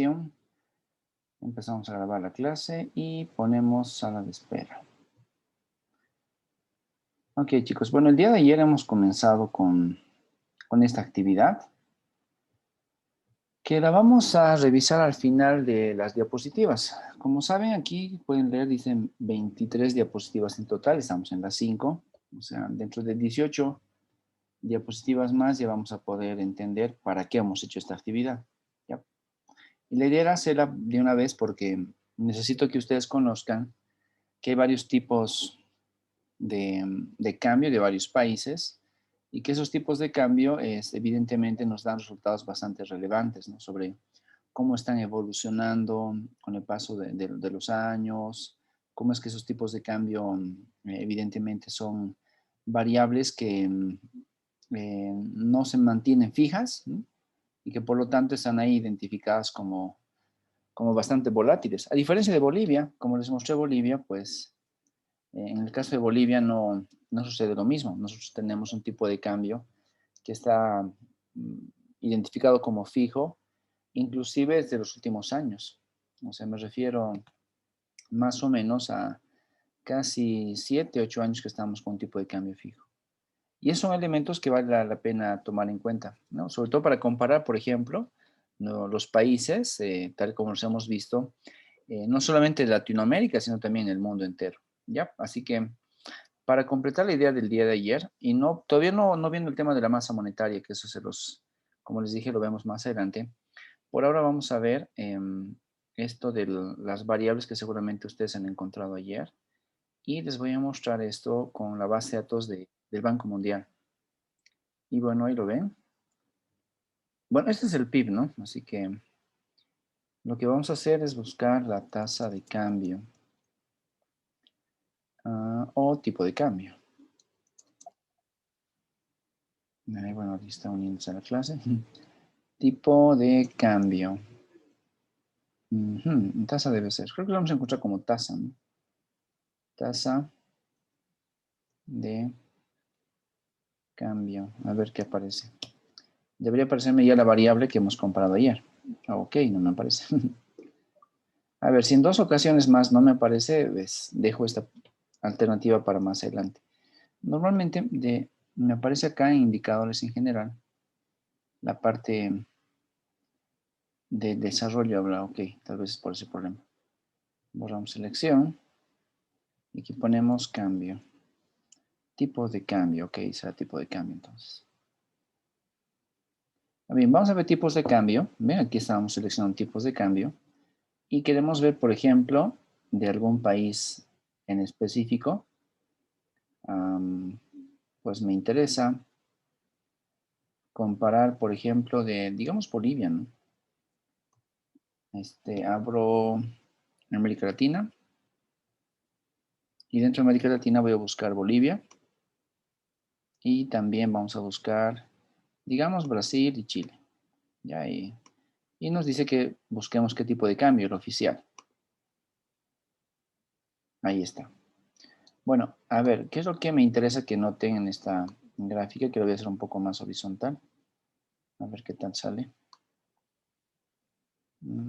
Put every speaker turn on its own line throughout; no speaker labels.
grabación. Empezamos a grabar la clase y ponemos sala de espera. Ok, chicos. Bueno, el día de ayer hemos comenzado con esta actividad que la vamos a revisar al final de las diapositivas. Como saben, aquí pueden leer, dicen 23 diapositivas en total. Estamos en las 5. O sea, dentro de 18 diapositivas más ya vamos a poder entender para qué hemos hecho esta actividad. ¿Ya? Y la idea era hacerla de una vez porque necesito que ustedes conozcan que hay varios tipos de cambio de varios países y que esos tipos de cambio evidentemente nos dan resultados bastante relevantes, ¿no? Sobre cómo están evolucionando con el paso de los años, cómo es que esos tipos de cambio evidentemente son variables que no se mantienen fijas, ¿no? Y que por lo tanto están ahí identificadas como bastante volátiles. A diferencia de Bolivia, como les mostré Bolivia, pues en el caso de Bolivia no sucede lo mismo. Nosotros tenemos un tipo de cambio que está identificado como fijo, inclusive desde los últimos años. O sea, me refiero más o menos a casi 7, 8 años que estamos con un tipo de cambio fijo. Y esos son elementos que vale la pena tomar en cuenta, ¿no? Sobre todo para comparar, por ejemplo, ¿no? Los países, tal como los hemos visto, no solamente de Latinoamérica, sino también en el mundo entero, ¿ya? Así que para completar la idea del día de ayer, y todavía no viendo el tema de la masa monetaria, que eso como les dije, lo vemos más adelante, por ahora vamos a ver esto de las variables que seguramente ustedes han encontrado ayer, y les voy a mostrar esto con la base de datos del Banco Mundial. Y bueno, ahí lo ven. Bueno, este es el PIB, ¿no? Así que lo que vamos a hacer es buscar la tasa de cambio o tipo de cambio. Bueno, aquí está uniéndose a la clase. Tipo de cambio. Tasa debe ser. Creo que lo vamos a encontrar como tasa, ¿no? Tasa de cambio. A ver qué aparece. Debería aparecerme ya la variable que hemos comparado ayer. Ok, no me aparece. A ver, si en 2 ocasiones más no me aparece, dejo esta alternativa para más adelante. Normalmente me aparece acá en indicadores en general la parte de desarrollo. Habrá, ok, tal vez es por ese problema. Borramos selección y aquí ponemos cambio. Tipo de cambio, ok, será tipo de cambio entonces. Bien, vamos a ver tipos de cambio. Ven, aquí estamos seleccionando tipos de cambio. Y queremos ver, por ejemplo, de algún país en específico. Pues me interesa comparar, por ejemplo, digamos, Bolivia, ¿no? Abro América Latina. Y dentro de América Latina voy a buscar Bolivia. Y también vamos a buscar, digamos, Brasil y Chile. Ya, y nos dice que busquemos qué tipo de cambio, el oficial. Ahí está. Bueno, a ver, ¿qué es lo que me interesa que noten en esta gráfica? Que lo voy a hacer un poco más horizontal. A ver qué tal sale.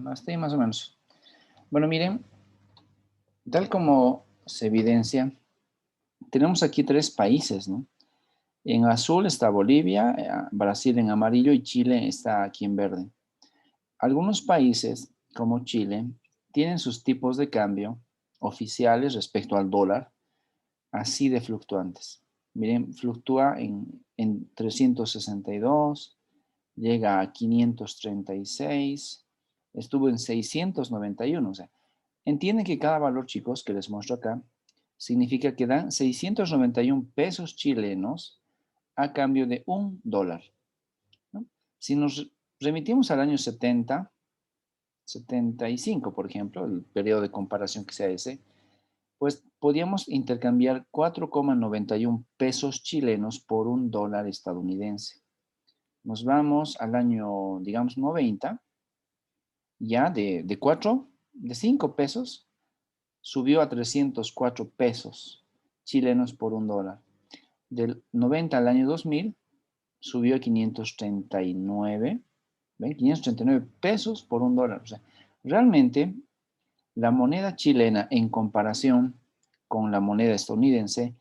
Hasta ahí más o menos. Bueno, miren, tal como se evidencia, tenemos aquí 3 países, ¿no? En azul está Bolivia, Brasil en amarillo y Chile está aquí en verde. Algunos países, como Chile, tienen sus tipos de cambio oficiales respecto al dólar, así de fluctuantes. Miren, fluctúa en 362, llega a 536, estuvo en 691. O sea, entienden que cada valor, chicos, que les muestro acá, significa que dan 691 pesos chilenos a cambio de $1, ¿no? Si nos remitimos al año 75, por ejemplo, el periodo de comparación que sea ese, pues podíamos intercambiar 4,91 pesos chilenos por $1 estadounidense. Nos vamos al año, digamos, 90, ya de 5 pesos, subió a 304 pesos chilenos por $1. Del 90 al año 2000, subió a 539, ¿Ven? 589 pesos por un dólar. O sea, realmente la moneda chilena en comparación con la moneda estadounidense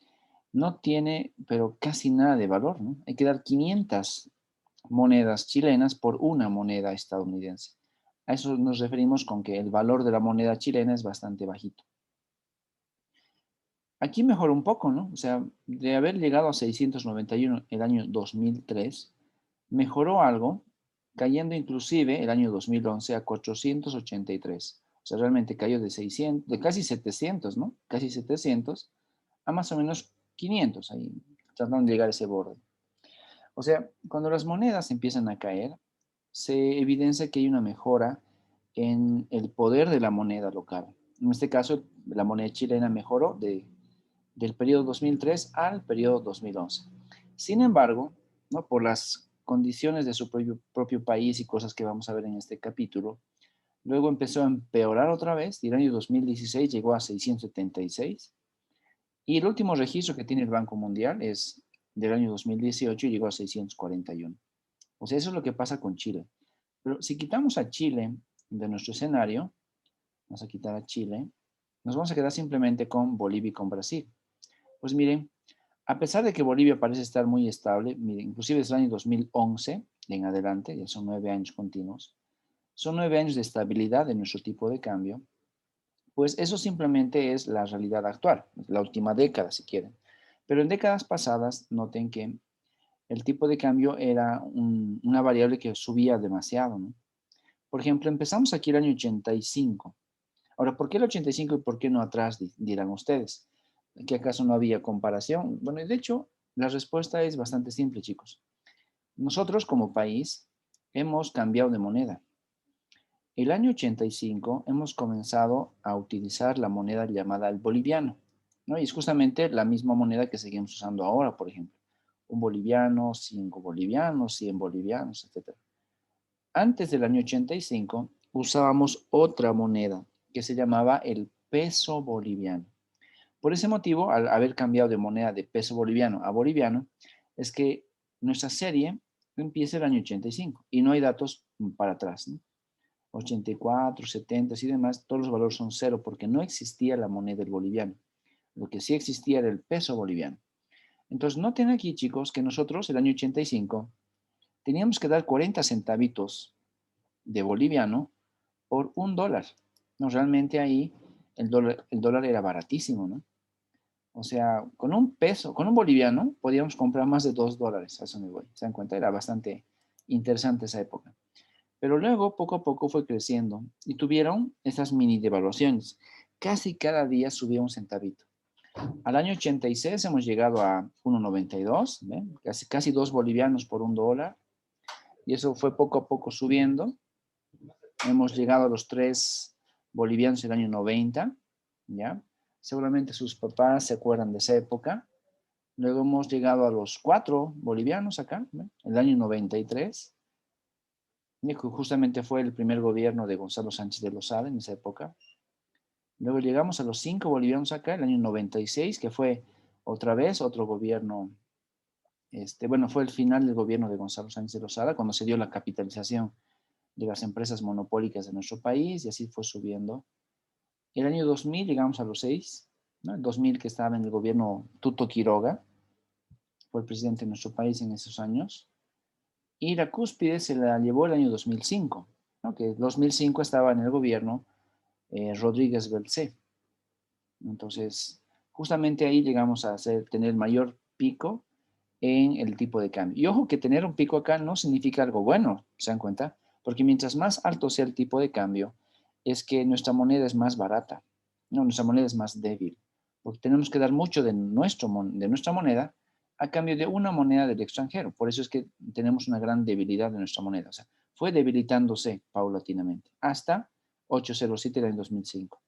no tiene, pero casi nada de valor, ¿no? Hay que dar 500 monedas chilenas por una moneda estadounidense. A eso nos referimos con que el valor de la moneda chilena es bastante bajito. Aquí mejoró un poco, ¿no? O sea, de haber llegado a 691 el año 2003, mejoró algo, cayendo inclusive el año 2011 a 483. O sea, realmente cayó de 600, de casi 700, ¿no? Casi 700 a más o menos 500, ahí tratando de llegar a ese borde. O sea, cuando las monedas empiezan a caer, se evidencia que hay una mejora en el poder de la moneda local. En este caso, la moneda chilena mejoró del periodo 2003 al periodo 2011. Sin embargo, ¿no? Por las condiciones de su propio país y cosas que vamos a ver en este capítulo, luego empezó a empeorar otra vez y el año 2016 llegó a 676 y el último registro que tiene el Banco Mundial es del año 2018 y llegó a 641. O sea, eso es lo que pasa con Chile. Pero si quitamos a Chile de nuestro escenario, vamos a quitar a Chile, nos vamos a quedar simplemente con Bolivia y con Brasil. Pues miren, a pesar de que Bolivia parece estar muy estable, miren, inclusive desde el año 2011 en adelante, ya son 9 años continuos, son 9 años de estabilidad de nuestro tipo de cambio, pues eso simplemente es la realidad actual, la última década si quieren. Pero en décadas pasadas, noten que el tipo de cambio era una variable que subía demasiado, ¿no? Por ejemplo, empezamos aquí el año 85. Ahora, ¿por qué el 85 y por qué no atrás, dirán ustedes? ¿Que acaso no había comparación? Bueno, de hecho, la respuesta es bastante simple, chicos. Nosotros como país hemos cambiado de moneda. El año 85 hemos comenzado a utilizar la moneda llamada el boliviano, ¿no? Y es justamente la misma moneda que seguimos usando ahora, por ejemplo. Un boliviano, 5 bolivianos, 100 bolivianos, etc. Antes del año 85 usábamos otra moneda que se llamaba el peso boliviano. Por ese motivo, al haber cambiado de moneda de peso boliviano a boliviano, es que nuestra serie empieza el año 85 y no hay datos para atrás, ¿no? 84, 70 y demás, todos los valores son cero porque no existía la moneda del boliviano. Lo que sí existía era el peso boliviano. Entonces, noten aquí, chicos, que nosotros, el año 85, teníamos que dar 40 centavitos de boliviano por un dólar. No, realmente ahí el dólar era baratísimo, ¿no? O sea, con un peso, con un boliviano, podíamos comprar más de $2, a eso me voy. ¿Se dan cuenta? Era bastante interesante esa época. Pero luego, poco a poco, fue creciendo y tuvieron esas mini devaluaciones. Casi cada día subía un centavito. Al año 86 hemos llegado a 1,92, ¿ven? Casi 2 bolivianos por un dólar. Y eso fue poco a poco subiendo. Hemos llegado a los 3 bolivianos en el año 90, ¿ya? Seguramente sus papás se acuerdan de esa época. Luego hemos llegado a los 4 bolivianos acá, ¿no? El año 93. Justamente fue el primer gobierno de Gonzalo Sánchez de Lozada en esa época. Luego llegamos a los 5 bolivianos acá, el año 96, que fue otra vez otro gobierno, bueno, fue el final del gobierno de Gonzalo Sánchez de Lozada, cuando se dio la capitalización de las empresas monopólicas de nuestro país, y así fue subiendo. El año 2000 llegamos a los 6, ¿no? El 2000 que estaba en el gobierno Tuto Quiroga, fue el presidente de nuestro país en esos años. Y la cúspide se la llevó el año 2005, ¿no? Que 2005 estaba en el gobierno Rodríguez Belcé. Entonces, justamente ahí llegamos a tener el mayor pico en el tipo de cambio. Y ojo que tener un pico acá no significa algo bueno, ¿se dan cuenta? Porque mientras más alto sea el tipo de cambio, es que nuestra moneda es más barata, no, nuestra moneda es más débil, porque tenemos que dar mucho de nuestra moneda a cambio de una moneda del extranjero. Por eso es que tenemos una gran debilidad de nuestra moneda. O sea, fue debilitándose paulatinamente hasta 807 en 2005.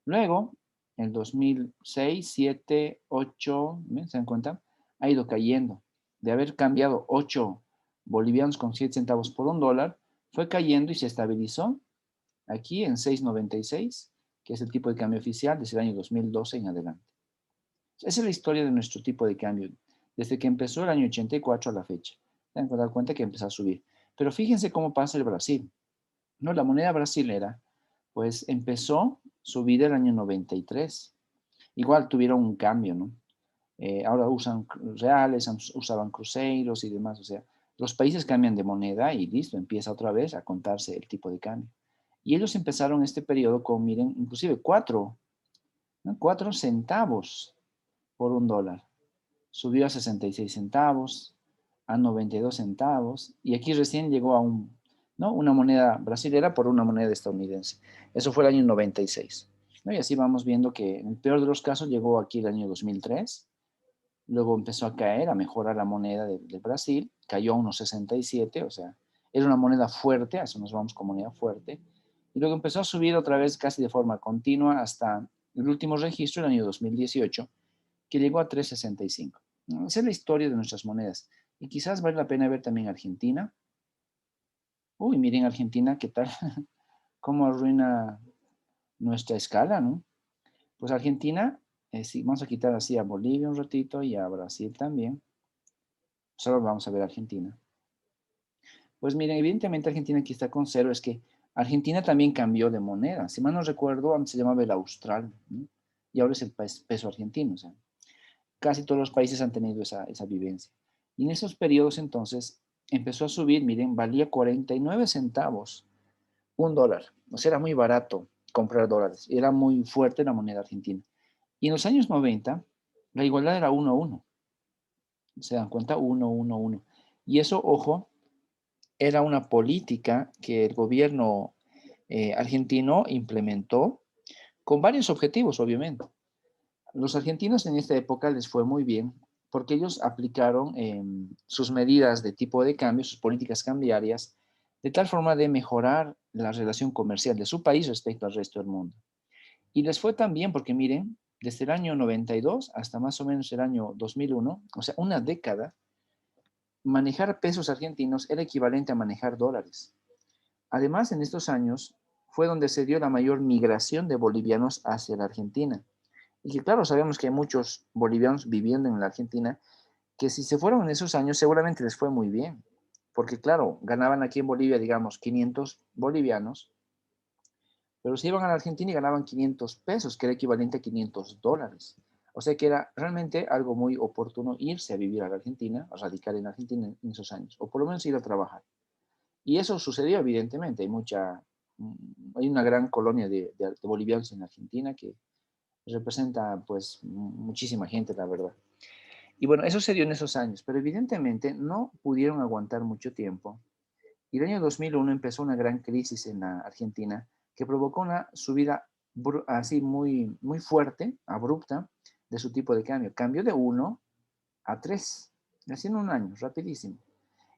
Luego, en 2006, 7, 8, ¿se dan cuenta? Ha ido cayendo. De haber cambiado 8 bolivianos con 7 centavos por un dólar, fue cayendo y se estabilizó aquí en 6,96, que es el tipo de cambio oficial desde el año 2012 en adelante. Esa es la historia de nuestro tipo de cambio, desde que empezó el año 84 a la fecha. Se han dado cuenta que empezó a subir. Pero fíjense cómo pasa el Brasil, ¿no? La moneda brasilera, pues empezó su vida el año 93. Igual tuvieron un cambio, ¿no? Ahora usan reales, usaban cruceros y demás. O sea, los países cambian de moneda y listo, empieza otra vez a contarse el tipo de cambio. Y ellos empezaron este periodo con, miren, inclusive 4, ¿no? 4 centavos por un dólar. Subió a 66 centavos, a 92 centavos, y aquí recién llegó a ¿no? Una moneda brasilera por una moneda estadounidense. Eso fue el año 96. ¿No? Y así vamos viendo que en el peor de los casos llegó aquí el año 2003, luego empezó a caer, a mejorar la moneda de Brasil, cayó a unos 67, o sea, era una moneda fuerte, a eso nos vamos con moneda fuerte, y luego empezó a subir otra vez casi de forma continua hasta el último registro, el año 2018, que llegó a 3,65. Esa es la historia de nuestras monedas. Y quizás vale la pena ver también Argentina. Uy, miren Argentina, ¿qué tal? Cómo arruina nuestra escala, ¿no? Pues Argentina, sí, vamos a quitar así a Bolivia un ratito y a Brasil también. Solo vamos a ver Argentina. Pues miren, evidentemente Argentina aquí está con cero, es que Argentina también cambió de moneda. Si mal no recuerdo, antes se llamaba el austral, ¿no? Y ahora es el peso argentino. O sea, casi todos los países han tenido esa vivencia. Y en esos periodos entonces empezó a subir, miren, valía 49 centavos un dólar. O sea, era muy barato comprar dólares. Era muy fuerte la moneda argentina. Y en los años 90, la igualdad era 1-1. ¿Se dan cuenta? 1-1-1. Y eso, ojo, era una política que el gobierno argentino implementó con varios objetivos, obviamente. Los argentinos en esta época les fue muy bien porque ellos aplicaron sus medidas de tipo de cambio, sus políticas cambiarias, de tal forma de mejorar la relación comercial de su país respecto al resto del mundo. Y les fue tan bien porque miren, desde el año 92 hasta más o menos el año 2001, o sea, una década, manejar pesos argentinos era equivalente a manejar dólares. Además, en estos años fue donde se dio la mayor migración de bolivianos hacia la Argentina. Y que claro, sabemos que hay muchos bolivianos viviendo en la Argentina que si se fueron en esos años seguramente les fue muy bien. Porque claro, ganaban aquí en Bolivia, digamos, 500 bolivianos, pero se iban a la Argentina y ganaban 500 pesos, que era equivalente a 500 dólares. O sea que era realmente algo muy oportuno irse a vivir a la Argentina, a radicar en Argentina en esos años, o por lo menos ir a trabajar. Y eso sucedió, evidentemente. Hay una gran colonia de bolivianos en Argentina que representa pues muchísima gente, la verdad. Y bueno, eso se dio en esos años, pero evidentemente no pudieron aguantar mucho tiempo. Y el año 2001 empezó una gran crisis en la Argentina que provocó una subida así muy, muy fuerte, abrupta, de su tipo de cambio. Cambió de 1 a 3, así en un año, rapidísimo.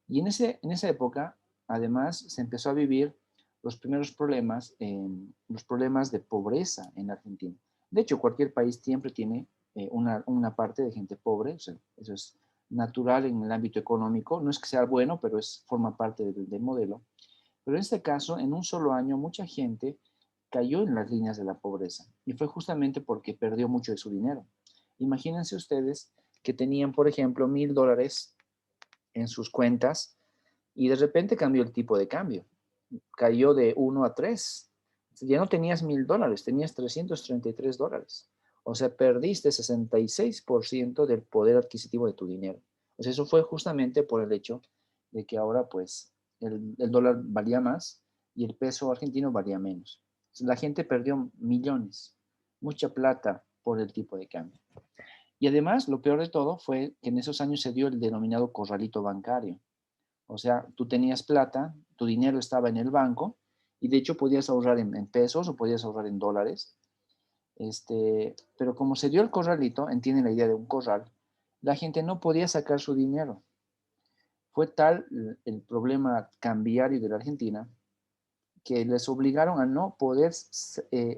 Y en esa época, además, se empezó a vivir los problemas de pobreza en Argentina. De hecho, cualquier país siempre tiene una parte de gente pobre, o sea, eso es natural en el ámbito económico, no es que sea bueno, pero forma parte del modelo. Pero en este caso, en un solo año, mucha gente cayó en las líneas de la pobreza y fue justamente porque perdió mucho de su dinero. Imagínense ustedes que tenían, por ejemplo, $1,000 en sus cuentas y de repente cambió el tipo de cambio. Cayó de 1 a 3. Ya no tenías $1,000, tenías $333. O sea, perdiste 66% del poder adquisitivo de tu dinero. Pues eso fue justamente por el hecho de que ahora pues el dólar valía más y el peso argentino valía menos. La gente perdió millones, mucha plata por el tipo de cambio. Y además, lo peor de todo fue que en esos años se dio el denominado corralito bancario. O sea, tú tenías plata, tu dinero estaba en el banco y de hecho podías ahorrar en pesos o podías ahorrar en dólares. Pero como se dio el corralito, entienden la idea de un corral, la gente no podía sacar su dinero. Fue tal el problema cambiario de la Argentina que les obligaron a no poder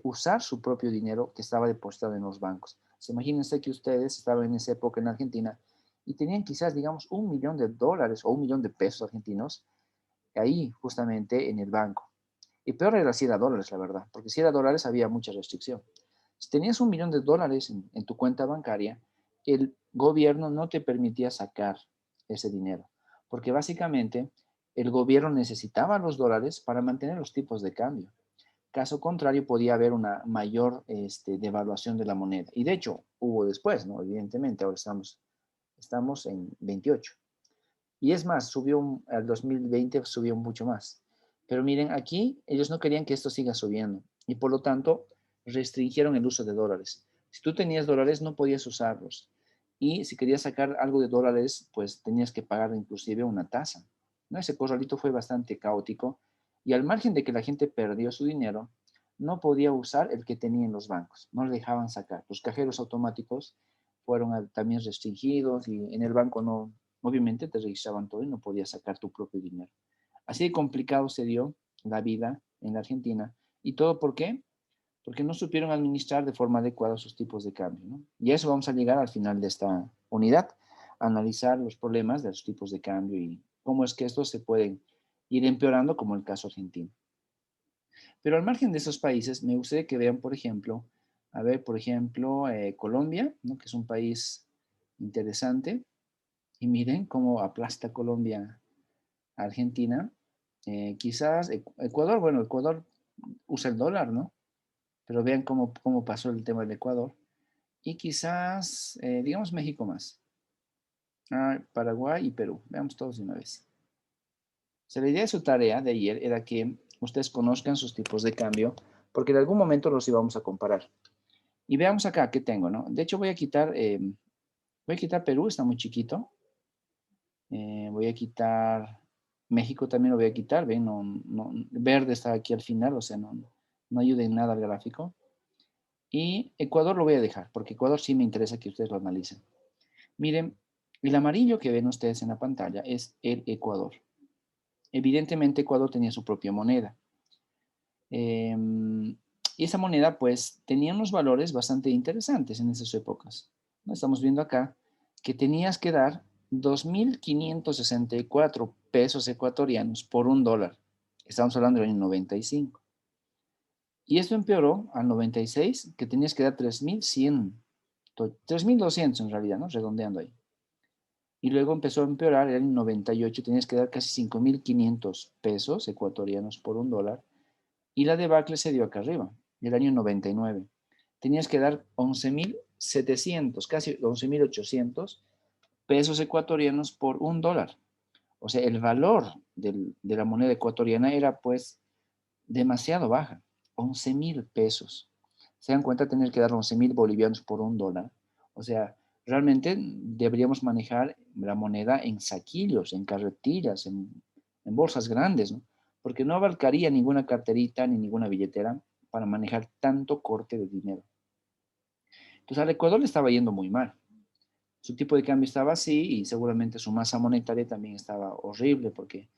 usar su propio dinero que estaba depositado en los bancos. Imagínense que ustedes estaban en esa época en Argentina y tenían quizás, digamos, $1,000,000 o $1,000,000 argentinos ahí justamente en el banco. Y peor era si era dólares, la verdad, porque si era dólares había mucha restricción. Si tenías $1,000,000 en tu cuenta bancaria, el gobierno no te permitía sacar ese dinero, porque básicamente el gobierno necesitaba los dólares para mantener los tipos de cambio. Caso contrario, podía haber una mayor devaluación de la moneda. Y de hecho, hubo después, ¿no? Evidentemente, ahora estamos en 28. Y es más, al 2020 subió mucho más. Pero miren, aquí ellos no querían que esto siga subiendo. Y por lo tanto, restringieron el uso de dólares. Si tú tenías dólares, no podías usarlos. Y si querías sacar algo de dólares, pues tenías que pagar inclusive una tasa. ¿No? Ese corralito fue bastante caótico. Y al margen de que la gente perdió su dinero, no podía usar el que tenía en los bancos. No le dejaban sacar. Los cajeros automáticos fueron también restringidos y en el banco no, obviamente te registraban todo y no podías sacar tu propio dinero. Así de complicado se dio la vida en la Argentina. ¿Y todo por qué? Porque no supieron administrar de forma adecuada sus tipos de cambio, ¿no? Y a eso vamos a llegar al final de esta unidad, a analizar los problemas de los tipos de cambio y cómo es que estos se pueden ir empeorando, como el caso argentino. Pero al margen de esos países, me gustaría que vean, por ejemplo, a ver, por ejemplo, Colombia, ¿no? Que es un país interesante. Y miren cómo aplasta Colombia a Argentina. Quizás Ecuador, bueno, Ecuador usa el dólar, ¿no? Pero vean cómo pasó el tema del Ecuador. Y quizás, digamos, México más. Paraguay y Perú. Veamos todos de una vez. O sea, la idea de su tarea de ayer era que ustedes conozcan sus tipos de cambio, porque en algún momento los íbamos a comparar. Y veamos acá qué tengo, ¿no? De hecho, voy a quitar Perú, está muy chiquito. Voy a quitar México, también lo voy a quitar, ven, verde está aquí al final, o sea, no ayuda en nada al gráfico. Y Ecuador lo voy a dejar, porque Ecuador sí me interesa que ustedes lo analicen. Miren, el amarillo que ven ustedes en la pantalla es el Ecuador. Evidentemente Ecuador tenía su propia moneda. Y esa moneda pues tenía unos valores bastante interesantes en esas épocas. ¿No? Estamos viendo acá que tenías que dar 2.564 pesos ecuatorianos por un dólar. Estamos hablando del año 95. Y esto empeoró al 96, que tenías que dar 3.200 en realidad, ¿no? Redondeando ahí. Y luego empezó a empeorar, en el 98 tenías que dar casi 5.500 pesos ecuatorianos por un dólar. Y la debacle se dio acá arriba, el año 99. Tenías que dar 11.700, casi 11.800 pesos ecuatorianos por un dólar. O sea, el valor de la moneda ecuatoriana era pues demasiado baja, 11.000 pesos. Se dan cuenta tener que dar 11.000 bolivianos por un dólar. O sea, realmente deberíamos manejar la moneda en saquillos, en carretillas, en bolsas grandes, ¿no? Porque no abarcaría ninguna carterita ni ninguna billetera para manejar tanto corte de dinero. Entonces al Ecuador le estaba yendo muy mal. Su tipo de cambio estaba así y seguramente su masa monetaria también estaba horrible porque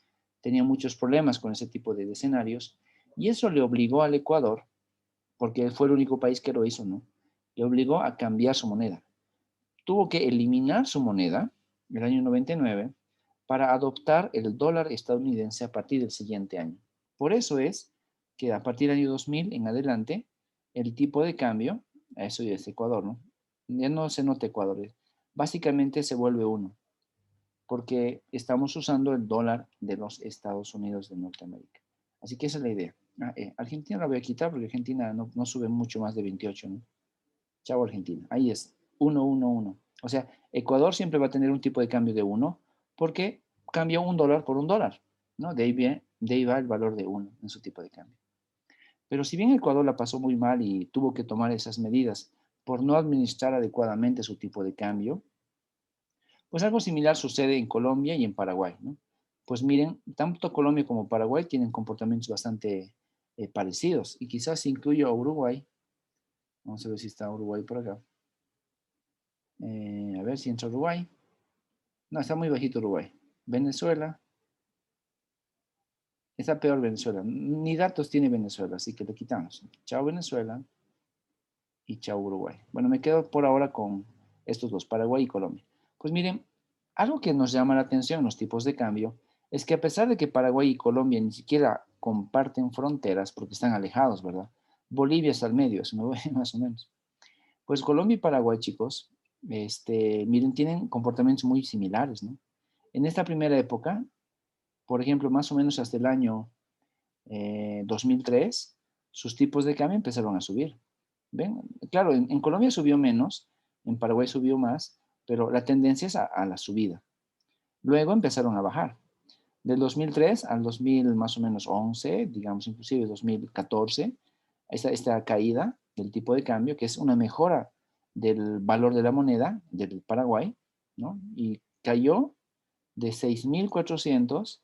tenía muchos problemas con ese tipo de escenarios y eso le obligó al Ecuador, porque fue el único país que lo hizo, ¿no? Le obligó a cambiar su moneda. Tuvo que eliminar su moneda en el año 99 para adoptar el dólar estadounidense a partir del siguiente año. Por eso es que a partir del año 2000 en adelante, el tipo de cambio, eso ya es Ecuador, ¿no? Ya no se nota Ecuador, básicamente se vuelve uno, porque estamos usando el dólar de los Estados Unidos de Norteamérica. Así que esa es la idea. Argentina la voy a quitar porque Argentina no sube mucho más de 28, ¿no? Chao Argentina. Ahí es, 1, 1, 1. O sea, Ecuador siempre va a tener un tipo de cambio de 1 porque cambia un dólar por un dólar, ¿no? De ahí va el valor de 1 en su tipo de cambio. Pero si bien Ecuador la pasó muy mal y tuvo que tomar esas medidas por no administrar adecuadamente su tipo de cambio, pues algo similar sucede en Colombia y en Paraguay, ¿no? Pues miren, tanto Colombia como Paraguay tienen comportamientos bastante parecidos y quizás incluyo a Uruguay. Vamos a ver si está Uruguay por acá. A ver si entra Uruguay. No, está muy bajito Uruguay. Venezuela. Está peor Venezuela. Ni datos tiene Venezuela, así que le quitamos. Chao Venezuela y chao Uruguay. Bueno, me quedo por ahora con estos dos, Paraguay y Colombia. Pues miren, algo que nos llama la atención en los tipos de cambio es que a pesar de que Paraguay y Colombia ni siquiera comparten fronteras porque están alejados, ¿verdad? Bolivia está al medio, eso me voy más o menos. Pues Colombia y Paraguay, chicos, miren, tienen comportamientos muy similares, ¿no? En esta primera época, por ejemplo, más o menos hasta el año 2003, sus tipos de cambio empezaron a subir. ¿Ven? Claro, en Colombia subió menos, en Paraguay subió más, pero la tendencia es a la subida. Luego empezaron a bajar. Del 2003 al 2000 más o menos 11, digamos inclusive 2014, esta caída del tipo de cambio, que es una mejora del valor de la moneda del Paraguay, ¿no? Y cayó de 6.400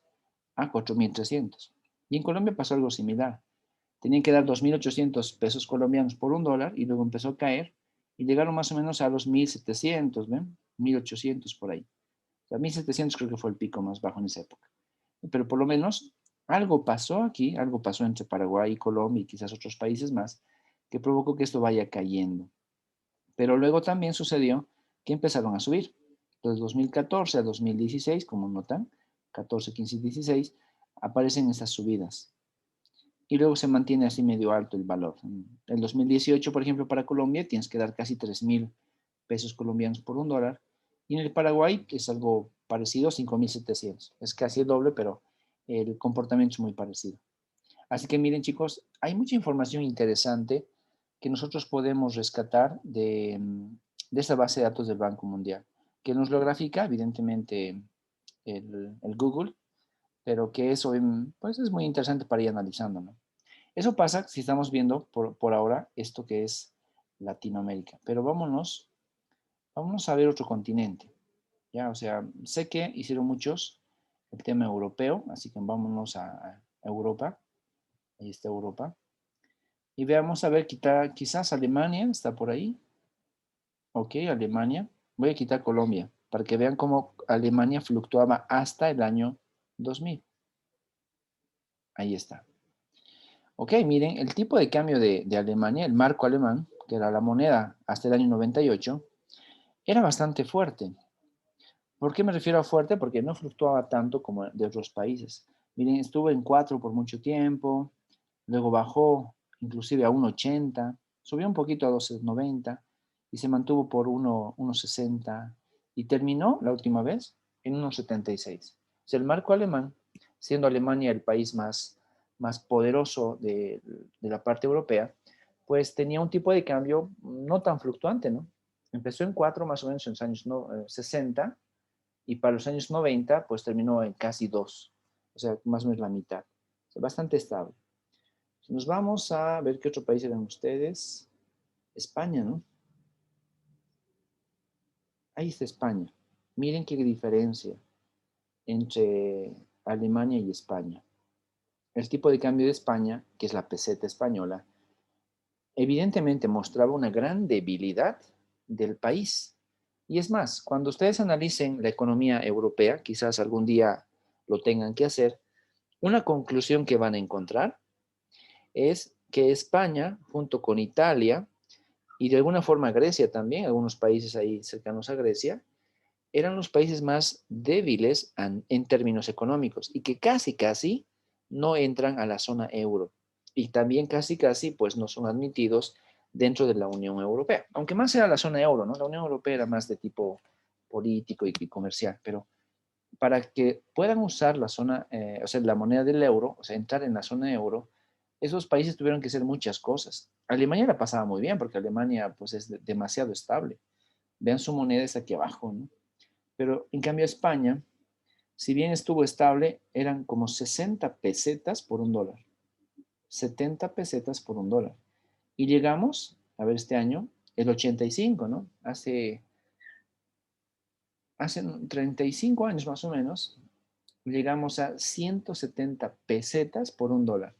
a 4.300. Y en Colombia pasó algo similar. Tenían que dar 2.800 pesos colombianos por un dólar y luego empezó a caer y llegaron más o menos a los 1.700, ¿ven? 1.800 por ahí. O sea, 1.700 creo que fue el pico más bajo en esa época. Pero por lo menos algo pasó aquí, algo pasó entre Paraguay y Colombia y quizás otros países más, que provocó que esto vaya cayendo. Pero luego también sucedió que empezaron a subir. Entonces, 2014 a 2016, como notan, 14, 15 y 16, aparecen estas subidas. Y luego se mantiene así medio alto el valor. En el 2018, por ejemplo, para Colombia, tienes que dar casi 3.000 pesos colombianos por un dólar. Y en el Paraguay es algo parecido, 5.700. Es casi el doble, pero el comportamiento es muy parecido. Así que miren, chicos, hay mucha información interesante que nosotros podemos rescatar de esa base de datos del Banco Mundial, que nos lo grafica, evidentemente, el Google, pero que eso pues, es muy interesante para ir analizando, ¿no? Eso pasa si estamos viendo por ahora esto que es Latinoamérica, pero vámonos a ver otro continente, ¿ya? O sea, sé que hicieron muchos el tema europeo, así que vámonos a Europa, ahí está Europa, y veamos a ver, quizás Alemania está por ahí, ok, Alemania, voy a quitar Colombia, para que vean cómo Alemania fluctuaba hasta el año 2000, ahí está. Ok, miren, el tipo de cambio de Alemania, el marco alemán, que era la moneda hasta el año 98, era bastante fuerte. ¿Por qué me refiero a fuerte? Porque no fluctuaba tanto como de otros países. Miren, estuvo en 4 por mucho tiempo, luego bajó inclusive a 1,80, subió un poquito a 2,90 y se mantuvo por 1,60 y terminó la última vez en 1,76. O sea, el marco alemán, siendo Alemania el país más poderoso de la parte europea, pues tenía un tipo de cambio no tan fluctuante, ¿no? Empezó en 4 más o menos en los años 60 y para los años 90 pues terminó en casi 2, o sea, más o menos la mitad. O sea, bastante estable. Nos vamos a ver qué otro país eran ustedes. España, ¿no? Ahí está España. Miren qué diferencia entre Alemania y España. El tipo de cambio de España, que es la peseta española, evidentemente mostraba una gran debilidad del país. Y es más, cuando ustedes analicen la economía europea, quizás algún día lo tengan que hacer, una conclusión que van a encontrar es que España, junto con Italia y de alguna forma Grecia también, algunos países ahí cercanos a Grecia, eran los países más débiles en términos económicos y que casi no entran a la zona euro. Y también casi pues no son admitidos dentro de la Unión Europea. Aunque más era la zona euro, ¿no? La Unión Europea era más de tipo político y comercial, pero para que puedan usar la zona, o sea, la moneda del euro, o sea, entrar en la zona euro, esos países tuvieron que hacer muchas cosas. Alemania la pasaba muy bien porque Alemania pues es demasiado estable. Vean su moneda es aquí abajo, ¿no? Pero en cambio España, si bien estuvo estable, eran como 60 pesetas por un dólar. 70 pesetas por un dólar. Y llegamos, a ver, este año, el 85, ¿no? Hace 35 años más o menos, llegamos a 170 pesetas por un dólar.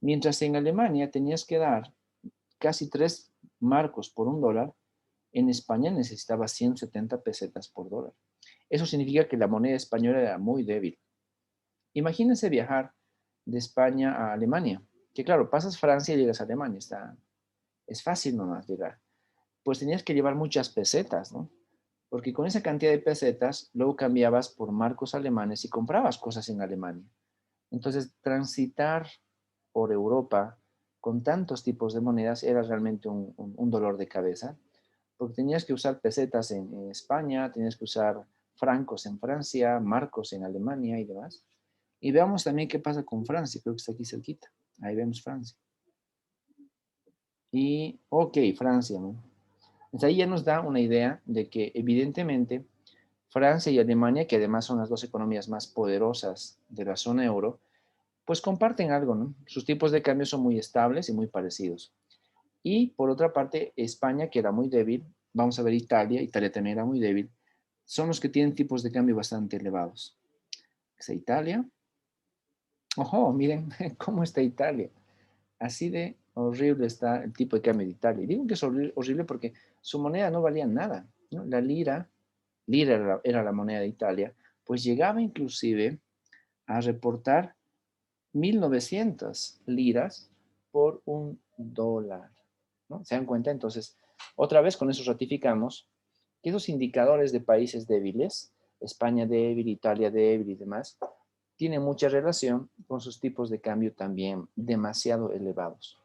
Mientras en Alemania tenías que dar casi 3 marcos por un dólar, en España necesitaba 170 pesetas por dólar. Eso significa que la moneda española era muy débil. Imagínense viajar de España a Alemania, que claro, pasas Francia y llegas a Alemania, es fácil nomás llegar. Pues tenías que llevar muchas pesetas, ¿no? Porque con esa cantidad de pesetas, luego cambiabas por marcos alemanes y comprabas cosas en Alemania. Entonces, transitar por Europa con tantos tipos de monedas era realmente un dolor de cabeza, porque tenías que usar pesetas en España, tenías que usar francos en Francia, marcos en Alemania y demás. Y veamos también qué pasa con Francia, creo que está aquí cerquita. Ahí vemos Francia. Y, ok, Francia, ¿no? Entonces ahí ya nos da una idea de que evidentemente Francia y Alemania, que además son las dos economías más poderosas de la zona euro, pues comparten algo, ¿no? Sus tipos de cambio son muy estables y muy parecidos. Y por otra parte, España, que era muy débil, vamos a ver Italia, Italia también era muy débil, son los que tienen tipos de cambio bastante elevados. ¿Es Italia? Ojo, miren cómo está Italia. Así de horrible está el tipo de cambio de Italia. Y digo que es horrible porque su moneda no valía nada, ¿no? La lira era la moneda de Italia, pues llegaba inclusive a reportar 1900 liras por un dólar, ¿no? ¿Se dan cuenta? Entonces, otra vez con eso ratificamos que esos indicadores de países débiles, España débil, Italia débil y demás, tienen mucha relación con sus tipos de cambio también demasiado elevados.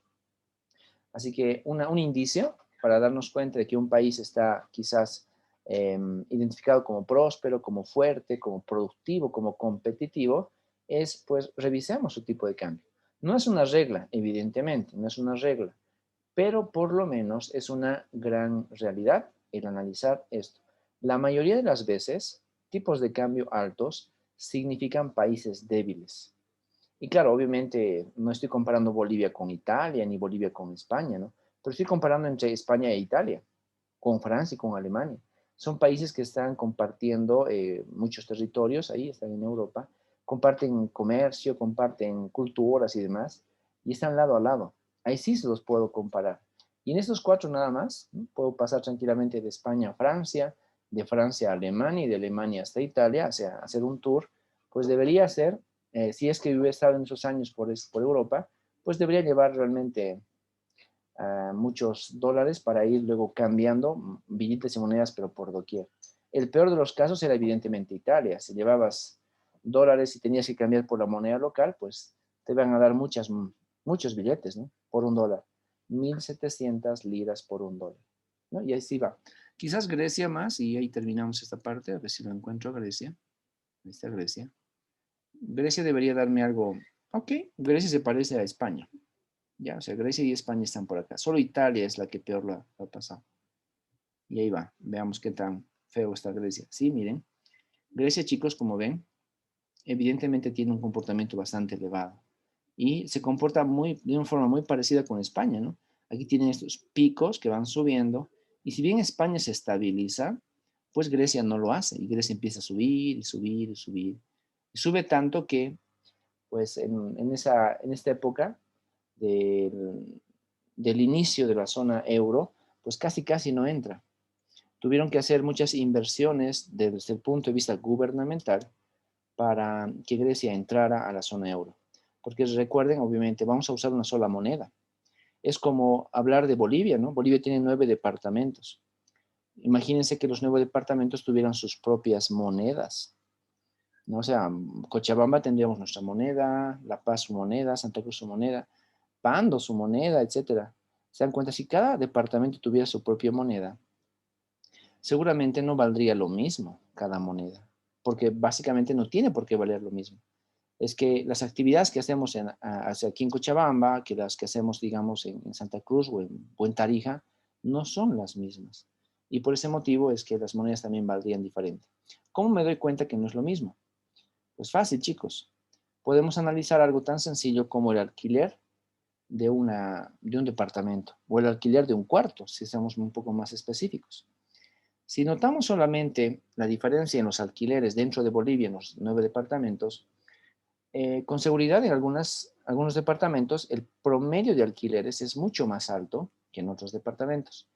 Así que un indicio para darnos cuenta de que un país está quizás identificado como próspero, como fuerte, como productivo, como competitivo, es pues revisemos su tipo de cambio. No es una regla, evidentemente, no es una regla, pero por lo menos es una gran realidad el analizar esto. La mayoría de las veces, tipos de cambio altos significan países débiles. Y claro, obviamente no estoy comparando Bolivia con Italia ni Bolivia con España, ¿no? Pero estoy comparando entre España e Italia, con Francia y con Alemania. Son países que están compartiendo muchos territorios, ahí están en Europa, comparten comercio, comparten culturas y demás, y están lado a lado. Ahí sí se los puedo comparar. Y en estos cuatro nada más, ¿no? Puedo pasar tranquilamente de España a Francia, de Francia a Alemania y de Alemania hasta Italia, o sea, hacer un tour, pues debería ser, si es que hubiera estado en esos años por Europa, pues debería llevar realmente muchos dólares para ir luego cambiando billetes y monedas, pero por doquier. El peor de los casos era evidentemente Italia. Si llevabas dólares y tenías que cambiar por la moneda local, pues te van a dar muchos billetes, ¿no? Por un dólar. 1700 liras por un dólar, ¿no? Y así va. Quizás Grecia más, y ahí terminamos esta parte, a ver si lo encuentro, Grecia. Ahí está Grecia. Grecia debería darme algo. Ok, Grecia se parece a España. Ya, o sea, Grecia y España están por acá. Solo Italia es la que peor lo ha pasado. Y ahí va. Veamos qué tan feo está Grecia. Sí, miren. Grecia, chicos, como ven, evidentemente tiene un comportamiento bastante elevado. Y se comporta de una forma muy parecida con España, ¿no? Aquí tienen estos picos que van subiendo. Y si bien España se estabiliza, pues Grecia no lo hace. Y Grecia empieza a subir y subir y subir. Y sube tanto que, pues, en esta época del, del inicio de la zona euro, pues casi no entra. Tuvieron que hacer muchas inversiones desde el punto de vista gubernamental para que Grecia entrara a la zona euro. Porque recuerden, obviamente, vamos a usar una sola moneda. Es como hablar de Bolivia, ¿no? Bolivia tiene 9 departamentos. Imagínense que los 9 departamentos tuvieran sus propias monedas, ¿no? O sea, Cochabamba tendríamos nuestra moneda, La Paz su moneda, Santa Cruz su moneda, Pando su moneda, etcétera. Se dan cuenta, si cada departamento tuviera su propia moneda, seguramente no valdría lo mismo cada moneda, porque básicamente no tiene por qué valer lo mismo. Es que las actividades que hacemos aquí en Cochabamba, que las que hacemos, digamos, en Santa Cruz o en Tarija, no son las mismas. Y por ese motivo es que las monedas también valdrían diferente. ¿Cómo me doy cuenta que no es lo mismo? Pues fácil, chicos. Podemos analizar algo tan sencillo como el alquiler de un departamento o el alquiler de un cuarto, si somos un poco más específicos. Si notamos solamente la diferencia en los alquileres dentro de Bolivia, en los 9 departamentos, con seguridad en algunos departamentos el promedio de alquileres es mucho más alto que en otros departamentos.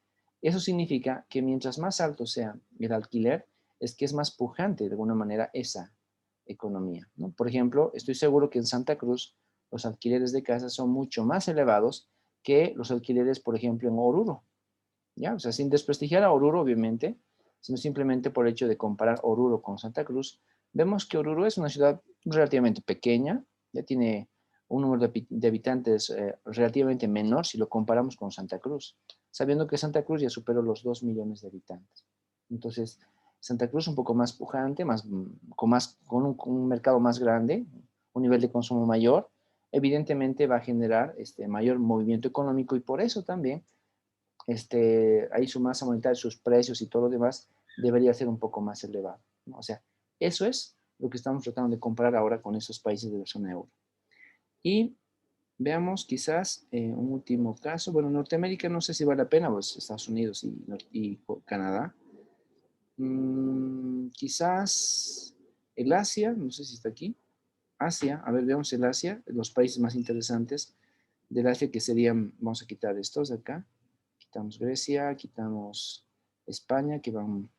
Eso significa que mientras más alto sea el alquiler, es que es más pujante de alguna manera esa economía, ¿no? Por ejemplo, estoy seguro que en Santa Cruz los alquileres de casas son mucho más elevados que los alquileres, por ejemplo, en Oruro, ¿ya? O sea, sin desprestigiar a Oruro, obviamente, sino simplemente por el hecho de comparar Oruro con Santa Cruz, vemos que Oruro es una ciudad relativamente pequeña, ya tiene un número de habitantes relativamente menor si lo comparamos con Santa Cruz, sabiendo que Santa Cruz ya superó los 2 millones de habitantes. Entonces, Santa Cruz un poco más pujante, con un mercado más grande, un nivel de consumo mayor, evidentemente va a generar mayor movimiento económico y por eso también ahí su masa monetaria, sus precios y todo lo demás debería ser un poco más elevado, ¿no? O sea, eso es lo que estamos tratando de comparar ahora con esos países de la zona euro. Y veamos quizás un último caso. Bueno, Norteamérica no sé si vale la pena, pues Estados Unidos y Canadá. Quizás el Asia, no sé si está aquí. Asia, a ver, veamos el Asia, los países más interesantes del Asia que serían, vamos a quitar estos de acá. Quitamos Grecia, quitamos España, que van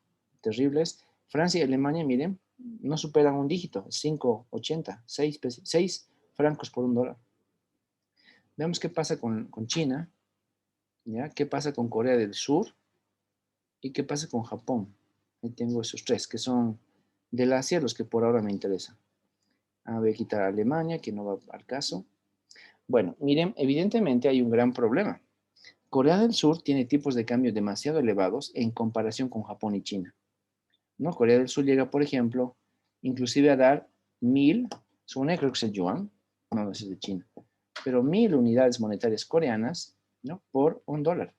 terribles. Francia y Alemania, miren, no superan un dígito, 5,80, 6 francos por $1. Veamos qué pasa con China, ¿ya? ¿Qué pasa con Corea del Sur? ¿Y qué pasa con Japón? Ahí tengo esos tres, que son del Asia los que por ahora me interesan. Voy a quitar a Alemania, que no va al caso. Bueno, miren, evidentemente hay un gran problema. Corea del Sur tiene tipos de cambio demasiado elevados en comparación con Japón y China, ¿no? Corea del Sur llega, por ejemplo, inclusive a dar 1,000, su moneda creo que es el yuan, no, es de China, pero 1,000 unidades monetarias coreanas, ¿no? Por $1.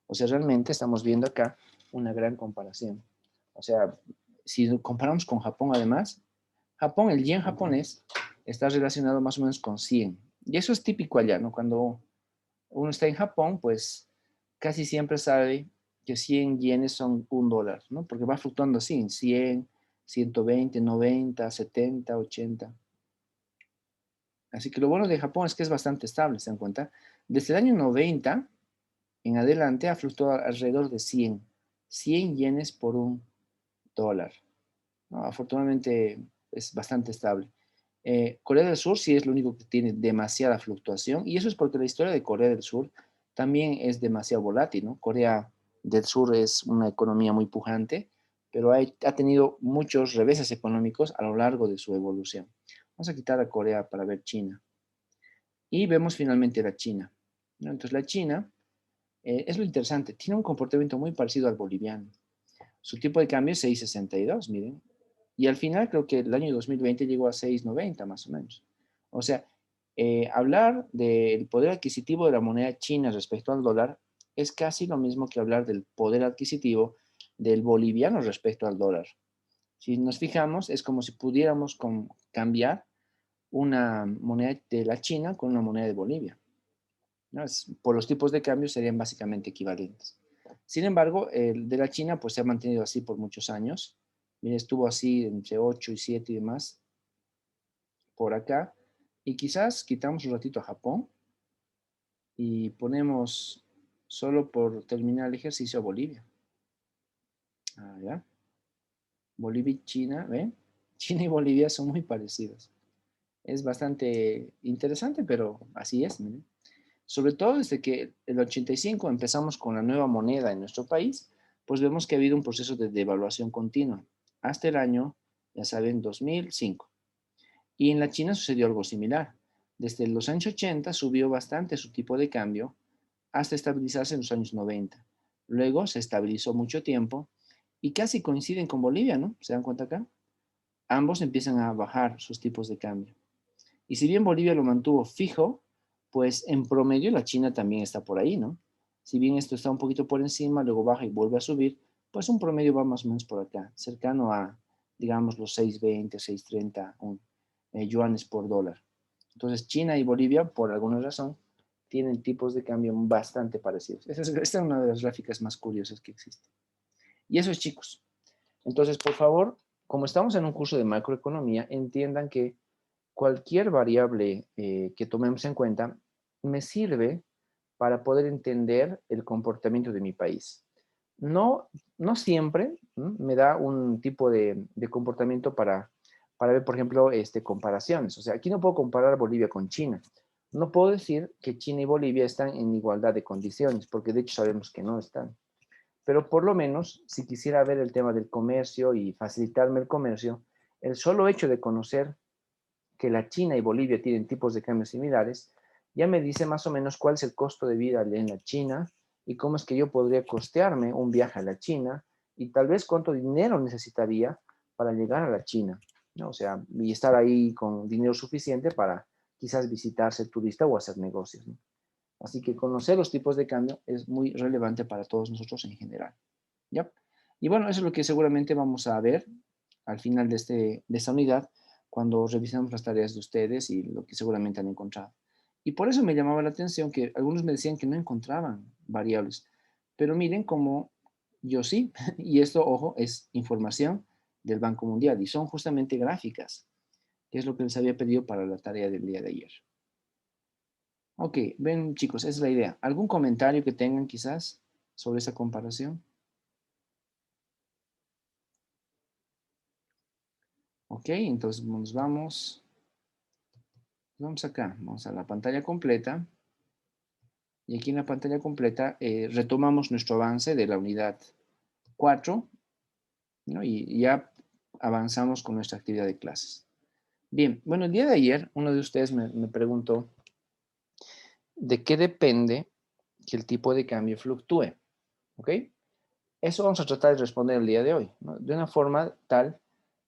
O sea, realmente estamos viendo acá una gran comparación. O sea, si comparamos con Japón además, Japón, el yen japonés está relacionado más o menos con 100. Y eso es típico allá, ¿no? Cuando uno está en Japón, pues casi siempre sabe que 100 yenes son $1, ¿no? Porque va fluctuando así, en 100, 120, 90, 70, 80. Así que lo bueno de Japón es que es bastante estable, ¿se dan cuenta? Desde el año 90 en adelante ha fluctuado alrededor de 100 yenes por $1, ¿no? Afortunadamente es bastante estable. Corea del Sur sí es lo único que tiene demasiada fluctuación y eso es porque la historia de Corea del Sur también es demasiado volátil, ¿no? Corea del Sur es una economía muy pujante, pero ha tenido muchos reveses económicos a lo largo de su evolución. Vamos a quitar a Corea para ver China. Y vemos finalmente la China, ¿no? Entonces la China es lo interesante, tiene un comportamiento muy parecido al boliviano. Su tipo de cambio es 6,62, miren. Y al final creo que el año 2020 llegó a 6,90 más o menos. O sea, hablar del poder adquisitivo de la moneda china respecto al dólar es casi lo mismo que hablar del poder adquisitivo del boliviano respecto al dólar. Si nos fijamos, es como si pudiéramos cambiar una moneda de la China con una moneda de Bolivia, ¿no? Por los tipos de cambio serían básicamente equivalentes. Sin embargo, el de la China pues se ha mantenido así por muchos años. Mira, estuvo así entre 8 y 7 y demás por acá. Y quizás quitamos un ratito a Japón y ponemos solo por terminar el ejercicio a Bolivia. ¿Ya? Bolivia y China, ¿ven? China y Bolivia son muy parecidos. Es bastante interesante, pero así es, miren. Sobre todo desde que el 85 empezamos con la nueva moneda en nuestro país, pues vemos que ha habido un proceso de devaluación continua hasta el año, ya saben, 2005. Y en la China sucedió algo similar. Desde los años 80 subió bastante su tipo de cambio hasta estabilizarse en los años 90. Luego se estabilizó mucho tiempo y casi coinciden con Bolivia, ¿no? ¿Se dan cuenta acá? Ambos empiezan a bajar sus tipos de cambio. Y si bien Bolivia lo mantuvo fijo, pues en promedio la China también está por ahí, ¿no? Si bien esto está un poquito por encima, luego baja y vuelve a subir, pues un promedio va más o menos por acá, cercano a, digamos, los 6,20, 6,30 yuanes por dólar. Entonces China y Bolivia, por alguna razón, tienen tipos de cambio bastante parecidos. Esta es una de las gráficas más curiosas que existe. Y eso es, chicos. Entonces, por favor, como estamos en un curso de macroeconomía, entiendan que cualquier variable que tomemos en cuenta me sirve para poder entender el comportamiento de mi país. No, no siempre me da un tipo de comportamiento para ver, por ejemplo, comparaciones. O sea, aquí no puedo comparar Bolivia con China. No puedo decir que China y Bolivia están en igualdad de condiciones, porque de hecho sabemos que no están. Pero por lo menos, si quisiera ver el tema del comercio y facilitarme el comercio, el solo hecho de conocer que la China y Bolivia tienen tipos de cambio similares, ya me dice más o menos cuál es el costo de vida en la China y cómo es que yo podría costearme un viaje a la China y tal vez cuánto dinero necesitaría para llegar a la China.
¿no? O sea, y estar ahí con dinero suficiente para quizás visitar, ser turista o hacer negocios, ¿no? Así que conocer los tipos de cambio es muy relevante para todos nosotros en general, ¿ya? Y bueno, eso es lo que seguramente vamos a ver al final de esta unidad cuando revisemos las tareas de ustedes y lo que seguramente han encontrado. Y por eso me llamaba la atención que algunos me decían que no encontraban variables, pero miren cómo yo sí, y esto, ojo, es información del Banco Mundial y son justamente gráficas, que es lo que les había pedido para la tarea del día de ayer. Ok, ven chicos, esa es la idea. ¿Algún comentario que tengan quizás sobre esa comparación? Ok, entonces vamos acá, vamos a la pantalla completa. Y aquí en la pantalla completa retomamos nuestro avance de la unidad 4, ¿no? Y ya avanzamos con nuestra actividad de clases. Bien, bueno, el día de ayer uno de ustedes me preguntó de qué depende que el tipo de cambio fluctúe, ¿ok? Eso vamos a tratar de responder el día de hoy, ¿no? De una forma tal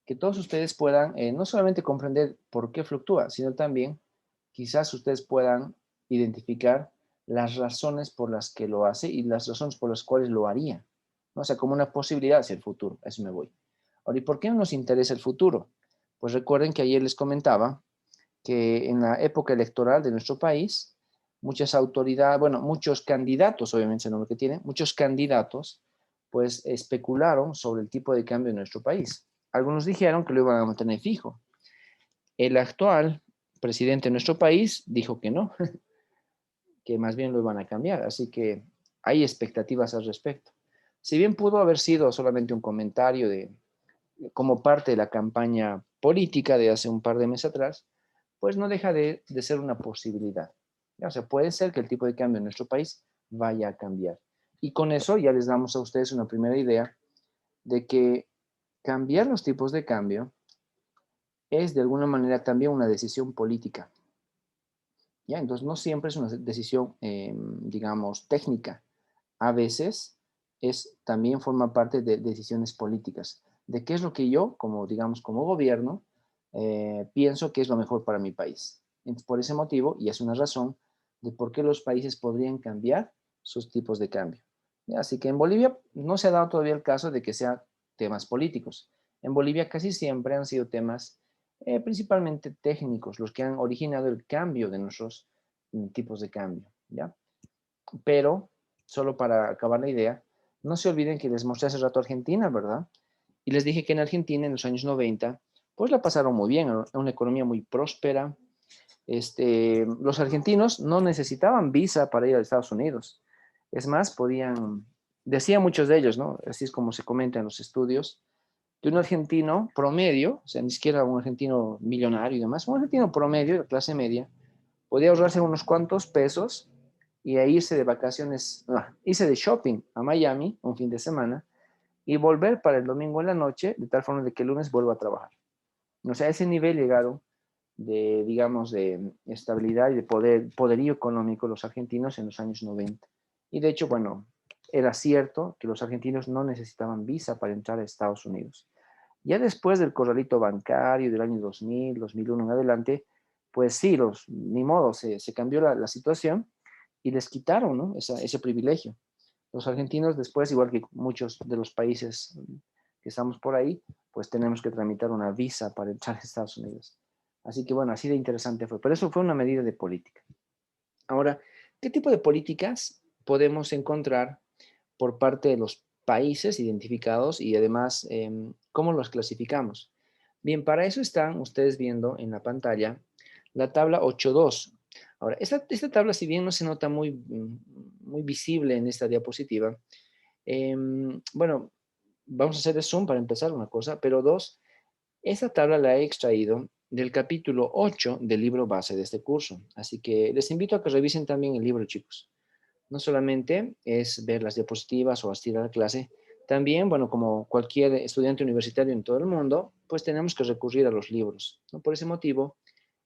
que todos ustedes puedan no solamente comprender por qué fluctúa, sino también quizás ustedes puedan identificar las razones por las que lo hace y las razones por las cuales lo haría, ¿no? O sea, como una posibilidad hacia el futuro, a eso me voy. Ahora, ¿y por qué no nos interesa el futuro? Pues recuerden que ayer les comentaba que en la época electoral de nuestro país, muchas autoridades, bueno, muchos candidatos, obviamente el nombre que tienen, muchos candidatos, pues especularon sobre el tipo de cambio de nuestro país. Algunos dijeron que lo iban a mantener fijo. El actual presidente de nuestro país dijo que no, que más bien lo iban a cambiar. Así que hay expectativas al respecto. Si bien pudo haber sido solamente un comentario como parte de la campaña política de hace un par de meses atrás, pues no deja de ser una posibilidad. ¿Ya? O sea, puede ser que el tipo de cambio en nuestro país vaya a cambiar. Y con eso ya les damos a ustedes una primera idea de que cambiar los tipos de cambio es de alguna manera también una decisión política. ¿Ya? Entonces no siempre es una decisión, digamos, técnica. A veces también forma parte de decisiones políticas, de qué es lo que yo, como digamos, como gobierno, pienso que es lo mejor para mi país. Entonces, por ese motivo, y es una razón de por qué los países podrían cambiar sus tipos de cambio. ¿Ya? Así que en Bolivia no se ha dado todavía el caso de que sean temas políticos. En Bolivia casi siempre han sido temas principalmente técnicos los que han originado el cambio de nuestros tipos de cambio. ¿Ya? Pero, solo para acabar la idea, no se olviden que les mostré hace rato Argentina, ¿verdad? Y les dije que en Argentina, en los años 90, pues la pasaron muy bien, una economía muy próspera. Los argentinos no necesitaban visa para ir a Estados Unidos. Es más, decían muchos de ellos, ¿no? Así es como se comenta en los estudios, que un argentino promedio, o sea, ni siquiera un argentino millonario y demás, un argentino promedio de clase media, podía ahorrarse unos cuantos pesos y a irse de vacaciones, irse de shopping a Miami un fin de semana y volver para el domingo en la noche, de tal forma de que el lunes vuelva a trabajar. O sea, a ese nivel llegaron de, digamos, de estabilidad y de poderío económico los argentinos en los años 90. Y de hecho, bueno, era cierto que los argentinos no necesitaban visa para entrar a Estados Unidos. Ya después del corralito bancario del año 2000, 2001 en adelante, pues sí, ni modo, se cambió la situación y les quitaron, ¿no? Ese privilegio. Los argentinos después, igual que muchos de los países que estamos por ahí, pues tenemos que tramitar una visa para entrar a Estados Unidos. Así que bueno, así de interesante fue. Pero eso fue una medida de política. Ahora, ¿qué tipo de políticas podemos encontrar por parte de los países identificados y además cómo los clasificamos? Bien, para eso están ustedes viendo en la pantalla la tabla 8.2. Ahora, esta tabla, si bien no se nota muy visible en esta diapositiva, bueno, vamos a hacer de zoom para empezar una cosa, pero dos, esta tabla la he extraído del capítulo 8 del libro base de este curso. Así que les invito a que revisen también el libro, chicos. No solamente es ver las diapositivas o asistir a la clase, también, bueno, como cualquier estudiante universitario en todo el mundo, pues tenemos que recurrir a los libros, ¿no? Por ese motivo,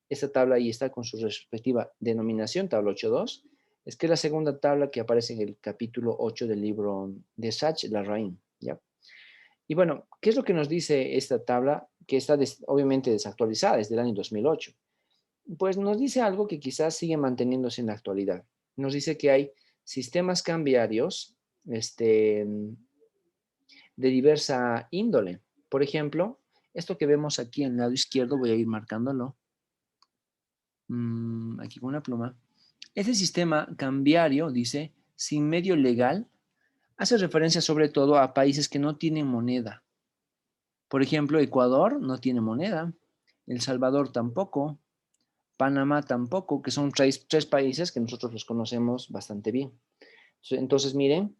esta tabla ahí está con su respectiva denominación, tabla 8.2, es que es la segunda tabla que aparece en el capítulo 8 del libro de Sach Larraín, ¿ya? Y bueno, ¿qué es lo que nos dice esta tabla? que está obviamente desactualizada, es del año 2008. Pues nos dice algo que quizás sigue manteniéndose en la actualidad. Nos dice que hay sistemas cambiarios de diversa índole. Por ejemplo, esto que vemos aquí en el lado izquierdo, voy a ir marcándolo aquí con una pluma. Este sistema cambiario, dice, sin medio legal, hace referencia sobre todo a países que no tienen moneda. Por ejemplo, Ecuador no tiene moneda, El Salvador tampoco, Panamá tampoco, que son tres países que nosotros los conocemos bastante bien. Entonces, miren,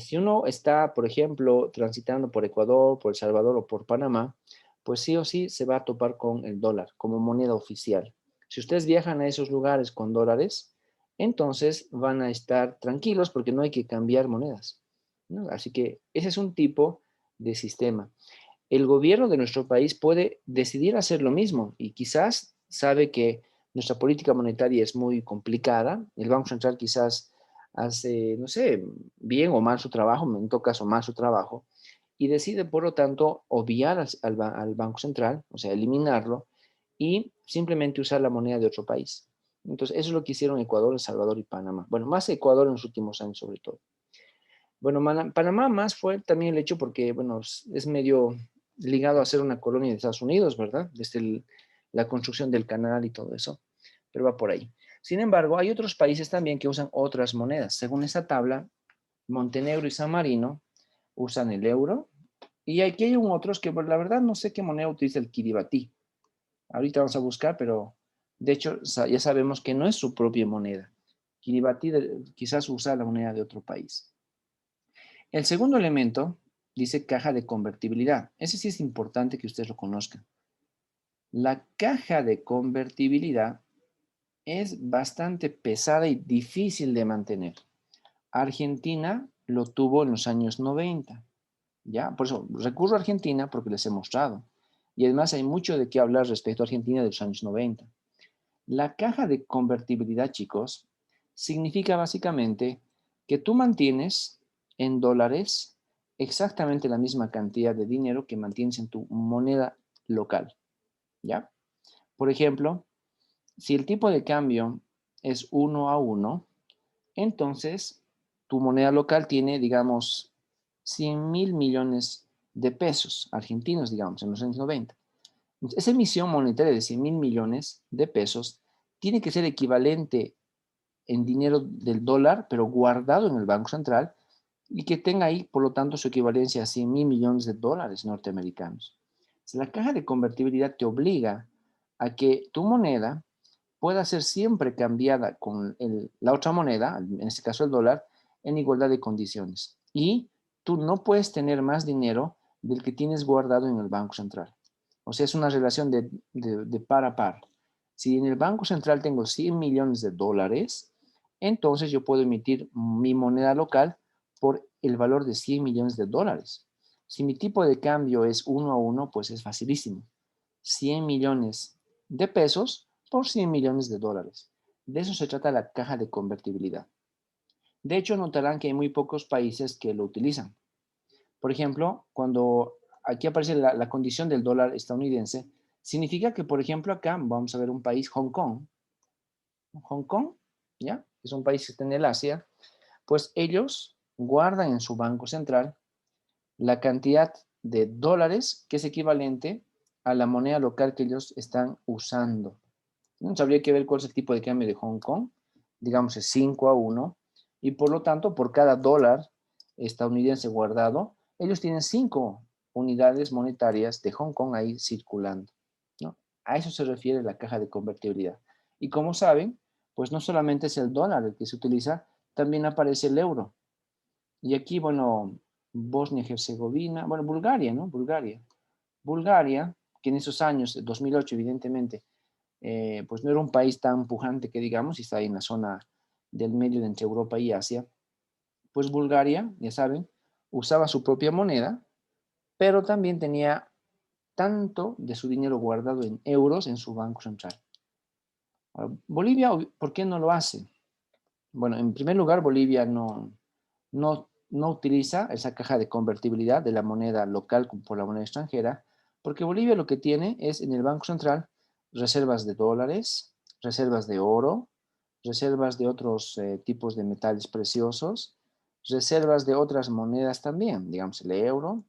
si uno está, por ejemplo, transitando por Ecuador, por El Salvador o por Panamá, pues sí o sí se va a topar con el dólar como moneda oficial. Si ustedes viajan a esos lugares con dólares, entonces van a estar tranquilos porque no hay que cambiar monedas, ¿no? Así que ese es un tipo de sistema. El gobierno de nuestro país puede decidir hacer lo mismo y quizás sabe que nuestra política monetaria es muy complicada. El Banco Central quizás hace, no sé, bien o mal su trabajo, en todo caso mal su trabajo, y decide, por lo tanto, obviar al Banco Central, o sea, eliminarlo, y simplemente usar la moneda de otro país. Entonces, eso es lo que hicieron Ecuador, El Salvador y Panamá. Bueno, más Ecuador en los últimos años, sobre todo. Bueno, Panamá más fue también el hecho porque, bueno, es medio ligado a ser una colonia de Estados Unidos, ¿verdad? Desde la construcción del canal y todo eso, pero va por ahí. Sin embargo, hay otros países también que usan otras monedas. Según esta tabla, Montenegro y San Marino usan el euro, y aquí hay otros que, pues, la verdad, no sé qué moneda utiliza el Kiribati. Ahorita vamos a buscar, pero de hecho ya sabemos que no es su propia moneda. Kiribati quizás usa la moneda de otro país. El segundo elemento dice caja de convertibilidad. Ese sí es importante que ustedes lo conozcan. La caja de convertibilidad es bastante pesada y difícil de mantener. Argentina lo tuvo en los años 90, ¿ya? Por eso recurro a Argentina porque les he mostrado. Y además hay mucho de qué hablar respecto a Argentina de los años 90. La caja de convertibilidad, chicos, significa básicamente que tú mantienes en dólares exactamente la misma cantidad de dinero que mantienes en tu moneda local, ¿ya? Por ejemplo, si el tipo de cambio es 1 a 1, entonces tu moneda local tiene, digamos, 100.000 millones de pesos argentinos, digamos, en los años 90. Esa emisión monetaria de 100.000 millones de pesos tiene que ser equivalente en dinero del dólar, pero guardado en el Banco Central y que tenga ahí, por lo tanto, su equivalencia a 100.000 millones de dólares norteamericanos. Si la caja de convertibilidad te obliga a que tu moneda pueda ser siempre cambiada con la otra moneda, en este caso el dólar, en igualdad de condiciones. Y tú no puedes tener más dinero del que tienes guardado en el Banco Central. O sea, es una relación de par a par. Si en el Banco Central tengo 100 millones de dólares, entonces yo puedo emitir mi moneda local por el valor de 100 millones de dólares. Si mi tipo de cambio es 1 a 1, pues es facilísimo. 100 millones de pesos por 100 millones de dólares. De eso se trata la caja de convertibilidad. De hecho, notarán que hay muy pocos países que lo utilizan. Por ejemplo, cuando aquí aparece la condición del dólar estadounidense, significa que, por ejemplo, acá vamos a ver un país, Hong Kong. Hong Kong, ¿ya? Es un país que está en el Asia. Pues ellos guardan en su banco central la cantidad de dólares que es equivalente a la moneda local que ellos están usando. Entonces habría que ver cuál es el tipo de cambio de Hong Kong. Digamos es 5 a 1. Y por lo tanto, por cada dólar estadounidense guardado, ellos tienen 5 unidades monetarias de Hong Kong ahí circulando, ¿no? A eso se refiere la caja de convertibilidad. Y como saben, pues no solamente es el dólar el que se utiliza, también aparece el euro. Y aquí, bueno, Bosnia y Herzegovina, bueno, Bulgaria, ¿no? Bulgaria, que en esos años, 2008, evidentemente, pues no era un país tan pujante que digamos, y está ahí en la zona del medio de entre Europa y Asia, pues Bulgaria, ya saben, usaba su propia moneda, pero también tenía tanto de su dinero guardado en euros en su banco central. Ahora, Bolivia, ¿por qué no lo hace? Bueno, en primer lugar, Bolivia no utiliza esa caja de convertibilidad de la moneda local por la moneda extranjera,
Porque Bolivia lo que tiene es en el Banco Central reservas de dólares, reservas de oro, reservas de otros tipos de metales preciosos, reservas de otras monedas también, digamos el euro,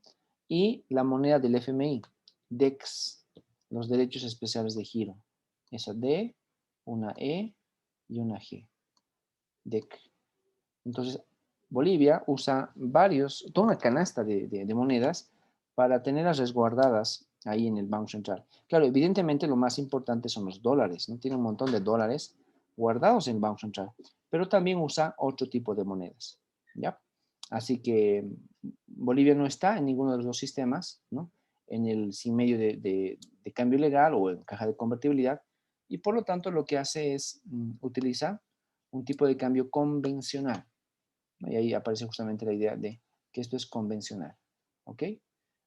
y la moneda del FMI, DEX, los derechos especiales de giro. Esa D, una E y una G, DEC. Entonces, Bolivia usa toda una canasta de monedas para tenerlas resguardadas ahí en el Banco Central. Claro, evidentemente lo más importante son los dólares, ¿no? Tiene un montón de dólares guardados en el Banco Central, pero también usa otro tipo de monedas, ¿ya? Así que Bolivia no está en ninguno de los dos sistemas, ¿no? En el sin medio de cambio legal o en caja de convertibilidad, y por lo tanto lo que hace es utilizar un tipo de cambio convencional. Y ahí aparece justamente la idea de que esto es convencional. ¿Ok?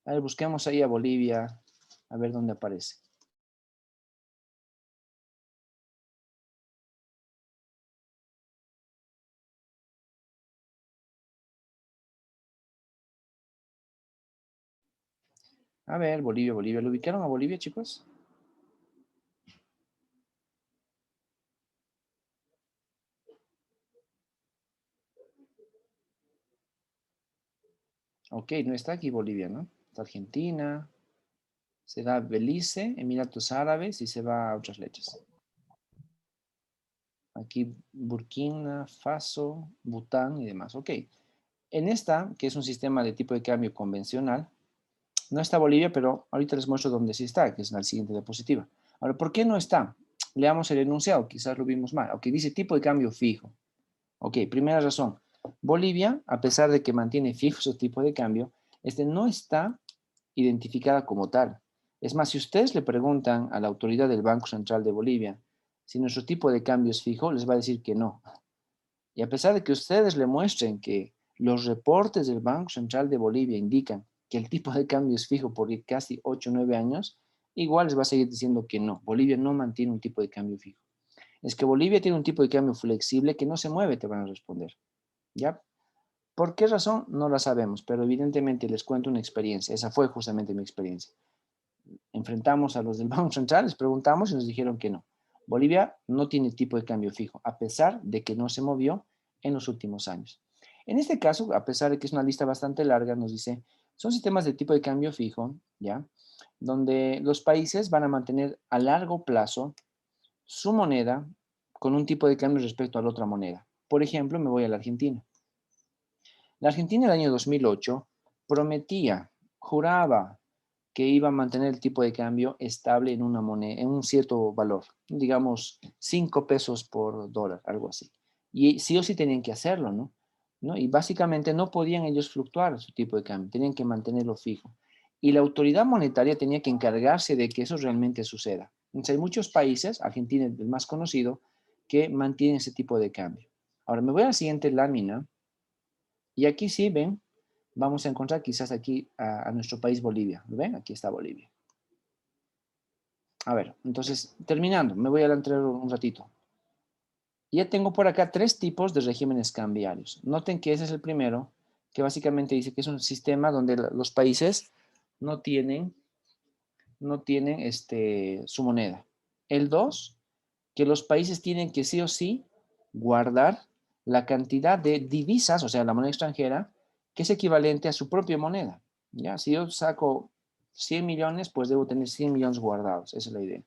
A ver, busquemos ahí a Bolivia, a ver dónde aparece. A ver, Bolivia, Bolivia. ¿Lo ubicaron a Bolivia, chicos? Ok, no está aquí Bolivia, ¿no? Está Argentina, se da Belice, Emiratos Árabes y se va a otras lechas. Aquí Burkina Faso, Bután y demás. Ok. En esta, que es un sistema de tipo de cambio convencional, no está Bolivia, pero ahorita les muestro dónde sí está, que es en la siguiente diapositiva. Ahora, ¿por qué no está? Leamos el enunciado, quizás lo vimos mal. Ok, dice tipo de cambio fijo. Ok, primera razón. Bolivia, a pesar de que mantiene fijo su tipo de cambio, este no está identificada como tal. Es más, si ustedes le preguntan a la autoridad del Banco Central de Bolivia si nuestro tipo de cambio es fijo, les va a decir que no. Y a pesar de que ustedes le muestren que los reportes del Banco Central de Bolivia indican que el tipo de cambio es fijo por casi 8 o 9 años, igual les va a seguir diciendo que no. Bolivia no mantiene un tipo de cambio fijo. Es que Bolivia tiene un tipo de cambio flexible que no se mueve, te van a responder. ¿Ya? ¿Por qué razón? No la sabemos, pero evidentemente les cuento una experiencia. Esa fue justamente mi experiencia. Enfrentamos a los del Banco Central, les preguntamos y nos dijeron que no. Bolivia no tiene tipo de cambio fijo, a pesar de que no se movió en los últimos años. En este caso, a pesar de que es una lista bastante larga, nos dice, son sistemas de tipo de cambio fijo, ¿ya? Donde los países van a mantener a largo plazo su moneda con un tipo de cambio respecto a la otra moneda. Por ejemplo, me voy a la Argentina. La Argentina en el año 2008 prometía, juraba que iba a mantener el tipo de cambio estable en una moneda, en un cierto valor, digamos 5 pesos por dólar, algo así. Y sí o sí tenían que hacerlo, ¿no? ¿No? Y básicamente no podían ellos fluctuar su tipo de cambio, tenían que mantenerlo fijo. Y la autoridad monetaria tenía que encargarse de que eso realmente suceda. Entonces hay muchos países, Argentina es el más conocido, que mantienen ese tipo de cambio. Ahora me voy a la siguiente lámina y aquí sí, ven, vamos a encontrar quizás aquí a nuestro país Bolivia. ¿Lo ven? Aquí está Bolivia. A ver, entonces, terminando, me voy a adelantar un ratito. Ya tengo por acá 3 tipos de regímenes cambiarios. Noten que ese es el primero, que básicamente dice que es un sistema donde los países no tienen, su moneda. El 2, que los países tienen que sí o sí guardar la cantidad de divisas, o sea, la moneda extranjera, que es equivalente a su propia moneda. ¿Ya? Si yo saco 100 millones, pues debo tener 100 millones guardados. Esa es la idea.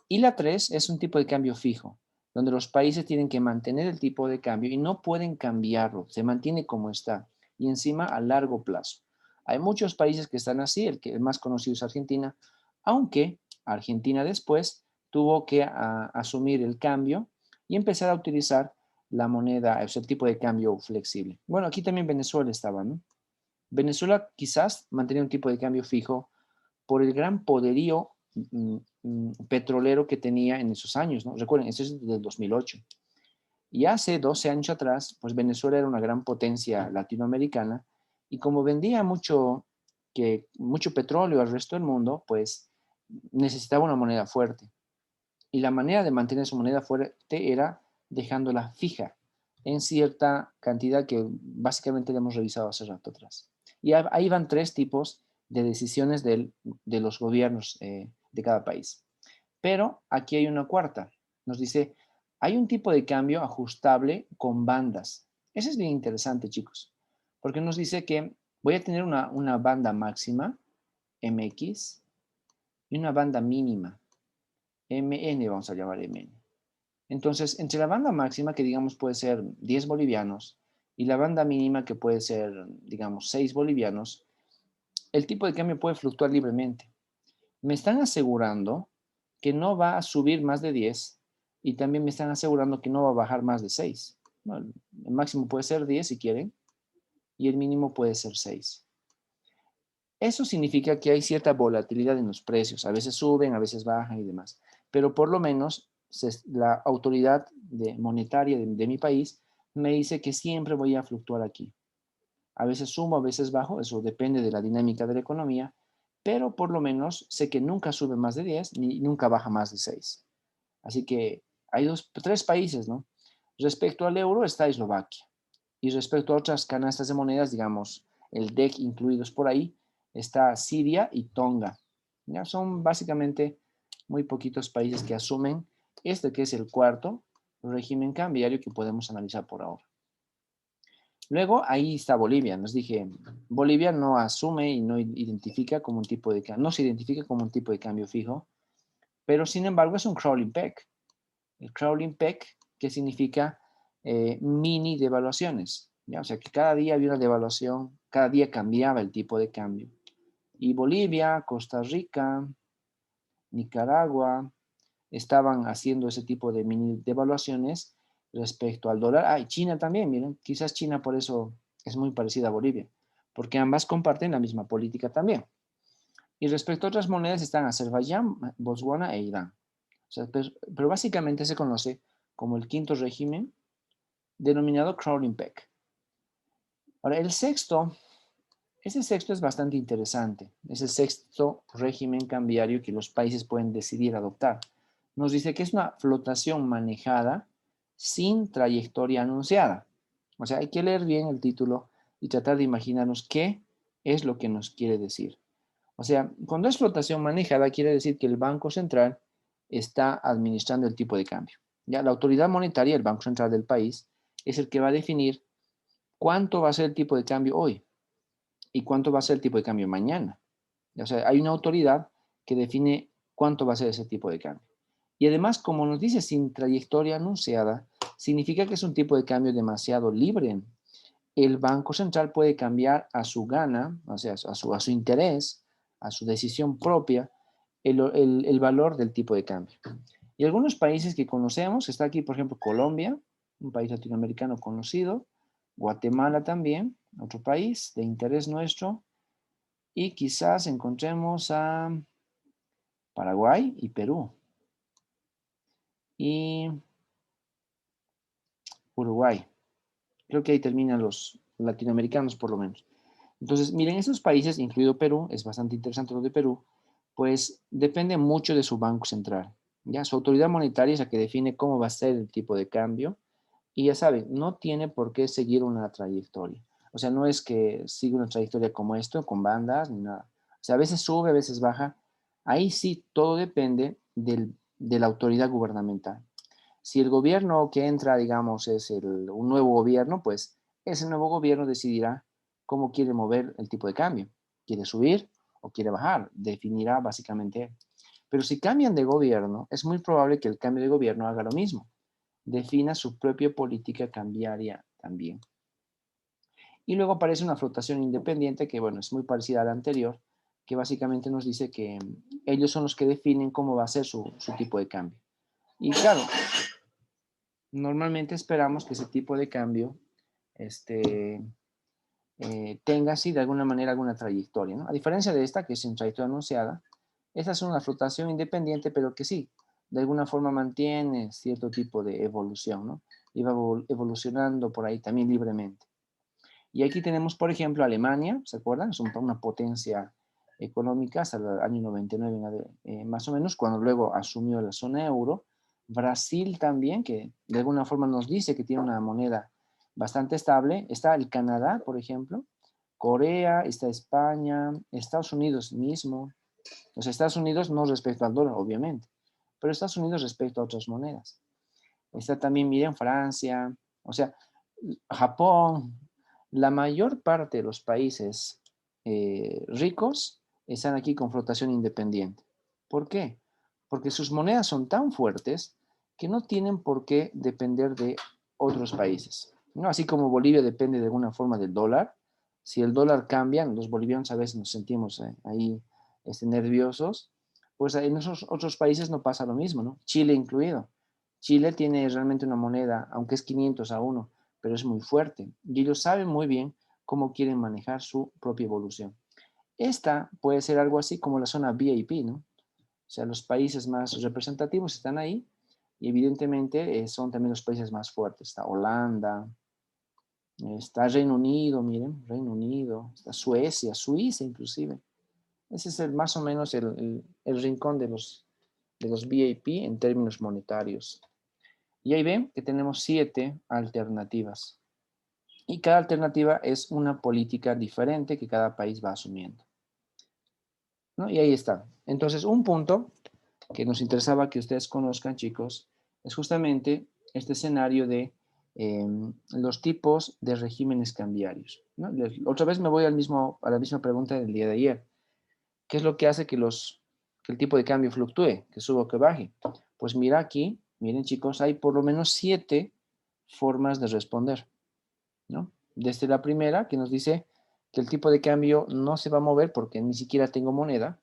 Y la 3 es un tipo de cambio fijo, donde los países tienen que mantener el tipo de cambio y no pueden cambiarlo, se mantiene como está y encima a largo plazo. Hay muchos países que están así, el más conocido es Argentina, aunque Argentina después tuvo que asumir el cambio y empezar a utilizar la moneda, o sea, el tipo de cambio flexible. Bueno, aquí también Venezuela estaba, ¿no? Venezuela quizás mantenía un tipo de cambio fijo por el gran poderío petrolero que tenía en esos años, ¿no? Recuerden, eso es del 2008. Y hace 12 años atrás, pues Venezuela era una gran potencia latinoamericana y como vendía mucho petróleo al resto del mundo, pues necesitaba una moneda fuerte. Y la manera de mantener su moneda fuerte era dejándola fija en cierta cantidad que básicamente le hemos revisado hace rato atrás. Y ahí van 3 tipos de decisiones de los gobiernos de cada país. Pero aquí hay una cuarta. Nos dice, hay un tipo de cambio ajustable con bandas. Eso es bien interesante, chicos, porque nos dice que voy a tener una banda máxima, MX, y una banda mínima, MN, vamos a llamar MN. Entonces, entre la banda máxima, que digamos puede ser 10 bolivianos, y la banda mínima, que puede ser, digamos, 6 bolivianos, el tipo de cambio puede fluctuar libremente. Me están asegurando que no va a subir más de 10 y también me están asegurando que no va a bajar más de 6. Bueno, el máximo puede ser 10 si quieren y el mínimo puede ser 6. Eso significa que hay cierta volatilidad en los precios. A veces suben, a veces bajan y demás. Pero por lo menos la autoridad monetaria de mi país me dice que siempre voy a fluctuar aquí. A veces sumo, a veces bajo, eso depende de la dinámica de la economía, pero por lo menos sé que nunca sube más de 10 ni nunca baja más de 6. Así que hay tres países, ¿no? Respecto al euro está Eslovaquia. Y respecto a otras canastas de monedas, digamos, el DEC incluidos por ahí, está Siria y Tonga. ¿Ya? Son básicamente muy poquitos países que asumen este que es el cuarto régimen cambiario que podemos analizar por ahora. Luego ahí está Bolivia. Nos dije, Bolivia no asume y no identifica como un tipo de no se identifica como un tipo de cambio fijo, pero sin embargo es un crawling peg. El crawling peg, que significa mini devaluaciones. ¿Ya? O sea que cada día había una devaluación, cada día cambiaba el tipo de cambio. Y Bolivia, Costa Rica, Nicaragua estaban haciendo ese tipo de mini devaluaciones respecto al dólar. Ah, y China también, miren, quizás China por eso es muy parecida a Bolivia, porque ambas comparten la misma política también. Y respecto a otras monedas están Azerbaiyán, Botswana e Irán. O sea, pero básicamente se conoce como el quinto régimen denominado crawling peg. Ahora, ese sexto es bastante interesante. Es el sexto régimen cambiario que los países pueden decidir adoptar. Nos dice que es una flotación manejada sin trayectoria anunciada. O sea, hay que leer bien el título y tratar de imaginarnos qué es lo que nos quiere decir. O sea, cuando es flotación manejada, quiere decir que el Banco Central está administrando el tipo de cambio. Ya la autoridad monetaria, el Banco Central del país, es el que va a definir cuánto va a ser el tipo de cambio hoy y cuánto va a ser el tipo de cambio mañana. O sea, hay una autoridad que define cuánto va a ser ese tipo de cambio. Y además, como nos dice sin trayectoria anunciada, significa que es un tipo de cambio demasiado libre. El Banco Central puede cambiar a su gana, o sea, a su interés, a su decisión propia, el valor del tipo de cambio. Y algunos países que conocemos, está aquí, por ejemplo, Colombia, un país latinoamericano conocido, Guatemala también, otro país de interés nuestro, y quizás encontremos a Paraguay y Perú, y Uruguay. Creo que ahí terminan los latinoamericanos por lo menos. Entonces, miren, esos países, incluido Perú, es bastante interesante lo de Perú, pues depende mucho de su banco central. Ya, su autoridad monetaria es la que define cómo va a ser el tipo de cambio y ya saben, no tiene por qué seguir una trayectoria. O sea, no es que siga una trayectoria como esto, con bandas ni nada. O sea, a veces sube, a veces baja. Ahí sí, todo depende de la autoridad gubernamental. Si el gobierno que entra, digamos, es un nuevo gobierno, pues ese nuevo gobierno decidirá cómo quiere mover el tipo de cambio. ¿Quiere subir o quiere bajar? Definirá básicamente. Pero si cambian de gobierno, es muy probable que el cambio de gobierno haga lo mismo. Defina su propia política cambiaria también. Y luego aparece una flotación independiente que, bueno, es muy parecida a la anterior, que básicamente nos dice que ellos son los que definen cómo va a ser su tipo de cambio. Y claro, normalmente esperamos que ese tipo de cambio tenga así de alguna manera alguna trayectoria, ¿no? A diferencia de esta, que es en trayectoria anunciada, esta es una flotación independiente, pero que sí, de alguna forma mantiene cierto tipo de evolución, ¿no? Y va evolucionando por ahí también libremente. Y aquí tenemos, por ejemplo, Alemania, ¿se acuerdan? Es una potencia económica hasta el año 99 más o menos, cuando luego asumió la zona euro. Brasil también, que de alguna forma nos dice que tiene una moneda bastante estable. Está el Canadá, por ejemplo, Corea, está España, Estados Unidos mismo. O sea, Estados Unidos no respecto al dólar, obviamente, pero Estados Unidos respecto a otras monedas. Está también, miren, Francia, o sea, Japón. La mayor parte de los países ricos están aquí con flotación independiente. ¿Por qué? Porque sus monedas son tan fuertes que no tienen por qué depender de otros países, ¿no? Así como Bolivia depende de alguna forma del dólar. Si el dólar cambia, los bolivianos a veces nos sentimos ahí nerviosos, pues en esos otros países no pasa lo mismo, ¿no? Chile incluido. Chile tiene realmente una moneda, aunque es 500 a 1, pero es muy fuerte. Y ellos saben muy bien cómo quieren manejar su propia evolución. Esta puede ser algo así como la zona VIP, ¿no? O sea, los países más representativos están ahí y evidentemente son también los países más fuertes. Está Holanda, está Reino Unido, miren, Reino Unido, está Suecia, Suiza inclusive. Ese es más o menos el rincón de los VIP en términos monetarios. Y ahí ven que tenemos 7 alternativas. Y cada alternativa es una política diferente que cada país va asumiendo, ¿no? Y ahí está. Entonces, un punto que nos interesaba que ustedes conozcan, chicos, es justamente este escenario de los tipos de regímenes cambiarios, ¿no? Otra vez me voy a la misma pregunta del día de ayer. ¿Qué es lo que hace que el tipo de cambio fluctúe, que suba o que baje? Pues mira aquí, miren chicos, hay por lo menos 7 formas de responder, ¿no? Desde la primera, que nos dice que el tipo de cambio no se va a mover porque ni siquiera tengo moneda.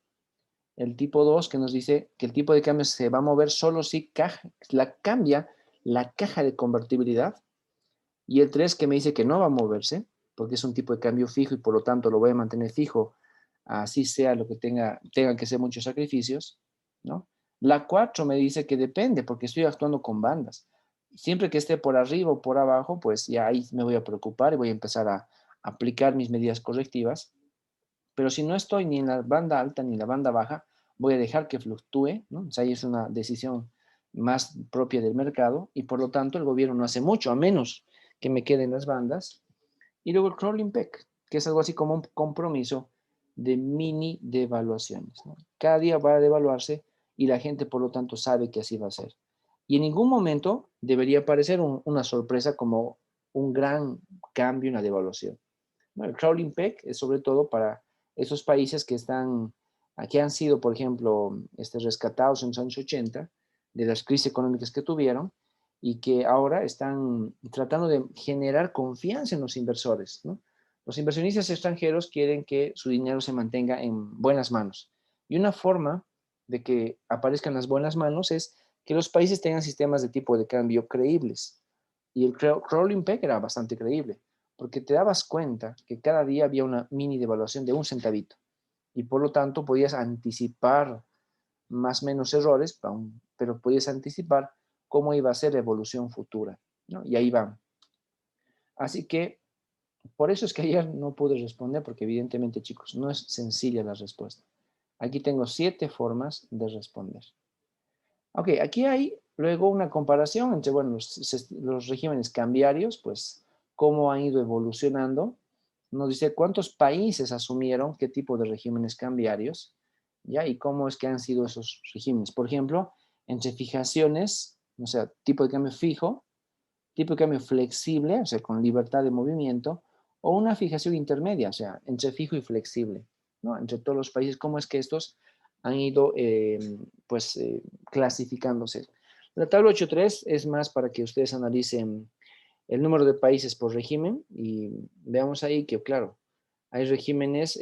El tipo 2, que nos dice que el tipo de cambio se va a mover solo si cambia la caja de convertibilidad. Y el 3, que me dice que no va a moverse porque es un tipo de cambio fijo y por lo tanto lo voy a mantener fijo, así sea lo que tengan que ser muchos sacrificios, ¿no? La 4 me dice que depende porque estoy actuando con bandas. Siempre que esté por arriba o por abajo, pues ya ahí me voy a preocupar y voy a empezar a aplicar mis medidas correctivas. Pero si no estoy ni en la banda alta ni en la banda baja, voy a dejar que fluctúe, ¿no? O sea, ahí es una decisión más propia del mercado y por lo tanto el gobierno no hace mucho, a menos que me queden las bandas. Y luego el crawling peg, que es algo así como un compromiso de mini devaluaciones, ¿no? Cada día va a devaluarse y la gente por lo tanto sabe que así va a ser. Y en ningún momento debería aparecer una sorpresa como un gran cambio en la devaluación. Bueno, el crawling peg es sobre todo para esos países que han sido, por ejemplo, rescatados en los años 80 de las crisis económicas que tuvieron y que ahora están tratando de generar confianza en los inversores, ¿no? Los inversionistas extranjeros quieren que su dinero se mantenga en buenas manos. Y una forma de que aparezcan las buenas manos es que los países tengan sistemas de tipo de cambio creíbles. Y el crawling peg era bastante creíble porque te dabas cuenta que cada día había una mini devaluación de un centavito y por lo tanto podías anticipar más o menos errores, pero podías anticipar cómo iba a ser la evolución futura, ¿no? Y ahí van. Así que por eso es que ayer no pude responder, porque evidentemente, chicos, no es sencilla la respuesta. Aquí tengo 7 formas de responder. Ok, aquí hay luego una comparación entre, bueno, los regímenes cambiarios, pues, cómo han ido evolucionando. Nos dice cuántos países asumieron qué tipo de regímenes cambiarios, ¿ya? Y cómo es que han sido esos regímenes. Por ejemplo, entre fijaciones, o sea, tipo de cambio fijo, tipo de cambio flexible, o sea, con libertad de movimiento, o una fijación intermedia, o sea, entre fijo y flexible, ¿no? Entre todos los países, cómo es que estos han ido, clasificándose. La tabla 8.3 es más para que ustedes analicen el número de países por régimen y veamos ahí que, claro, hay regímenes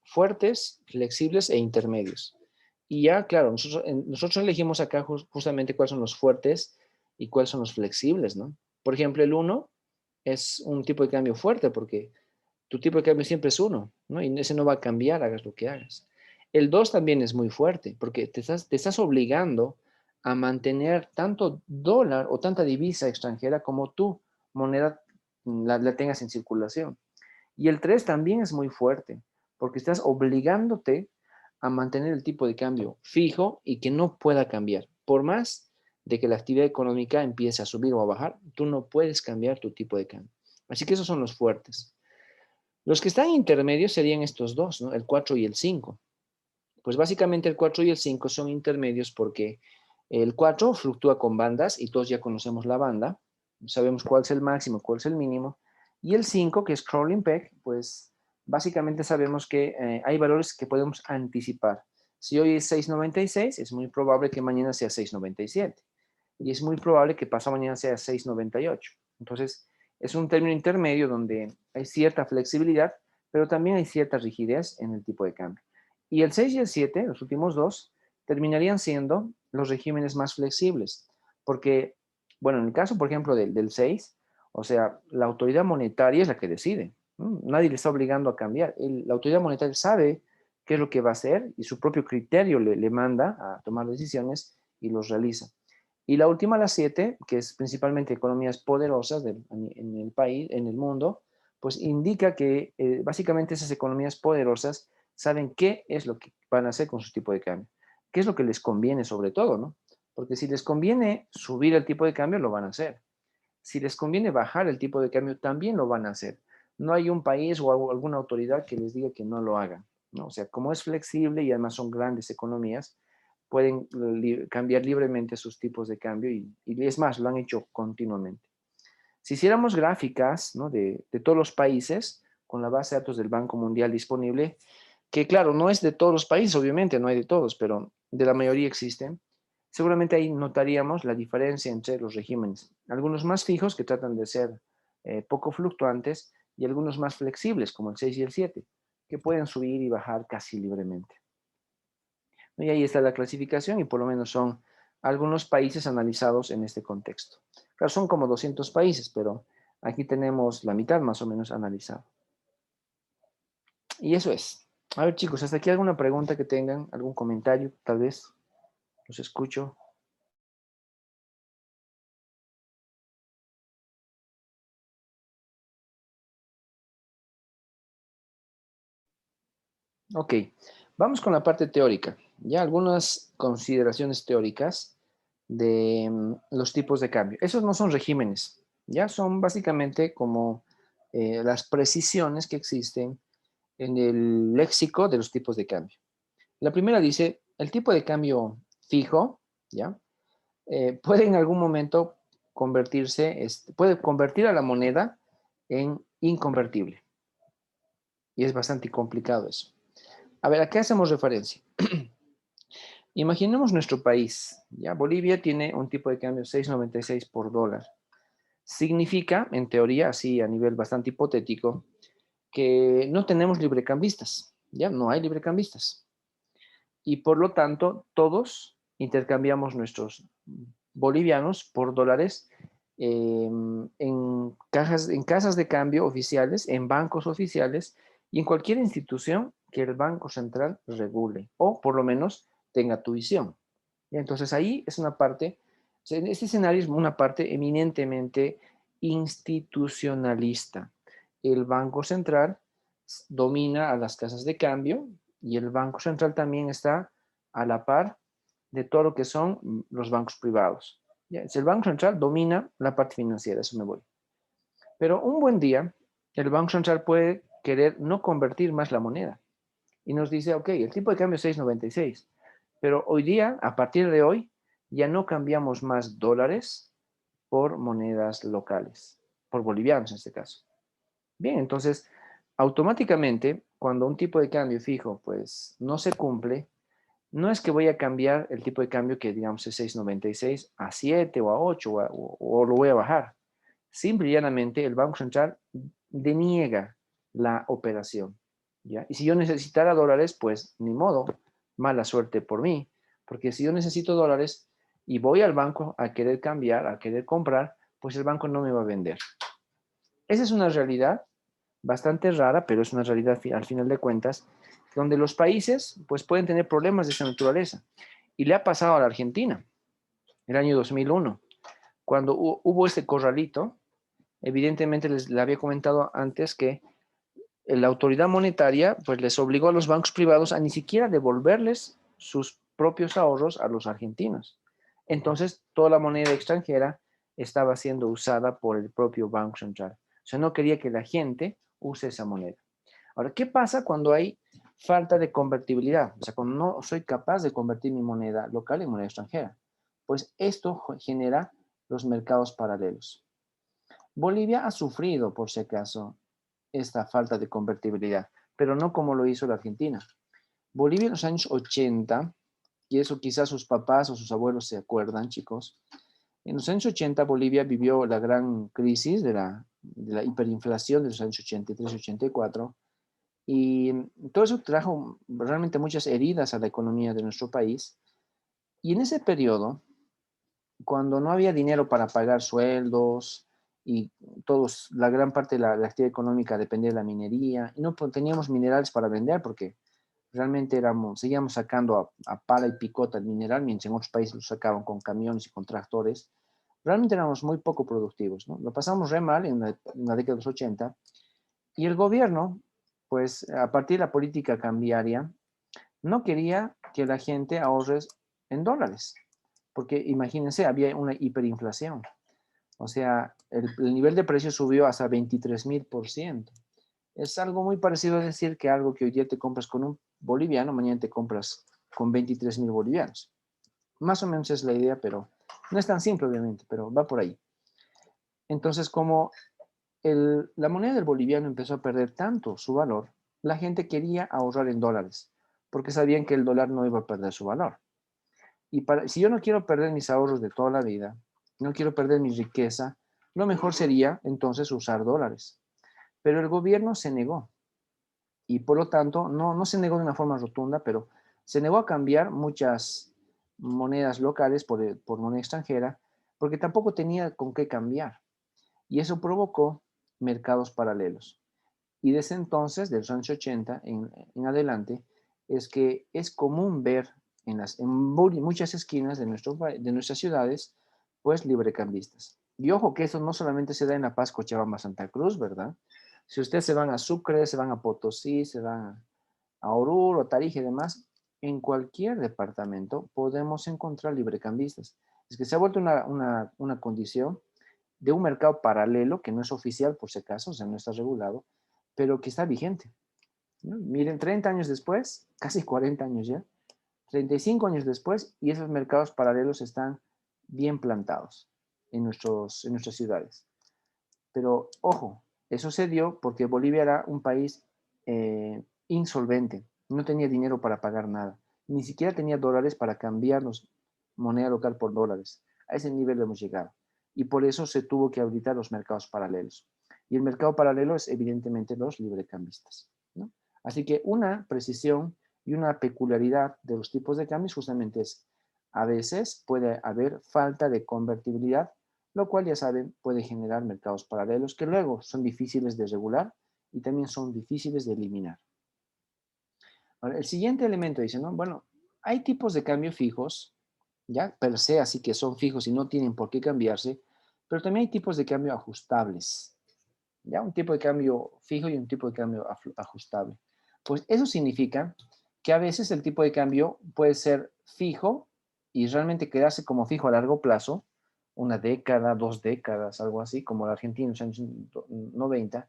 fuertes, flexibles e intermedios. Y ya, claro, nosotros elegimos acá justamente cuáles son los fuertes y cuáles son los flexibles, ¿no? Por ejemplo, el 1 es un tipo de cambio fuerte porque tu tipo de cambio siempre es 1, ¿no? Y ese no va a cambiar, hagas lo que hagas. El 2 también es muy fuerte porque te estás obligando a mantener tanto dólar o tanta divisa extranjera como tu moneda la tengas en circulación. Y el 3 también es muy fuerte porque estás obligándote a mantener el tipo de cambio fijo y que no pueda cambiar. Por más de que la actividad económica empiece a subir o a bajar, tú no puedes cambiar tu tipo de cambio. Así que esos son los fuertes.
Los que están intermedios serían estos dos, ¿no? El 4 y el 5. Pues básicamente el 4 y el 5 son intermedios porque el 4 fluctúa con bandas y todos ya conocemos la banda. Sabemos cuál es el máximo, cuál es el mínimo. Y el 5, que es crawling peg, pues básicamente sabemos que hay valores que podemos anticipar. Si hoy es 6.96, es muy probable que mañana sea 6.97. Y es muy probable que pasado mañana sea 6.98. Entonces, es un término intermedio donde hay cierta flexibilidad, pero también hay cierta rigidez en el tipo de cambio. Y el 6 y el 7, los últimos dos, terminarían siendo los regímenes más flexibles. Porque, bueno, en el caso, por ejemplo, del 6, o sea, la autoridad monetaria es la que decide. Nadie le está obligando a cambiar. La autoridad monetaria sabe qué es lo que va a hacer y su propio criterio le manda a tomar decisiones y los realiza. Y la última, la 7, que es principalmente economías poderosas en el país, en el mundo, pues indica que básicamente esas economías poderosas saben qué es lo que van a hacer con su tipo de cambio, qué es lo que les conviene sobre todo, ¿no? Porque si les conviene subir el tipo de cambio, lo van a hacer. Si les conviene bajar el tipo de cambio, también lo van a hacer. No hay un país o alguna autoridad que les diga que no lo hagan, ¿no? O sea, como es flexible y además son grandes economías, pueden cambiar libremente sus tipos de cambio y es más, lo han hecho continuamente. Si hiciéramos gráficas, ¿no? de todos los países con la base de datos del Banco Mundial disponible, que claro, no es de todos los países, obviamente, no hay de todos, pero de la mayoría existen, seguramente ahí notaríamos la diferencia entre los regímenes. Algunos más fijos que tratan de ser poco fluctuantes y algunos más flexibles, como el 6 y el 7, que pueden subir y bajar casi libremente. Y ahí está la clasificación y por lo menos son algunos países analizados en este contexto. Claro, son como 200 países, pero aquí tenemos la mitad más o menos analizado. Y eso es. A ver, chicos, hasta aquí alguna pregunta que tengan, algún comentario, tal vez. Los escucho. Ok, vamos con la parte teórica. Ya algunas consideraciones teóricas de los tipos de cambio. Esos no son regímenes, ya son básicamente como las precisiones que existen en el léxico de los tipos de cambio. La primera dice, el tipo de cambio fijo, ¿ya? Puede en algún momento convertirse, puede convertir a la moneda en inconvertible. Y es bastante complicado eso. A ver, ¿a qué hacemos referencia? Imaginemos nuestro país, ¿ya? Bolivia tiene un tipo de cambio 6.96 por dólar. Significa, en teoría, así a nivel bastante hipotético, que no tenemos librecambistas, ¿ya? No hay librecambistas. Y por lo tanto, todos intercambiamos nuestros bolivianos por dólares en casas de cambio oficiales, en bancos oficiales y en cualquier institución que el Banco Central regule o por lo menos tenga tu visión. Y entonces ahí es una parte, en este escenario es una parte eminentemente institucionalista. El Banco Central domina a las casas de cambio y el Banco Central también está a la par de todo lo que son los bancos privados. ¿Ya? El Banco Central domina la parte financiera, eso me voy. Pero un buen día, el Banco Central puede querer no convertir más la moneda y nos dice, ok, el tipo de cambio es 6.96, pero hoy día, a partir de hoy, ya no cambiamos más dólares por monedas locales, por bolivianos en este caso. Bien, entonces, automáticamente, cuando un tipo de cambio fijo, pues, no se cumple, no es que voy a cambiar el tipo de cambio que, digamos, es 6.96 a 7 o a 8 o lo voy a bajar. Simple y llanamente, el Banco Central deniega la operación, ¿ya? Y si yo necesitara dólares, pues, ni modo, mala suerte por mí, porque si yo necesito dólares y voy al banco a querer cambiar, a querer comprar, pues el banco no me va a vender. Esa es una realidad bastante rara, pero es una realidad al final de cuentas, donde los países pues pueden tener problemas de esa naturaleza. Y le ha pasado a la Argentina, el año 2001, cuando hubo este corralito. Evidentemente les había comentado antes que la autoridad monetaria pues les obligó a los bancos privados a ni siquiera devolverles sus propios ahorros a los argentinos. Entonces, toda la moneda extranjera estaba siendo usada por el propio Banco Central. O sea, no quería que la gente use esa moneda. Ahora, ¿qué pasa cuando hay falta de convertibilidad? O sea, cuando no soy capaz de convertir mi moneda local en moneda extranjera. Pues esto genera los mercados paralelos. Bolivia ha sufrido, por si acaso, esta falta de convertibilidad, pero no como lo hizo la Argentina. Bolivia en los años 80, y eso quizás sus papás o sus abuelos se acuerdan, chicos, en los años 80 Bolivia vivió la gran crisis de la hiperinflación de los años 83-84, y todo eso trajo realmente muchas heridas a la economía de nuestro país. Y en ese periodo, cuando no había dinero para pagar sueldos y todos, la gran parte de la actividad económica dependía de la minería y no teníamos minerales para vender porque realmente seguíamos sacando a pala y picota el mineral, mientras en otros países lo sacaban con camiones y con tractores. Realmente éramos muy poco productivos, ¿no? Lo pasamos re mal en la década de los 80 y el gobierno, pues a partir de la política cambiaria, no quería que la gente ahorre en dólares, porque imagínense, había una hiperinflación. O sea, el nivel de precio subió hasta 23.000%. Es algo muy parecido a decir que algo que hoy día te compras con un boliviano, mañana te compras con 23.000 bolivianos. Más o menos es la idea, pero no es tan simple, obviamente, pero va por ahí. Entonces, como la moneda del boliviano empezó a perder tanto su valor, la gente quería ahorrar en dólares, porque sabían que el dólar no iba a perder su valor. Y si yo no quiero perder mis ahorros de toda la vida, no quiero perder mi riqueza, lo mejor sería entonces usar dólares. Pero el gobierno se negó y por lo tanto no se negó de una forma rotunda, pero se negó a cambiar muchas monedas locales por moneda extranjera porque tampoco tenía con qué cambiar. Y eso provocó mercados paralelos. Y desde entonces, de los años 80 en adelante, es que es común ver en muchas esquinas de nuestras ciudades, pues librecambistas. Y ojo que eso no solamente se da en La Paz, Cochabamba, Santa Cruz, ¿verdad? Si ustedes se van a Sucre, se van a Potosí, se van a Oruro, Tarija y demás, en cualquier departamento podemos encontrar librecambistas. Es que se ha vuelto una condición de un mercado paralelo que no es oficial por si acaso, o sea, no está regulado, pero que está vigente, ¿no? Miren, 30 años después, casi 40 años ya, 35 años después, y esos mercados paralelos están bien plantados en nuestras ciudades. Pero ojo, eso se dio porque Bolivia era un país insolvente, no tenía dinero para pagar nada, ni siquiera tenía dólares para cambiarnos moneda local por dólares. A ese nivel hemos llegado. Y por eso se tuvo que habilitar los mercados paralelos. Y el mercado paralelo es evidentemente los librecambistas, ¿no? Así que una precisión y una peculiaridad de los tipos de cambios justamente es, a veces puede haber falta de convertibilidad, lo cual ya saben puede generar mercados paralelos que luego son difíciles de regular y también son difíciles de eliminar. Ahora, el siguiente elemento dice, ¿no? Bueno, hay tipos de cambio fijos, ya per se, así que son fijos y no tienen por qué cambiarse, pero también hay tipos de cambio ajustables, ya un tipo de cambio fijo y un tipo de cambio ajustable. Pues eso significa que a veces el tipo de cambio puede ser fijo y realmente quedarse como fijo a largo plazo, una década, 2 décadas, algo así, como la Argentina en los años 90,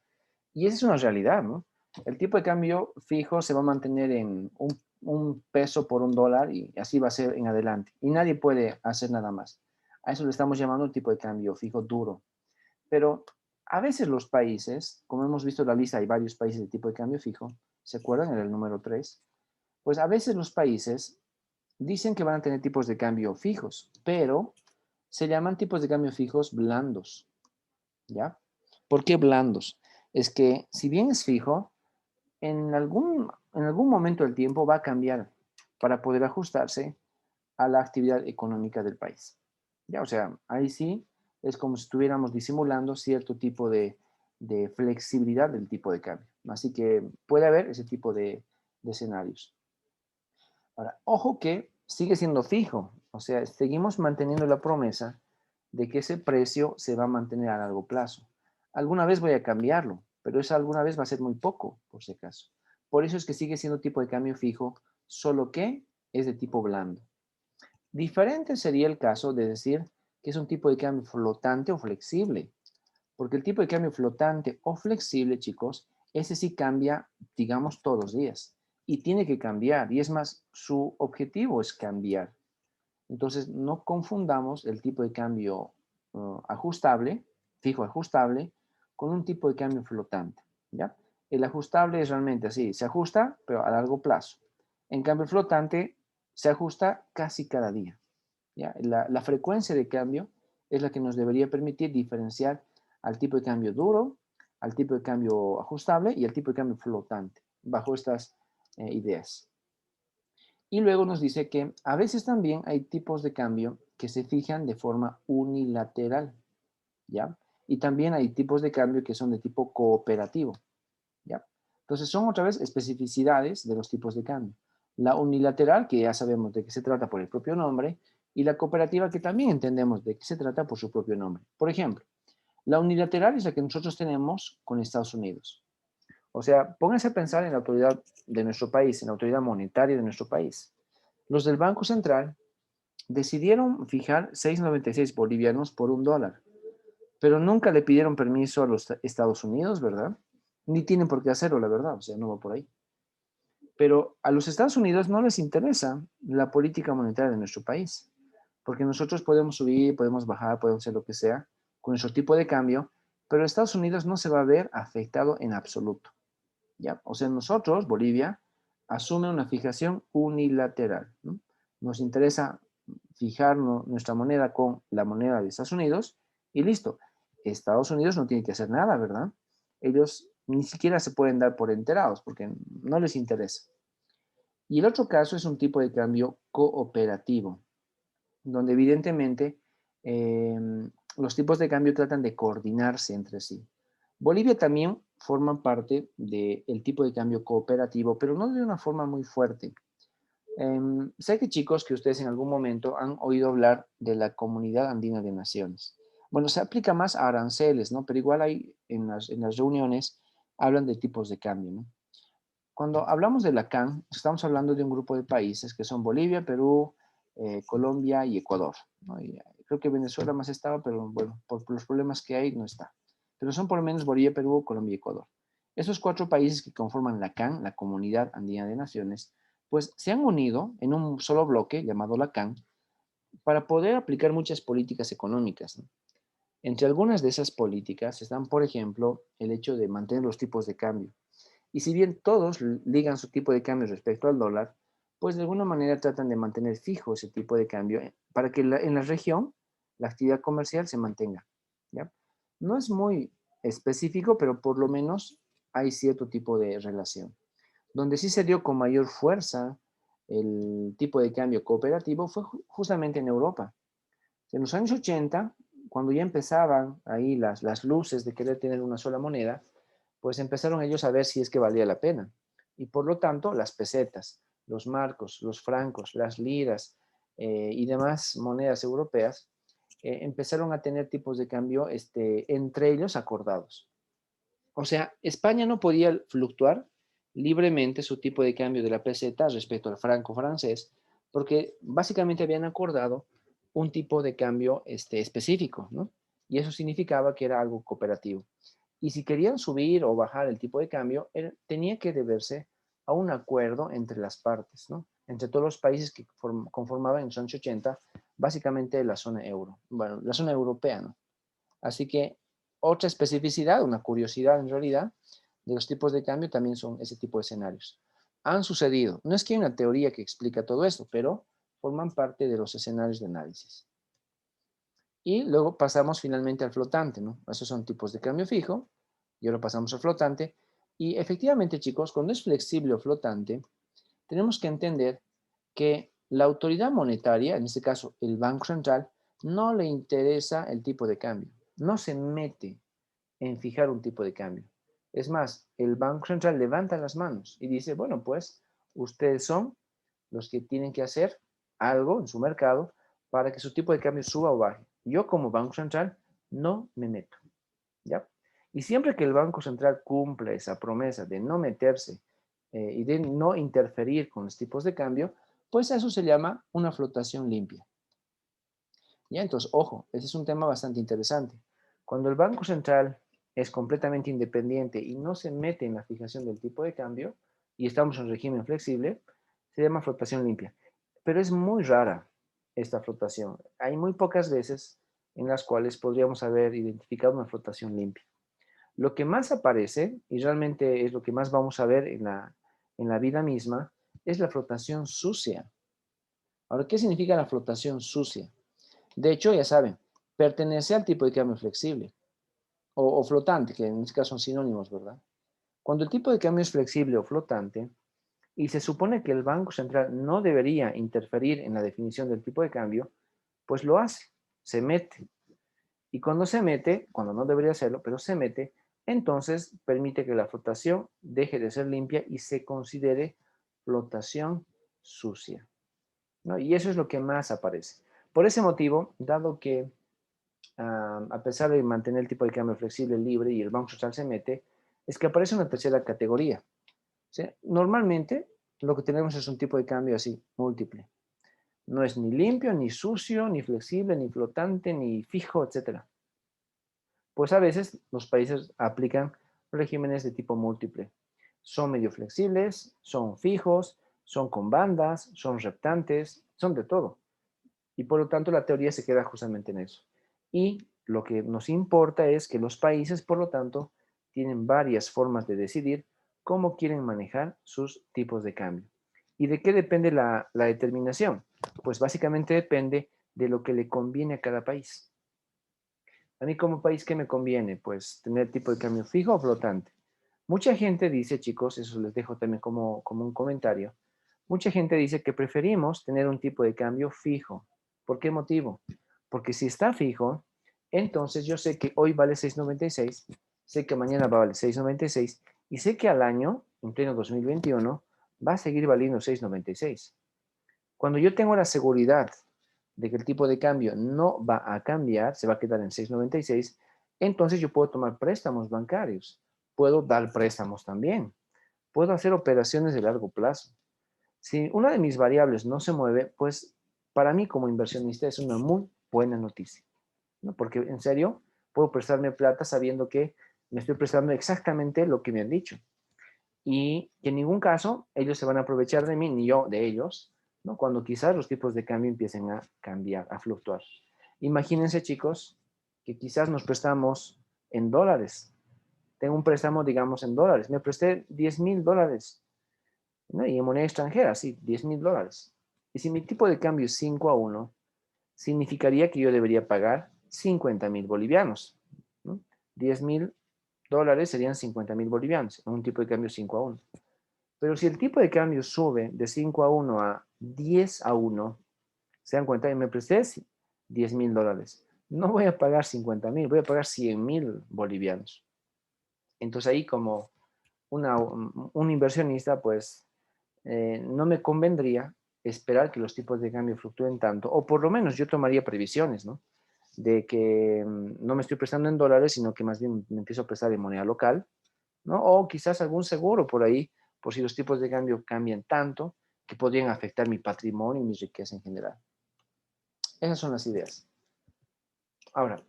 y esa es una realidad, ¿no? El tipo de cambio fijo se va a mantener en un peso por un dólar y así va a ser en adelante. Y nadie puede hacer nada más. A eso le estamos llamando un tipo de cambio fijo duro. Pero a veces los países, como hemos visto en la lista, hay varios países de tipo de cambio fijo, ¿se acuerdan? En el número 3, pues a veces los países dicen que van a tener tipos de cambio fijos, pero se llaman tipos de cambio fijos blandos, ¿ya? ¿Por qué blandos? Es que si bien es fijo, en algún momento del tiempo va a cambiar para poder ajustarse a la actividad económica del país. Ya, o sea, ahí sí es como si estuviéramos disimulando cierto tipo de flexibilidad del tipo de cambio. Así que puede haber ese tipo de escenarios. Ahora, ojo que sigue siendo fijo, o sea, seguimos manteniendo la promesa de que ese precio se va a mantener a largo plazo. Alguna vez voy a cambiarlo, pero esa alguna vez va a ser muy poco, por si acaso. Por eso es que sigue siendo tipo de cambio fijo, solo que es de tipo blando. Diferente sería el caso de decir que es un tipo de cambio flotante o flexible, porque el tipo de cambio flotante o flexible, chicos,
ese sí cambia, digamos, todos los días. Y tiene que cambiar. Y es más, su objetivo es cambiar. Entonces, no confundamos el tipo de cambio ajustable, fijo ajustable, con un tipo de cambio flotante, ¿ya? El ajustable es realmente así, se ajusta, pero a largo plazo. En cambio, el flotante se ajusta casi cada día, ¿ya? La frecuencia de cambio es la que nos debería permitir diferenciar al tipo de cambio duro, al tipo de cambio ajustable y al tipo de cambio flotante, bajo estas ideas. Y luego nos dice que a veces también hay tipos de cambio que se fijan de forma unilateral, ¿ya? Y también hay tipos de cambio que son de tipo cooperativo, ¿ya? Entonces son otra vez especificidades de los tipos de cambio. La unilateral, que ya sabemos de qué se trata por el propio nombre, y la cooperativa, que también entendemos de qué se trata por su propio nombre. Por ejemplo, la unilateral es la que nosotros tenemos con Estados Unidos. O sea, pónganse a pensar en la autoridad de nuestro país, en la autoridad monetaria de nuestro país. Los del Banco Central decidieron fijar 6,96 bolivianos por $1, pero nunca le pidieron permiso a los Estados Unidos, ¿verdad? Ni tienen por qué hacerlo, la verdad, o sea, no va por ahí. Pero a los Estados Unidos no les interesa la política monetaria de nuestro país, porque nosotros podemos subir, podemos bajar, podemos hacer lo que sea con nuestro tipo de cambio, pero Estados Unidos no se va a ver afectado en absoluto, ¿ya? O sea, nosotros, Bolivia, asume una fijación unilateral, ¿no? Nos interesa fijar nuestra moneda con la moneda de Estados Unidos y listo. Estados Unidos no tiene que hacer nada, ¿verdad? Ellos ni siquiera se pueden dar por enterados porque no les interesa. Y el otro caso es un tipo de cambio cooperativo, donde evidentemente eh, los tipos de cambio tratan de coordinarse entre sí. Bolivia también forma parte del tipo de cambio cooperativo, pero no de una forma muy fuerte. Sé que chicos que ustedes en algún momento han oído hablar de la Comunidad Andina de Naciones. Bueno, se aplica más a aranceles, ¿no? Pero igual hay en las reuniones hablan de tipos de cambio, ¿no? Cuando hablamos de la CAN, estamos hablando de un grupo de países que son Bolivia, Perú, Colombia y Ecuador, ¿no? Y creo que Venezuela más estaba, pero bueno, por los problemas que hay no está. Pero son por lo menos Bolivia, Perú, Colombia y Ecuador. Esos 4 países que conforman la CAN, la Comunidad Andina de Naciones, pues se han unido en un solo bloque llamado la CAN para poder aplicar muchas políticas económicas, ¿no? Entre algunas de esas políticas están, por ejemplo, el hecho de mantener los tipos de cambio. Y si bien todos ligan su tipo de cambio respecto al dólar, pues de alguna manera tratan de mantener fijo ese tipo de cambio para que en la región la actividad comercial se mantenga, ¿ya? No es muy específico, pero por lo menos hay cierto tipo de relación. Donde sí se dio con mayor fuerza el tipo de cambio cooperativo fue justamente en Europa. En los años 80, cuando ya empezaban ahí las luces de querer tener una sola moneda, pues empezaron ellos a ver si es que valía la pena. Y por lo tanto, las pesetas, los marcos, los francos, las liras y demás monedas europeas empezaron a tener tipos de cambio entre ellos acordados. O sea, España no podía fluctuar libremente su tipo de cambio de la peseta respecto al franco francés, porque básicamente habían acordado un tipo de cambio específico, ¿no? Y eso significaba que era algo cooperativo. Y si querían subir o bajar el tipo de cambio, tenía que deberse a un acuerdo entre las partes, ¿no? Entre todos los países que conformaban en los años 80, básicamente la zona euro, bueno, la zona europea, ¿no? Así que otra especificidad, una curiosidad en realidad, de los tipos de cambio también son ese tipo de escenarios. Han sucedido. No es que hay una teoría que explica todo esto, pero forman parte de los escenarios de análisis. Y luego pasamos finalmente al flotante, ¿no? Esos son tipos de cambio fijo, y ahora pasamos al flotante. Y efectivamente, chicos, cuando es flexible o flotante, tenemos que entender que la autoridad monetaria, en este caso el Banco Central, no le interesa el tipo de cambio, no se mete en fijar un tipo de cambio. Es más, el Banco Central levanta las manos y dice, bueno, pues ustedes son los que tienen que hacer algo en su mercado para que su tipo de cambio suba o baje. Yo como Banco Central no me meto, ¿ya? Y siempre que el Banco Central cumple esa promesa de no meterse y de no interferir con los tipos de cambio, pues eso se llama una flotación limpia. ¿Ya? Entonces, ojo, ese es un tema bastante interesante. Cuando el Banco Central
es completamente independiente y no se mete en la fijación del tipo de cambio, y estamos en régimen flexible, se llama flotación limpia. Pero es muy rara esta flotación. Hay muy pocas veces en las cuales podríamos haber identificado una flotación limpia. Lo que más aparece, y realmente es lo que más vamos a ver en la vida misma, es la flotación sucia. Ahora, ¿qué significa la flotación sucia? De hecho, ya saben, pertenece al tipo de cambio flexible o flotante, que en este caso son sinónimos, ¿verdad? Cuando el tipo de cambio es flexible o flotante, y se supone que el Banco Central no debería interferir en la definición del tipo de cambio, pues lo hace, se mete. Y cuando se mete, cuando no debería hacerlo, pero se mete, entonces permite que la flotación deje de ser limpia y se considere flotación sucia, ¿no? Y eso es lo que más aparece. Por ese motivo, dado que a pesar de mantener el tipo de cambio flexible, libre y el Banco Central se mete, es que aparece una tercera categoría. ¿Sí? Normalmente lo que tenemos es un tipo de cambio así, múltiple. No es ni limpio, ni sucio, ni flexible, ni flotante, ni fijo, etc. Pues a veces los países aplican regímenes de tipo múltiple. Son medio flexibles, son fijos, son con bandas, son reptantes, son de todo. Y por lo tanto la teoría se queda justamente en eso. Y lo que nos importa es que los países, por lo tanto, tienen varias formas de decidir cómo quieren manejar sus tipos de cambio. ¿Y de qué depende la determinación? Pues básicamente depende de lo que le conviene a cada país. A mí como país, ¿qué me conviene? Pues tener tipo de cambio fijo o flotante. Mucha gente dice, chicos, eso les dejo también como un comentario, mucha gente dice que preferimos tener un tipo de cambio fijo. ¿Por qué motivo? Porque si está fijo, entonces yo sé que hoy vale 6.96, sé que mañana va a valer 6.96 y sé que al año, en pleno 2021, va a seguir valiendo 6.96. Cuando yo tengo la seguridad de que el tipo de cambio no va a cambiar, se va a quedar en 6.96, entonces yo puedo tomar préstamos bancarios, puedo dar préstamos también, puedo hacer operaciones de largo plazo. Si una de mis variables no se mueve, pues para mí como inversionista es una muy buena noticia, ¿no? Porque en serio puedo prestarme plata sabiendo que me estoy prestando exactamente lo que me han dicho y que en ningún caso ellos se van a aprovechar de mí, ni yo de ellos, ¿no? Cuando quizás los tipos de cambio empiecen a cambiar, a fluctuar. Imagínense, chicos, que quizás nos prestamos en dólares. Tengo un préstamo, digamos, en dólares. Me presté $10,000, ¿no? Y en moneda extranjera, sí, $10,000. Y si mi tipo de cambio es 5-1, significaría que yo debería pagar 50,000 bolivianos, ¿no? $10,000 serían 50,000 bolivianos, en un tipo de cambio 5-1. Pero si el tipo de cambio sube de 5-1 a 10-1, se dan cuenta, y me presté $10,000. No voy a pagar 50,000, voy a pagar 100,000 bolivianos. Entonces ahí como un inversionista, pues no me convendría esperar que los tipos de cambio fluctúen tanto, o por lo menos yo tomaría previsiones, ¿no? De que no me estoy prestando en dólares, sino que más bien me empiezo a prestar en moneda local, ¿no? O quizás algún seguro por ahí, por si los tipos de cambio cambian tanto que podrían afectar mi patrimonio y mi riqueza en general. Esas son las ideas. Ahora,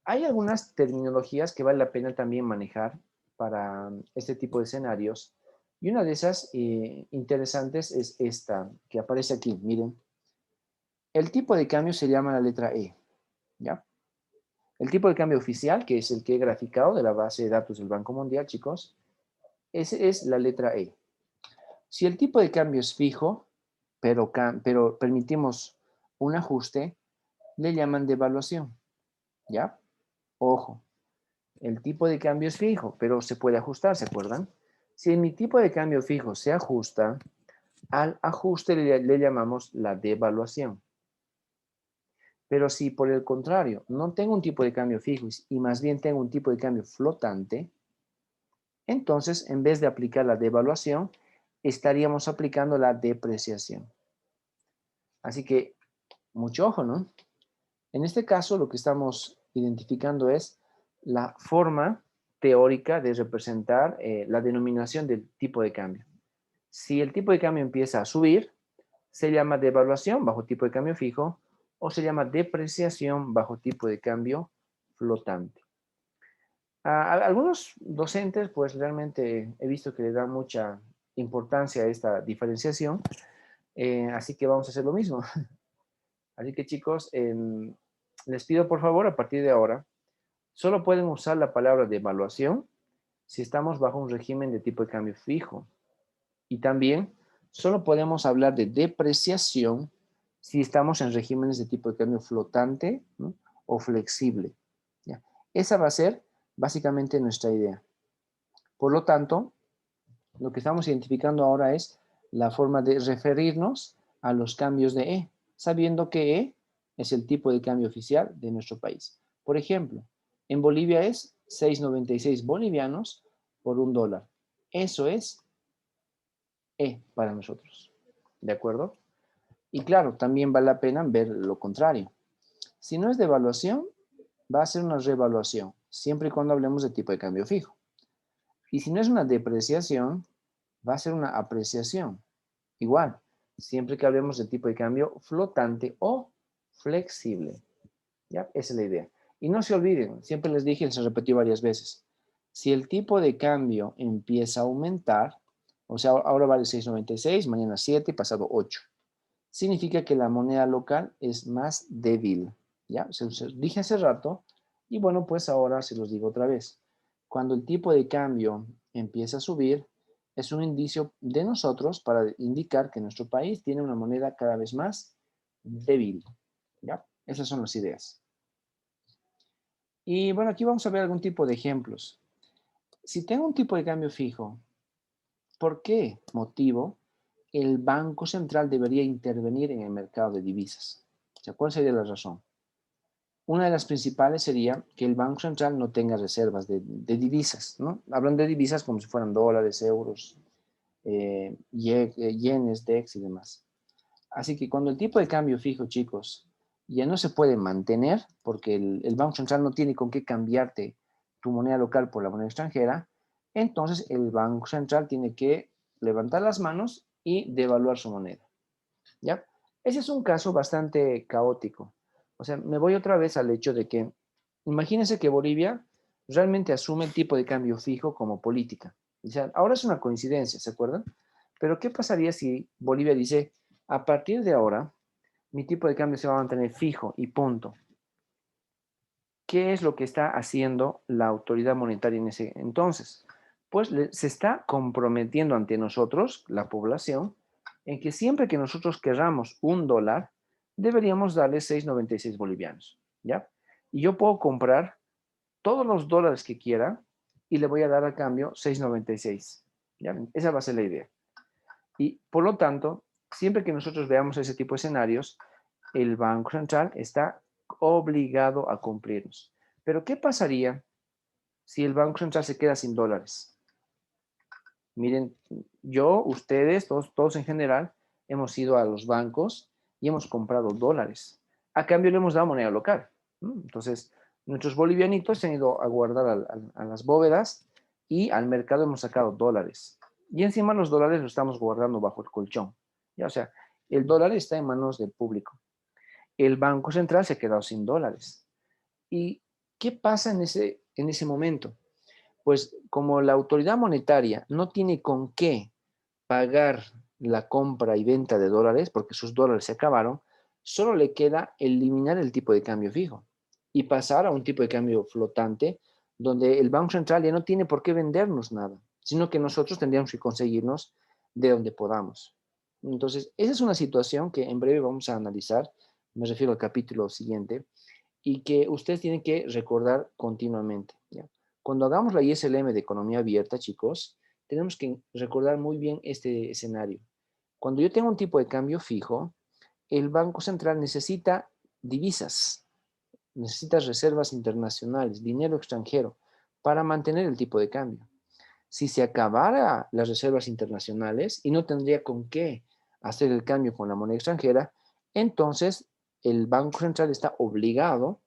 hay algunas terminologías que vale la pena también manejar para este tipo de escenarios. Y una de esas interesantes es esta, que aparece aquí. Miren, el tipo de cambio se llama la letra E, ¿ya? El tipo de cambio oficial, que es el que he graficado de la base de datos del Banco Mundial, chicos, ese es la letra E. Si el tipo de cambio es fijo, pero permitimos un ajuste, le llaman devaluación, ¿ya? Ojo, el tipo de cambio es fijo, pero se puede ajustar, ¿se acuerdan? Si mi tipo de cambio fijo se ajusta, al ajuste le llamamos la devaluación. Pero si por el contrario no tengo un tipo de cambio fijo y más bien tengo un tipo de cambio flotante, entonces en vez de aplicar la devaluación, estaríamos aplicando la depreciación. Así que mucho ojo, ¿no? En este caso, lo que estamos identificando es la forma teórica de representar la denominación del tipo de cambio. Si el tipo de cambio empieza a subir, se llama devaluación bajo tipo de cambio fijo o se llama depreciación bajo tipo de cambio flotante. Algunos docentes, pues realmente he visto que le dan mucha importancia a esta diferenciación, así que vamos a hacer lo mismo. Así que chicos, les pido por favor, a partir de ahora, solo pueden usar la palabra de evaluación si estamos bajo un régimen de tipo de cambio fijo. Y también solo podemos hablar de depreciación si estamos en regímenes de tipo de cambio flotante, ¿no?, o flexible. ¿Ya? Esa va a ser básicamente nuestra idea. Por lo tanto, lo que estamos identificando ahora es la forma de referirnos a los cambios de E, sabiendo que E es el tipo de cambio oficial de nuestro país. Por ejemplo, en Bolivia es 6,96 bolivianos por $1. Eso es E para nosotros. ¿De acuerdo? Y claro, también vale la pena ver lo contrario. Si no es devaluación, va a ser una revaluación, siempre y cuando hablemos de tipo de cambio fijo. Y si no es una depreciación, va a ser una apreciación. Igual, siempre que hablemos de tipo de cambio flotante o flexible. ¿Ya? Esa es la idea. Y no se olviden, siempre les dije y se repetió varias veces, si el tipo de cambio empieza a aumentar, o sea, ahora vale 6,96, mañana 7, pasado 8, significa que la moneda local es más débil. ¿Ya? Se los dije hace rato, y bueno, pues ahora se los digo otra vez. Cuando el tipo de cambio empieza a subir, es un indicio de nosotros para indicar que nuestro país tiene una moneda cada vez más débil. ¿Ya? Esas son las ideas. Y bueno, aquí vamos a ver algún tipo de ejemplos. Si tengo un tipo de cambio fijo, ¿por qué motivo el Banco Central debería intervenir en el mercado de divisas? O sea, ¿cuál sería la razón? Una de las principales sería que el Banco Central no tenga reservas de divisas, ¿no? Hablan de divisas como si fueran dólares, euros, yenes, DEX y demás. Así que cuando el tipo de cambio fijo, chicos, ya no se puede mantener, porque el Banco Central no tiene con qué cambiarte tu moneda local por la moneda extranjera, entonces el Banco Central tiene que levantar las manos y devaluar su moneda. ¿Ya? Ese es un caso bastante caótico. O sea, me voy otra vez al hecho de que, imagínense que Bolivia realmente asume el tipo de cambio fijo como política. O sea, ahora es una coincidencia, ¿se acuerdan? Pero ¿qué pasaría si Bolivia dice, a partir de ahora, mi tipo de cambio se va a mantener fijo y punto? ¿Qué es lo que está haciendo la autoridad monetaria en ese entonces? Pues se está comprometiendo ante nosotros, la población, en que siempre que nosotros querramos $1, deberíamos darle 6,96 bolivianos, ¿ya? Y yo puedo comprar todos los dólares que quiera y le voy a dar a cambio 6,96, ¿ya? Esa va a ser la idea. Y por lo tanto, siempre que nosotros veamos ese tipo de escenarios, el Banco Central está obligado a cumplirnos. Pero ¿qué pasaría si el Banco Central se queda sin dólares? Miren, yo, ustedes, todos en general, hemos ido a los bancos y hemos comprado dólares. A cambio le hemos dado moneda local. Entonces, nuestros bolivianitos se han ido a guardar a las bóvedas y al mercado hemos sacado dólares. Y encima los dólares los estamos guardando bajo el colchón. ¿Ya? O sea, el dólar está en manos del público. El Banco Central se ha quedado sin dólares. ¿Y qué pasa en ese momento? Pues como la autoridad monetaria no tiene con qué pagar la compra y venta de dólares, porque sus dólares se acabaron, solo le queda eliminar el tipo de cambio fijo y pasar a un tipo de cambio flotante, donde el Banco Central ya no tiene por qué vendernos nada, sino que nosotros tendríamos que conseguirnos de donde podamos. Entonces, esa es una situación que en breve vamos a analizar, me refiero al capítulo siguiente, y que ustedes tienen que recordar continuamente, ¿ya? Cuando hagamos la ISLM de economía abierta, chicos, tenemos que recordar muy bien este escenario. Cuando yo tengo un tipo de cambio fijo, el Banco Central necesita divisas, necesita reservas internacionales, dinero extranjero, para mantener el tipo de cambio. Si se acabara las reservas internacionales y no tendría con qué hacer el cambio con la moneda extranjera, entonces el Banco Central está obligado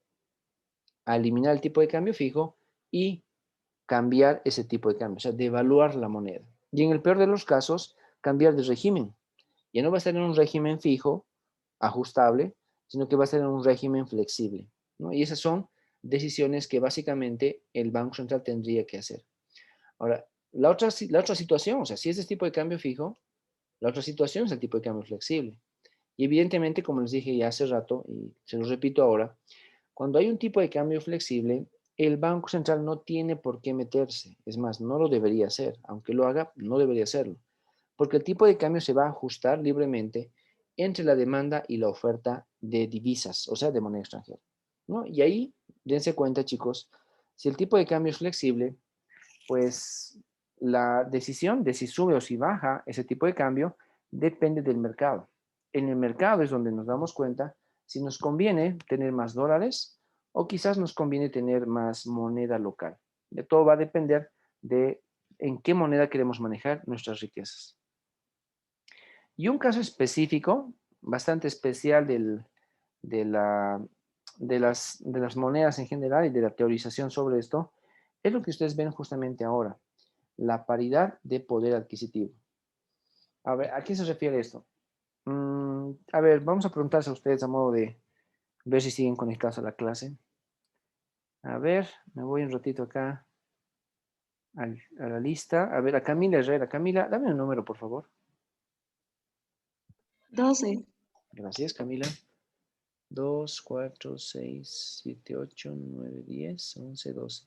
a eliminar el tipo de cambio fijo y cambiar ese tipo de cambio, o sea, devaluar la moneda. Y en el peor de los casos, cambiar de régimen. Ya no va a estar en un régimen fijo, ajustable, sino que va a estar en un régimen flexible, ¿no? Y esas son decisiones que básicamente el Banco Central tendría que hacer. Ahora, la otra situación, o sea, si es el tipo de cambio fijo, la otra situación es el tipo de cambio flexible. Y evidentemente, como les dije ya hace rato, y se lo repito ahora, cuando hay un tipo de cambio flexible, el Banco Central no tiene por qué meterse. Es más, no lo debería hacer. Aunque lo haga, no debería hacerlo. Porque el tipo de cambio se va a ajustar libremente entre la demanda y la oferta de divisas, o sea, de moneda extranjera, ¿no? Y ahí, dense cuenta, chicos, si el tipo de cambio es flexible, pues la decisión de si sube o si baja ese tipo de cambio depende del mercado. En el mercado es donde nos damos cuenta si nos conviene tener más dólares o quizás nos conviene tener más moneda local. De todo va a depender de en qué moneda queremos manejar nuestras riquezas. Y un caso específico, bastante especial de, la, de las monedas en general y de la teorización sobre esto, es lo que ustedes ven justamente ahora, la paridad de poder adquisitivo. A ver, ¿a qué se refiere esto? A ver, vamos a preguntarse a ustedes a modo de ver si siguen conectados a la clase. A ver, me voy un ratito acá a la lista. A ver, a Camila Herrera. Camila, dame un número, por favor.
12.
Gracias, Camila. 2, 4, 6, 7, 8, 9, 10, 11, 12.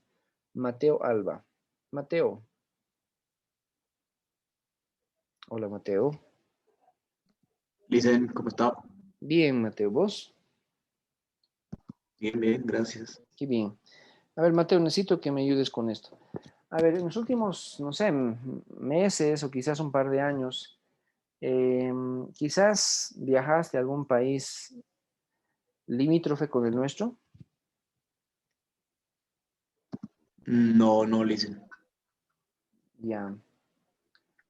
Mateo Alba. Mateo. Hola, Mateo.
Licen, ¿cómo está?
Bien, Mateo. ¿Vos?
Bien, bien, gracias.
Qué bien. A ver, Mateo, necesito que me ayudes con esto. A ver, en los últimos, no sé, meses o quizás un par de años, quizás viajaste a algún país limítrofe con el nuestro.
No, no, Licen.
Ya.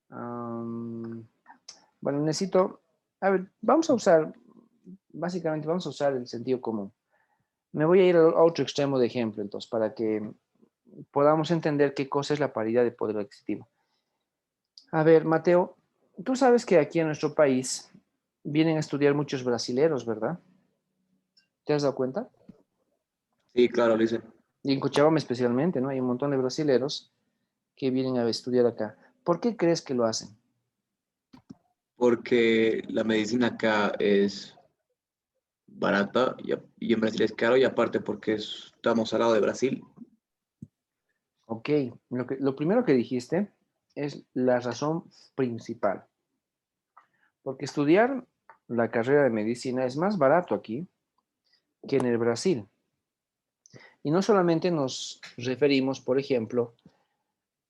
Bueno, necesito, a ver, básicamente vamos a usar el sentido común. Me voy a ir a otro extremo de ejemplo, entonces, para que podamos entender qué cosa es la paridad de poder adquisitivo. A ver, Mateo, tú sabes que aquí en nuestro país vienen a estudiar muchos brasileros, ¿verdad? ¿Te has dado cuenta?
Sí, claro, Licen.
Y en Cochabamba especialmente, ¿no? Hay un montón de brasileros que vienen a estudiar acá. ¿Por qué crees que lo hacen?
Porque la medicina acá es barata y en Brasil es caro y aparte porque estamos al lado de Brasil.
Ok, lo primero que dijiste es la razón principal. Porque estudiar la carrera de medicina es más barato aquí que en el Brasil. Y no solamente nos referimos, por ejemplo,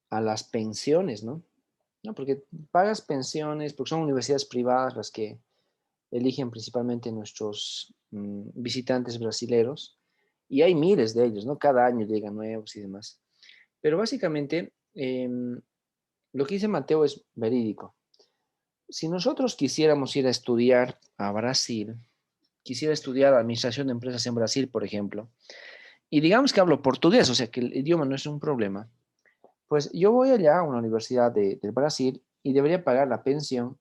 a las pensiones, ¿no? No, porque pagas pensiones, porque son universidades privadas las que eligen principalmente nuestros visitantes brasileros, y hay miles de ellos, ¿no? Cada año llegan nuevos y demás. Pero básicamente, lo que dice Mateo es verídico. Si nosotros quisiéramos ir a estudiar a Brasil, quisiera estudiar administración de empresas en Brasil, por ejemplo, y digamos que hablo portugués, o sea que el idioma no es un problema, pues yo voy allá a una universidad del Brasil y debería pagar la pensión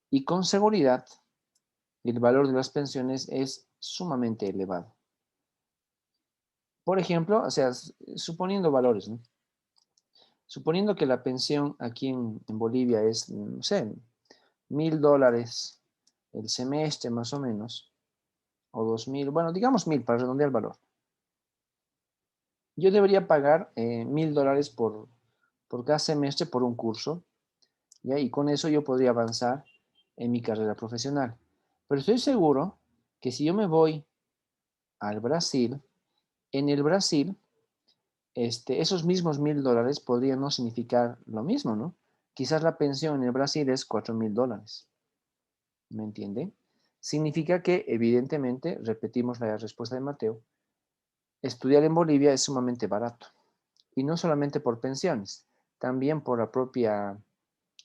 y con seguridad el valor de las pensiones es sumamente elevado. Por ejemplo, o sea, suponiendo valores, ¿no? Suponiendo que la pensión aquí en Bolivia es, no sé, $1,000 el semestre más o menos, o 2,000, bueno, digamos 1,000 para redondear el valor. Yo debería pagar $1,000 por cada semestre por un curso, ¿ya? Y con eso yo podría avanzar en mi carrera profesional. Pero estoy seguro que si yo me voy al Brasil, en el Brasil, esos mismos $1,000 podrían no significar lo mismo, ¿no? Quizás la pensión en el Brasil es $4,000. ¿Me entiende? Significa que, evidentemente, repetimos la respuesta de Mateo, estudiar en Bolivia es sumamente barato. Y no solamente por pensiones, también por la propia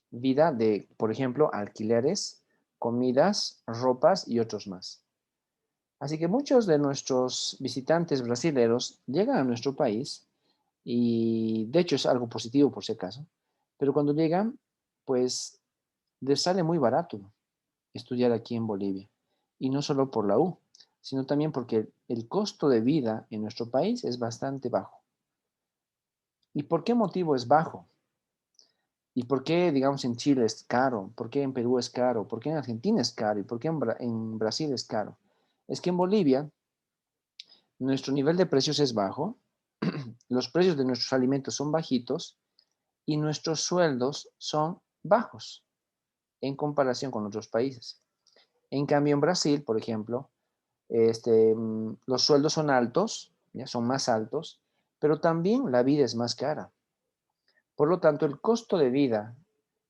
vida de, por ejemplo, alquileres, comidas, ropas y otros más. Así que muchos de nuestros visitantes brasileños llegan a nuestro país y de hecho es algo positivo por si acaso, pero cuando llegan, pues les sale muy barato estudiar aquí en Bolivia y no solo por la U,
sino también porque el costo de vida en nuestro país es bastante bajo. ¿Y por qué motivo es bajo? ¿Y por qué, digamos, en Chile es caro? ¿Por qué en Perú es caro? ¿Por qué en Argentina es caro? ¿Y por qué en Brasil es caro? Es que en Bolivia nuestro nivel de precios es bajo, los precios de nuestros alimentos son bajitos y nuestros sueldos son bajos en comparación con otros países. En cambio, en Brasil, por ejemplo, los sueldos son altos, ya son más altos, pero también la vida es más cara. Por lo tanto, el costo de vida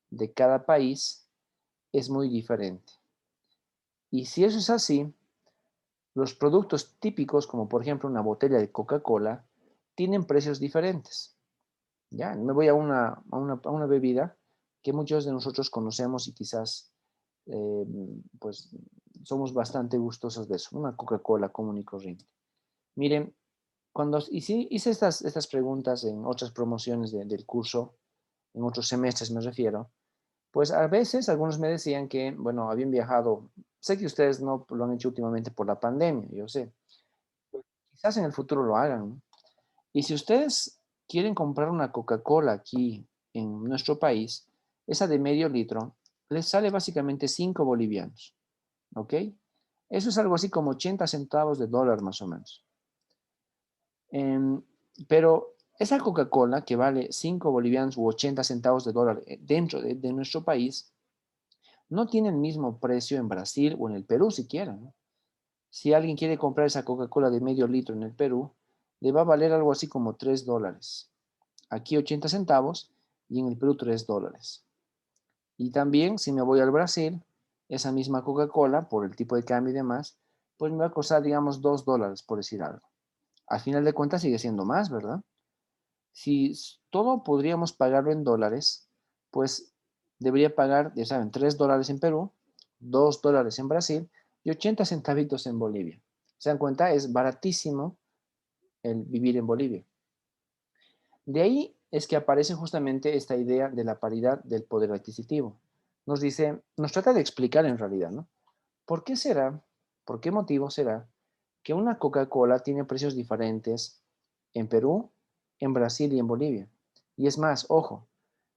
de cada país es muy diferente. Y si eso es así, los productos típicos, como por ejemplo una botella de Coca-Cola, tienen precios diferentes. Ya, me voy a una bebida que muchos de nosotros conocemos y quizás eh, pues somos bastante gustosos de eso, una Coca-Cola común y corriente. Miren, cuando hice estas preguntas en otras promociones del curso, en otros semestres me refiero, pues a veces algunos me decían que, bueno, habían viajado, sé que ustedes no lo han hecho últimamente por la pandemia, yo sé, quizás en el futuro lo hagan, ¿no? Y si ustedes quieren comprar una Coca-Cola aquí en nuestro país, esa de medio litro, les sale básicamente 5 bolivianos, ¿ok? Eso es algo así como 80 centavos de dólar más o menos. Em, pero esa Coca-Cola que vale 5 bolivianos u 80 centavos de dólar dentro de nuestro país, no tiene el mismo precio en Brasil o en el Perú siquiera, ¿no? Si alguien quiere comprar esa Coca-Cola de medio litro en el Perú, le va a valer algo así como 3 dólares. Aquí 80 centavos y en el Perú 3 dólares. Y también si me voy al Brasil, esa misma Coca-Cola, por el tipo de cambio y demás, pues me va a costar, digamos, 2 dólares, por decir algo. Al final de cuentas sigue siendo más, ¿verdad? Si todo podríamos pagarlo en dólares, pues debería pagar, ya saben, 3 dólares en Perú, 2 dólares en Brasil y 80 centavitos en Bolivia. ¿Se dan cuenta? Es baratísimo el vivir en Bolivia. De ahí es que aparece justamente esta idea de la paridad del poder adquisitivo. Nos dice, nos trata de explicar en realidad, ¿no? ¿Por qué será, por qué motivo será que una Coca-Cola tiene precios diferentes en Perú, en Brasil y en Bolivia? Y es más, ojo,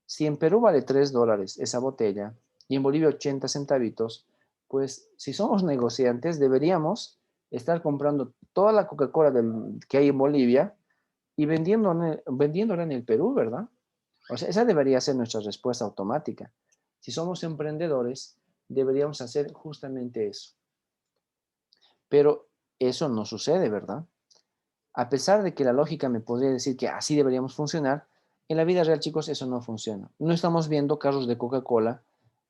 si en Perú vale 3 dólares esa botella y en Bolivia 80 centavitos, pues si somos negociantes deberíamos estar comprando toda la Coca-Cola que hay en Bolivia y vendiéndola en el Perú, ¿verdad? O sea, esa debería ser nuestra respuesta automática. Si somos emprendedores, deberíamos hacer justamente eso. Pero eso no sucede, ¿verdad? A pesar de que la lógica me podría decir que así deberíamos funcionar, en la vida real, chicos, eso no funciona. No estamos viendo carros de Coca-Cola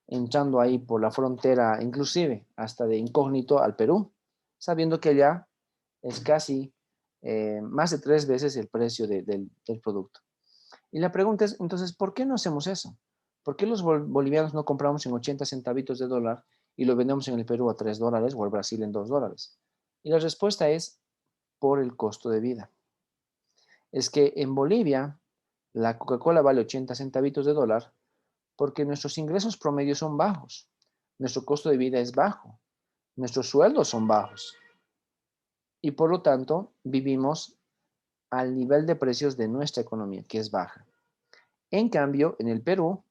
entrando ahí por la frontera, inclusive hasta de incógnito al Perú, sabiendo que allá es casi más de 3 veces el precio del producto. Y la pregunta es, entonces, ¿por qué no hacemos eso? ¿Por qué los bolivianos no compramos en 80 centavitos de dólar y lo vendemos en el Perú a 3 dólares o el Brasil en 2 dólares? Y la respuesta es por el costo de vida. Es que en Bolivia la Coca-Cola vale 80 centavitos de dólar porque nuestros ingresos promedios son bajos, nuestro costo de vida es bajo, nuestros sueldos son bajos y por lo tanto vivimos al nivel de precios de nuestra economía, que es baja. En cambio, en el Perú,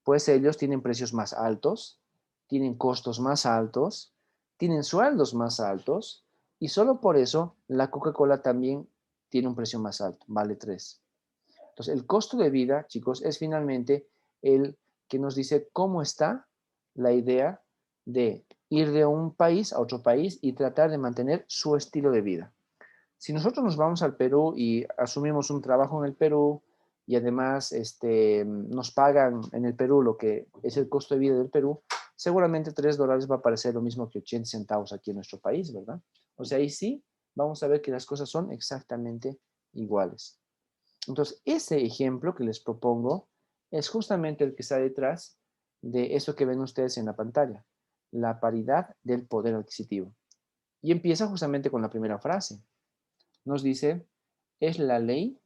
pues ellos tienen precios más altos, tienen costos más altos, tienen sueldos más altos y solo por eso la Coca-Cola también tiene un precio más alto, vale 3. Entonces, el costo de vida, chicos, es finalmente el que nos dice cómo está la idea de ir de un país a otro país y tratar de mantener su estilo de vida. Si nosotros nos vamos al Perú y asumimos un trabajo en el Perú y además nos pagan en el Perú lo que es el costo de vida del Perú, seguramente 3 dólares va a parecer lo mismo que 80 centavos aquí en nuestro país, ¿verdad? O sea, ahí sí vamos a ver que las cosas son exactamente iguales. Entonces, ese ejemplo que les propongo es justamente el que está detrás de eso que ven ustedes en la pantalla, la paridad del poder adquisitivo. Y empieza justamente con la primera frase. Nos dice, es la ley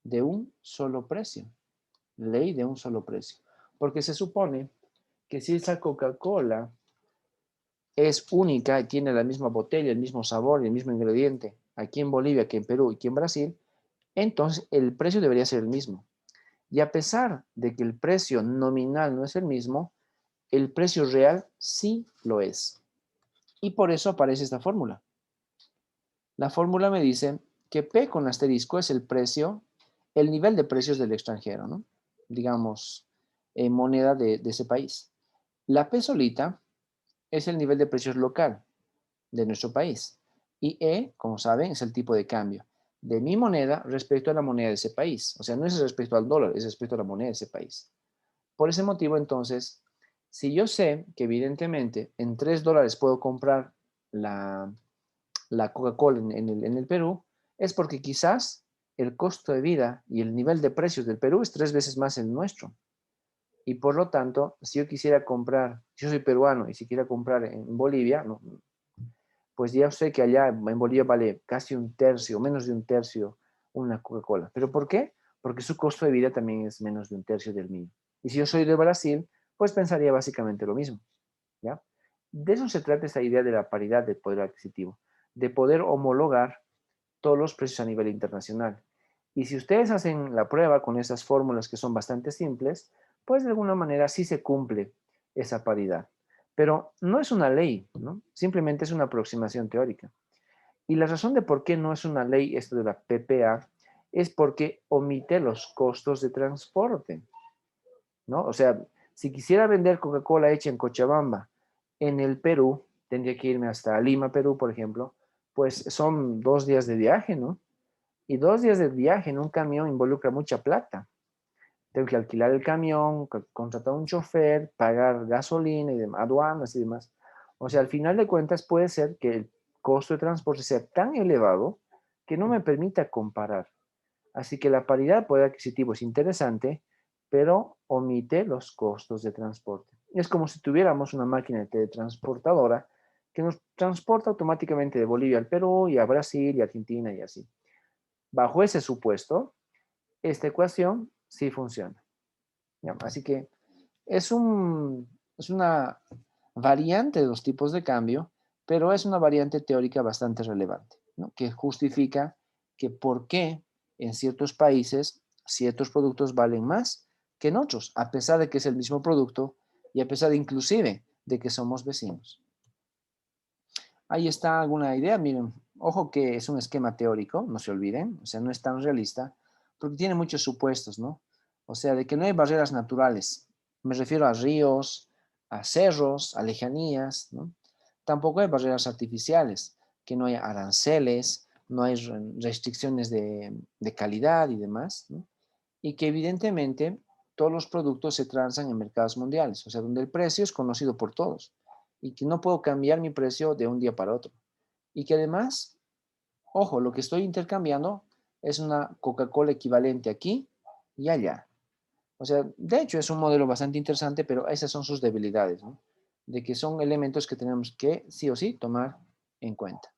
de un solo precio. Ley de un solo precio. Porque se supone que si esa Coca-Cola
es única y tiene la misma botella, el mismo sabor, el mismo ingrediente, aquí en Bolivia, que en Perú y aquí en Brasil, entonces el precio debería ser el mismo. Y a pesar de que el precio nominal no es el mismo, el precio real sí lo es. Y por eso aparece esta fórmula. La fórmula me dice que P con asterisco es el precio, el nivel de precios del extranjero, ¿no? Digamos, en moneda de ese país. La P solita es el nivel de precios local de nuestro país. Y E, como saben, es el tipo de cambio de mi moneda respecto a la moneda de ese país. O sea, no es respecto al dólar, es respecto a la moneda de ese país. Por ese motivo, entonces, si yo sé que evidentemente en $3 puedo comprar la Coca-Cola en el Perú, es porque quizás el costo de vida y el nivel de precios del Perú es 3 veces más el nuestro. Y por lo tanto, si yo quisiera comprar, yo soy peruano y si quisiera comprar en Bolivia, no, pues ya sé que allá en Bolivia vale casi un tercio, menos de un tercio una Coca-Cola. ¿Pero por qué? Porque su costo de vida también es menos de un tercio del mío. Y si yo soy de Brasil, pues pensaría básicamente lo mismo, ¿ya? De eso se trata esta idea de la paridad del poder adquisitivo, de poder homologar todos los precios a nivel internacional. Y si ustedes hacen la prueba con esas fórmulas que son bastante simples, pues de alguna manera sí se cumple esa paridad. Pero no es una ley, ¿no? Simplemente es una aproximación teórica. Y la razón de por qué no es una ley esto de la PPA es porque omite los costos de transporte, ¿no? O sea, si quisiera vender Coca-Cola hecha en Cochabamba, en el Perú, tendría que irme hasta Lima, Perú, por ejemplo, pues son 2 días de viaje, ¿no? Y 2 días de viaje en un camión involucra mucha plata. Tengo que alquilar el camión, contratar un chofer, pagar gasolina y demás, aduanas y demás. O sea, al final de cuentas puede ser que el costo de transporte sea tan elevado que no me permita comparar. Así que la paridad de poder adquisitivo es interesante, pero omite los costos de transporte. Es como si tuviéramos una máquina teletransportadora que nos transporta automáticamente de Bolivia al Perú y a Brasil y Argentina y así. Bajo ese supuesto, esta ecuación sí funciona. ¿Ya? Así que es una variante de los tipos de cambio, pero es una variante teórica bastante relevante, ¿no? Que justifica que por qué en ciertos países ciertos productos valen más que en otros, a pesar de que es el mismo producto y a pesar de inclusive de que somos vecinos. Ahí está alguna idea, miren, ojo que es un esquema teórico, no se olviden, o sea, no es tan realista, porque tiene muchos supuestos, ¿no? O sea, de que no hay barreras naturales, me refiero a ríos, a cerros, a lejanías, ¿no? Tampoco hay barreras artificiales, que no hay aranceles, no hay restricciones de calidad y demás, ¿no? Y que evidentemente todos los productos se transan en mercados mundiales, o sea, donde el precio es conocido por todos y que no puedo cambiar mi precio de un día para otro. Y que además, ojo, lo que estoy intercambiando es una Coca-Cola equivalente aquí y allá. O sea, de hecho es un modelo bastante interesante, pero esas son sus debilidades, ¿no? De que son elementos que tenemos que sí o sí tomar en cuenta.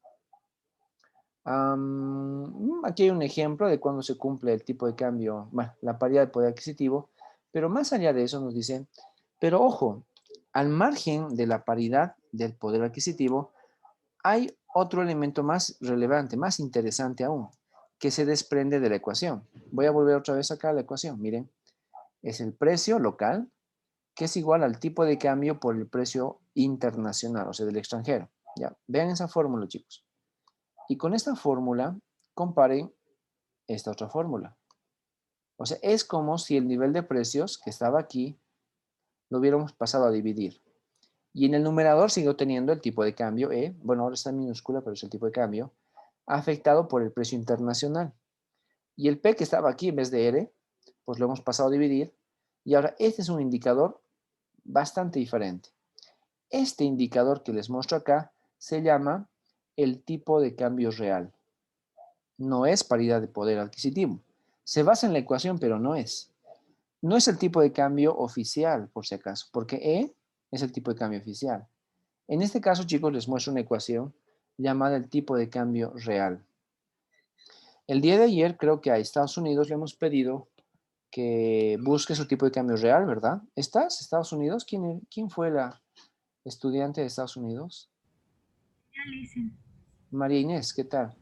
Aquí hay un ejemplo de cuando se cumple el tipo de cambio, bueno, la paridad de poder adquisitivo, pero más allá de eso nos dicen, pero ojo, al margen de la paridad del poder adquisitivo, hay otro elemento más relevante, más interesante aún, que se desprende de la ecuación. Voy a volver otra vez acá a la ecuación, miren, es el precio local, que es igual al tipo de cambio por el precio internacional, o sea, del extranjero. Ya, vean esa fórmula, chicos. Y con esta fórmula, comparen esta otra fórmula. O sea, es como si el nivel de precios que estaba aquí lo hubiéramos pasado a dividir. Y en el numerador sigo teniendo el tipo de cambio E, bueno, ahora está en minúscula, pero es el tipo de cambio, afectado por el precio internacional. Y el P que estaba aquí en vez de R, pues lo hemos pasado a dividir. Y ahora este es un indicador bastante diferente. Este indicador que les muestro acá se llama el tipo de cambio real. No es paridad de poder adquisitivo. Se basa en la ecuación, pero no es. No es el tipo de cambio oficial, por si acaso, porque E es el tipo de cambio oficial. En este caso, chicos, les muestro una ecuación llamada el tipo de cambio real. El día de ayer creo que a Estados Unidos le hemos pedido que busque su tipo de cambio real, ¿verdad? ¿Estás, Estados Unidos? ¿Quién fue la estudiante de Estados Unidos?
Listen.
María Inés, ¿qué tal?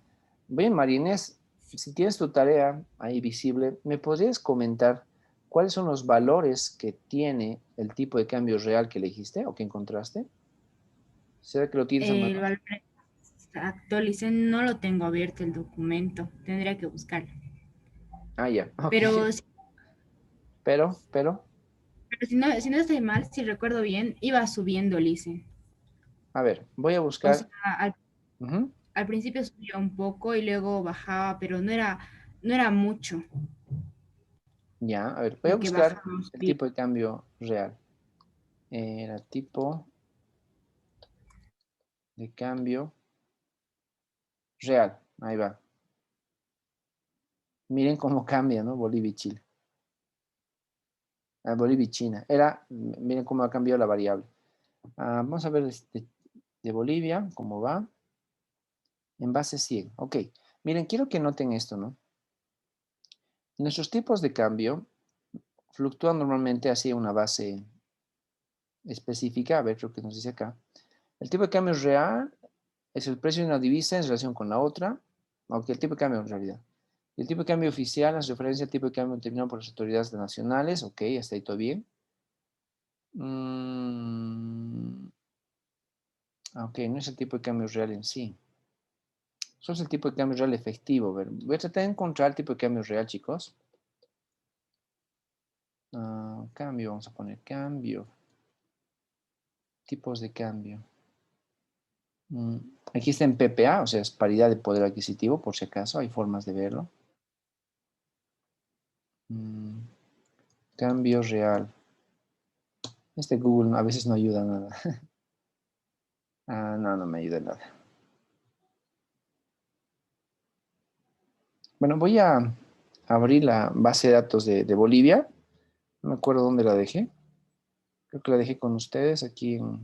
Bien, María Inés, si tienes tu tarea ahí visible, ¿me podrías comentar cuáles son los valores que tiene el tipo de cambio real que elegiste o que encontraste? ¿Será que lo tienes a
El
mano?
valor exacto, Listen, no lo tengo abierto el documento. Tendría que buscarlo.
Ah, ya, ok.
Pero,
Pero,
pero si no estoy mal, si recuerdo bien, iba subiendo, Listen.
a ver, voy a
O sea,
buscar.
al,
Ujú.
al principio subía un poco y luego bajaba, pero no era mucho
Ya, a ver, voy a
lo que
buscar
bajaba o
el
subía.
tipo de cambio real. Era tipo de cambio real. Ahí va. Miren cómo cambia, ¿no? Bolivia y Chile. Bolivia y China. Miren cómo ha cambiado la variable. Vamos a ver de Bolivia, cómo va. En base 100. Ok. Miren, quiero que noten esto, ¿no? Nuestros tipos de cambio fluctúan normalmente hacia una base específica. A ver, creo que nos dice acá. El tipo de cambio real es el precio de una divisa en relación con la otra. Aunque el tipo de cambio en realidad. Y el tipo de cambio oficial hace referencia al tipo de cambio determinado por las autoridades nacionales. Ok, hasta ahí todo bien. Ok, no es el tipo de cambio real en sí. Eso es el tipo de cambio real efectivo. A ver, voy a tratar de encontrar el tipo de cambio real, chicos. Cambio, vamos a poner cambio. Tipos de cambio. Aquí está en PPA, o sea, es paridad de poder adquisitivo, por si acaso, hay formas de verlo. Cambio real. Este Google a veces no ayuda nada. No, no me ayuda nada. Bueno, voy a abrir la base de datos de Bolivia. No me acuerdo dónde la dejé. Creo que la dejé con ustedes aquí en...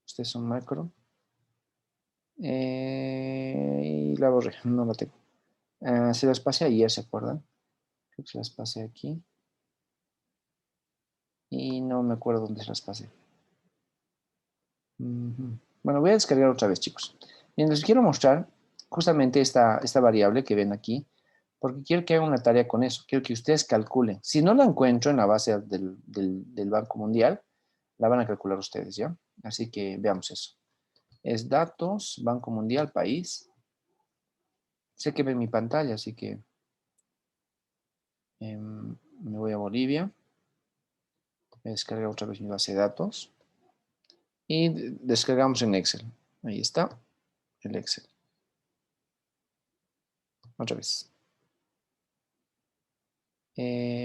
Ustedes son macro. Y la borré, no la tengo. Se las pasé ayer, ¿se acuerdan? Creo que se las pasé aquí. Y no me acuerdo dónde se las pasé. Bueno, voy a descargar otra vez, chicos. Bien, les quiero mostrar justamente esta variable que ven aquí, porque quiero que hagan una tarea con eso. Quiero que ustedes calculen. Si no la encuentro en la base del Banco Mundial, la van a calcular ustedes, ¿ya? Así que veamos eso. Es datos, Banco Mundial, país. Sé que ven mi pantalla, así que me voy a Bolivia. Voy a descargar otra vez mi base de datos. Y descargamos en Excel. Ahí está, el Excel. Otra vez.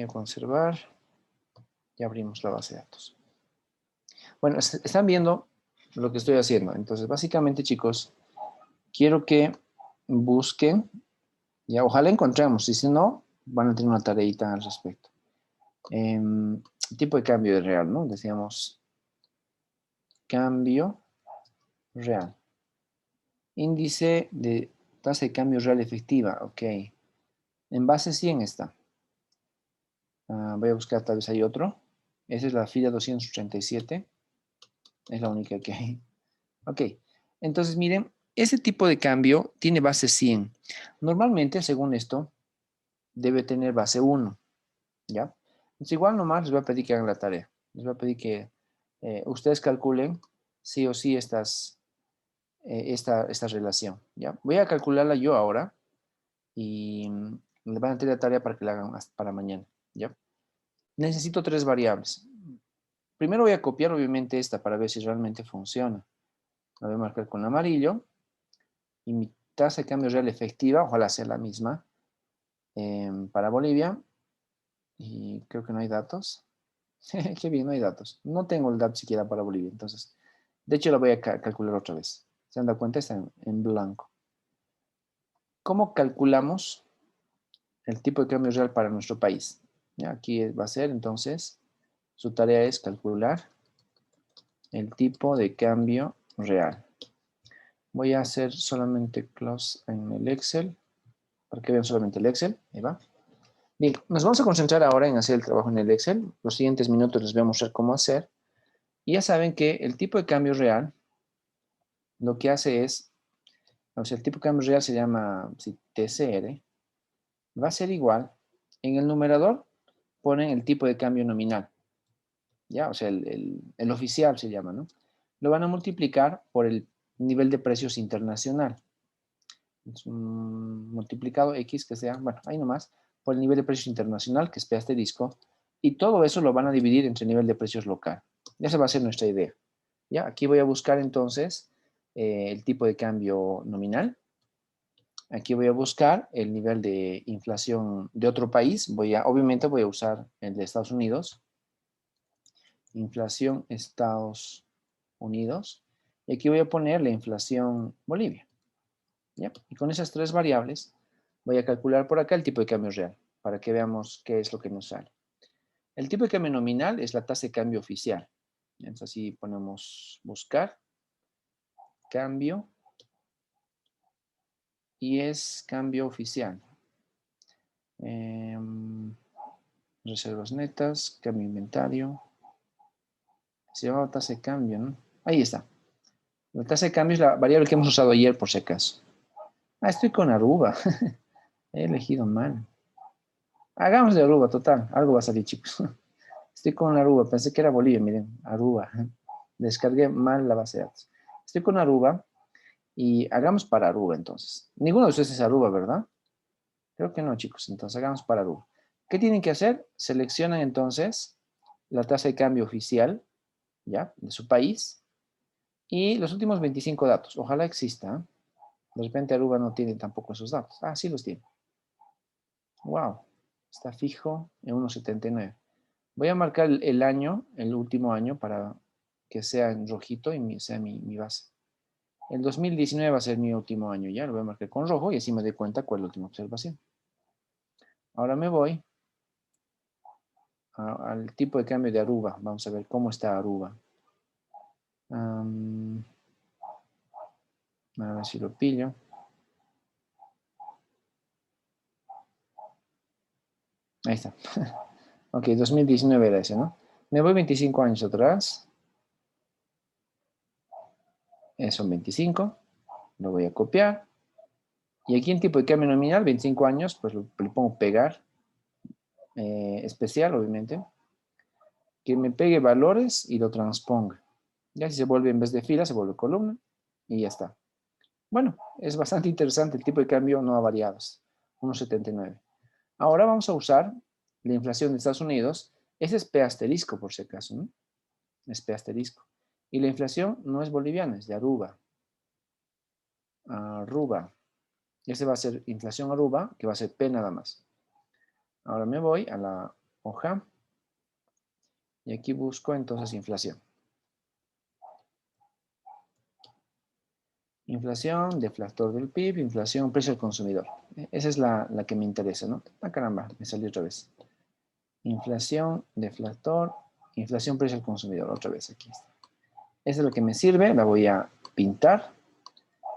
Conservar. Y abrimos la base de datos. Bueno, están viendo lo que estoy haciendo. Entonces, básicamente, chicos, quiero que busquen. Ya, ojalá encontremos. Y si no, van a tener una tareita al respecto. Tipo de cambio de real, ¿no? Decíamos cambio real. Índice de tasa de cambio real efectiva. Ok. En base 100 está. Voy a buscar, tal vez hay otro. Esa es la fila 237. Es la única que hay. Ok. Entonces, miren, ese tipo de cambio tiene base 100. Normalmente, según esto, debe tener base 1. ¿Ya? Entonces, igual nomás les voy a pedir que hagan la tarea. Les voy a pedir que ustedes calculen sí o sí esta relación. ¿Ya? Voy a calcularla yo ahora y les van a tener la tarea para que la hagan hasta para mañana. ¿Ya? Necesito 3 variables. Primero voy a copiar, obviamente, esta para ver si realmente funciona. La voy a marcar con amarillo. Y mi tasa de cambio real efectiva, ojalá sea la misma, para Bolivia. Y creo que no hay datos. Qué bien, no hay datos. No tengo el dato siquiera para Bolivia. Entonces, de hecho, la voy a calcular otra vez. ¿Se han dado cuenta? Está en blanco. ¿Cómo calculamos el tipo de cambio real para nuestro país? ¿Ya? Aquí va a ser, entonces, su tarea es calcular el tipo de cambio real. Voy a hacer solamente close en el Excel, para que vean solamente el Excel. Ahí va. Bien, nos vamos a concentrar ahora en hacer el trabajo en el Excel. Los siguientes minutos les voy a mostrar cómo hacer. Y ya saben que el tipo de cambio real lo que hace es, o sea, el tipo de cambio real se llama TCR, va a ser igual. En el numerador ponen el tipo de cambio nominal, ¿ya? O sea, el oficial se llama, ¿no? Lo van a multiplicar por el nivel de precios internacional. Es un multiplicado X que sea, bueno, ahí nomás, por el nivel de precios internacional, que es P asterisco, y todo eso lo van a dividir entre el nivel de precios local. Ya esa va a ser nuestra idea. ¿Ya? Aquí voy a buscar entonces el tipo de cambio nominal. Aquí voy a buscar el nivel de inflación de otro país. Obviamente voy a usar el de Estados Unidos. Inflación Estados Unidos. Y aquí voy a poner la inflación Bolivia. ¿Ya? Y con esas tres variables voy a calcular por acá el tipo de cambio real, para que veamos qué es lo que nos sale. El tipo de cambio nominal es la tasa de cambio oficial. Entonces así ponemos buscar, cambio, y es cambio oficial. Reservas netas, cambio inventario. Se llama tasa de cambio, ¿no? Ahí está. La tasa de cambio es la variable que hemos usado ayer por si acaso. Ah, estoy con Aruba. He elegido mal. Hagamos de Aruba, total. Algo va a salir, chicos. Estoy con Aruba. Pensé que era Bolivia, miren. Aruba. Descargué mal la base de datos. Estoy con Aruba y hagamos para Aruba entonces. Ninguno de ustedes es Aruba, ¿verdad? Creo que no, chicos. Entonces hagamos para Aruba. ¿Qué tienen que hacer? Seleccionan entonces la tasa de cambio oficial, ¿ya? De su país. Y los últimos 25 datos. Ojalá exista. De repente Aruba no tiene tampoco esos datos. Ah, sí los tiene. Wow. Está fijo en 1.79. Voy a marcar el año, el último año, para que sea en rojito y sea mi base. El 2019 va a ser mi último año, ya lo voy a marcar con rojo y así me doy cuenta cuál es la última observación. Ahora me voy al tipo de cambio de Aruba. Vamos a ver cómo está Aruba. A ver si lo pillo. Ahí está. Ok, 2019 era ese, ¿no? Me voy 25 años atrás. Son 25. Lo voy a copiar. Y aquí en tipo de cambio nominal, 25 años, pues le pongo pegar. Especial, obviamente. Que me pegue valores y lo transponga. Ya si se vuelve en vez de fila, se vuelve columna. Y ya está. Bueno, es bastante interesante. El tipo de cambio no ha variado. 1.79. Ahora vamos a usar la inflación de Estados Unidos. Ese es P asterisco, por si acaso, ¿no? Es P asterisco. Y la inflación no es boliviana, es de Aruba. Aruba. Ese va a ser inflación Aruba, que va a ser P nada más. Ahora me voy a la hoja. Y aquí busco entonces inflación. Inflación, deflactor del PIB, inflación, precio al consumidor. Esa es la que me interesa, ¿no? Ah, caramba, me salió otra vez. Inflación, deflactor, inflación, precio al consumidor. Otra vez aquí está. Esa es lo que me sirve, la voy a pintar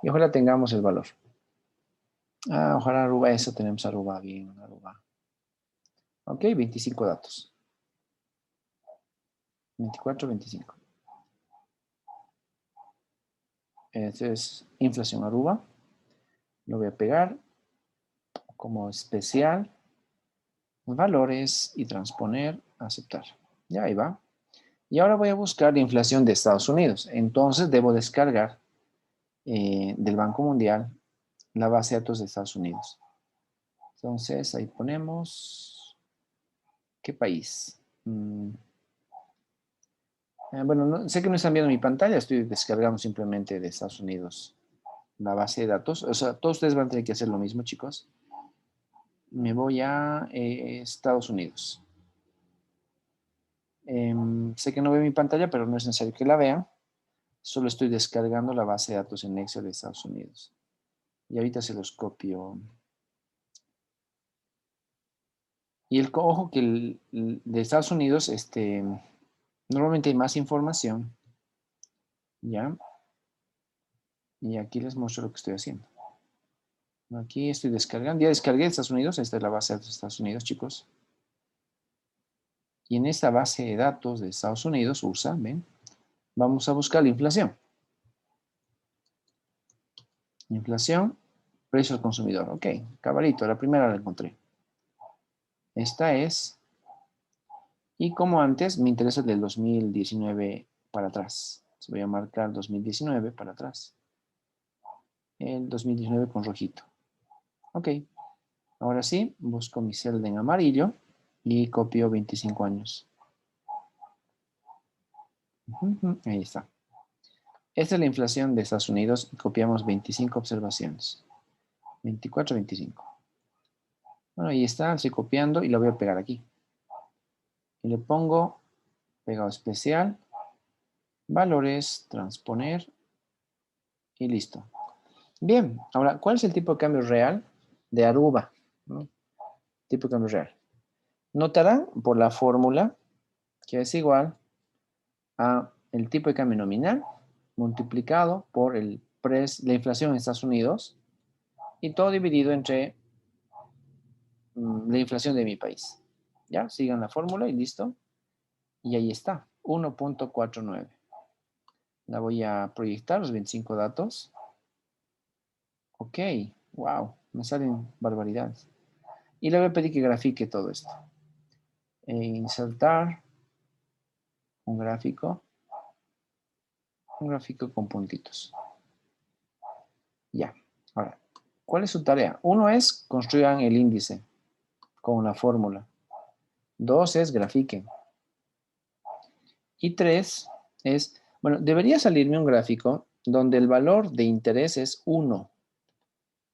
y ojalá tengamos el valor. Ojalá Aruba, eso tenemos Aruba, bien, Aruba. Ok, 25 datos. 24, 25. Este es inflación Aruba. Lo voy a pegar como especial. Valores y transponer, aceptar. Ya ahí va. Y ahora voy a buscar la inflación de Estados Unidos. Entonces debo descargar del Banco Mundial la base de datos de Estados Unidos. Entonces ahí ponemos, ¿qué país? Bueno, sé que no están viendo mi pantalla, estoy descargando simplemente de Estados Unidos la base de datos. O sea, todos ustedes van a tener que hacer lo mismo, chicos. Me voy a Estados Unidos. Sé que no ve mi pantalla, pero no es necesario que la vean. Solo estoy descargando la base de datos en Excel de Estados Unidos. Y ahorita se los copio. Y ojo que de Estados Unidos, normalmente hay más información. ¿Ya? Y aquí les muestro lo que estoy haciendo. Aquí estoy descargando. Ya descargué de Estados Unidos. Esta es la base de datos de Estados Unidos, chicos. Y en esta base de datos de Estados Unidos, USA, ¿ven? Vamos a buscar la inflación.
Inflación, precio al consumidor. Ok, cabalito, la primera la encontré. Esta es. Y como antes, me interesa el del 2019 para atrás. Se voy a marcar 2019 para atrás. El 2019 con rojito. Ok. Ahora sí, busco mi celda en amarillo y copio 25 años. Ahí está. Esta es la inflación de Estados Unidos y copiamos 25 observaciones. 24, 25. Bueno, ahí está, estoy copiando y lo voy a pegar aquí. Y le pongo pegado especial, valores, transponer y listo. Bien, ahora, ¿cuál es el tipo de cambio real de Aruba? ¿No? Tipo de cambio real. Notarán por la fórmula que es igual a el tipo de cambio nominal multiplicado por la inflación en Estados Unidos y todo dividido entre la inflación de mi país. ¿Ya? Sigan la fórmula y listo. Y ahí está, 1.49. La voy a proyectar, los 25 datos. Ok, wow, me salen barbaridades. Y le voy a pedir que grafique todo esto. Insertar un gráfico con puntitos. Ya, ahora, ¿cuál es su tarea? Uno es construyan el índice con la fórmula. 2 es grafiquen. Y 3 es, bueno, debería salirme un gráfico donde el valor de interés es 1.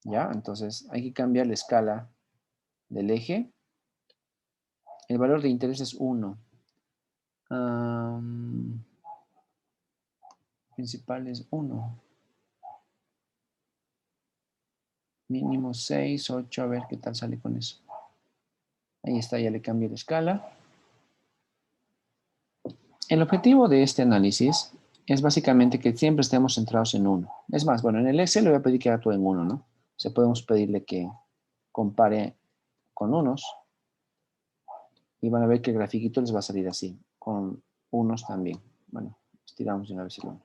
¿Ya? Entonces hay que cambiar la escala del eje. El valor de interés es 1. Principal es 1. Mínimo 6, 8, a ver qué tal sale con eso. Ahí está, ya le cambié la escala. El objetivo de este análisis es básicamente que siempre estemos centrados en 1. Es más, bueno, en el Excel le voy a pedir que haga todo en 1, ¿no? O sea, podemos pedirle que compare con unos y van a ver que el grafiquito les va a salir así, con unos también. Bueno, estiramos de una vez el 1.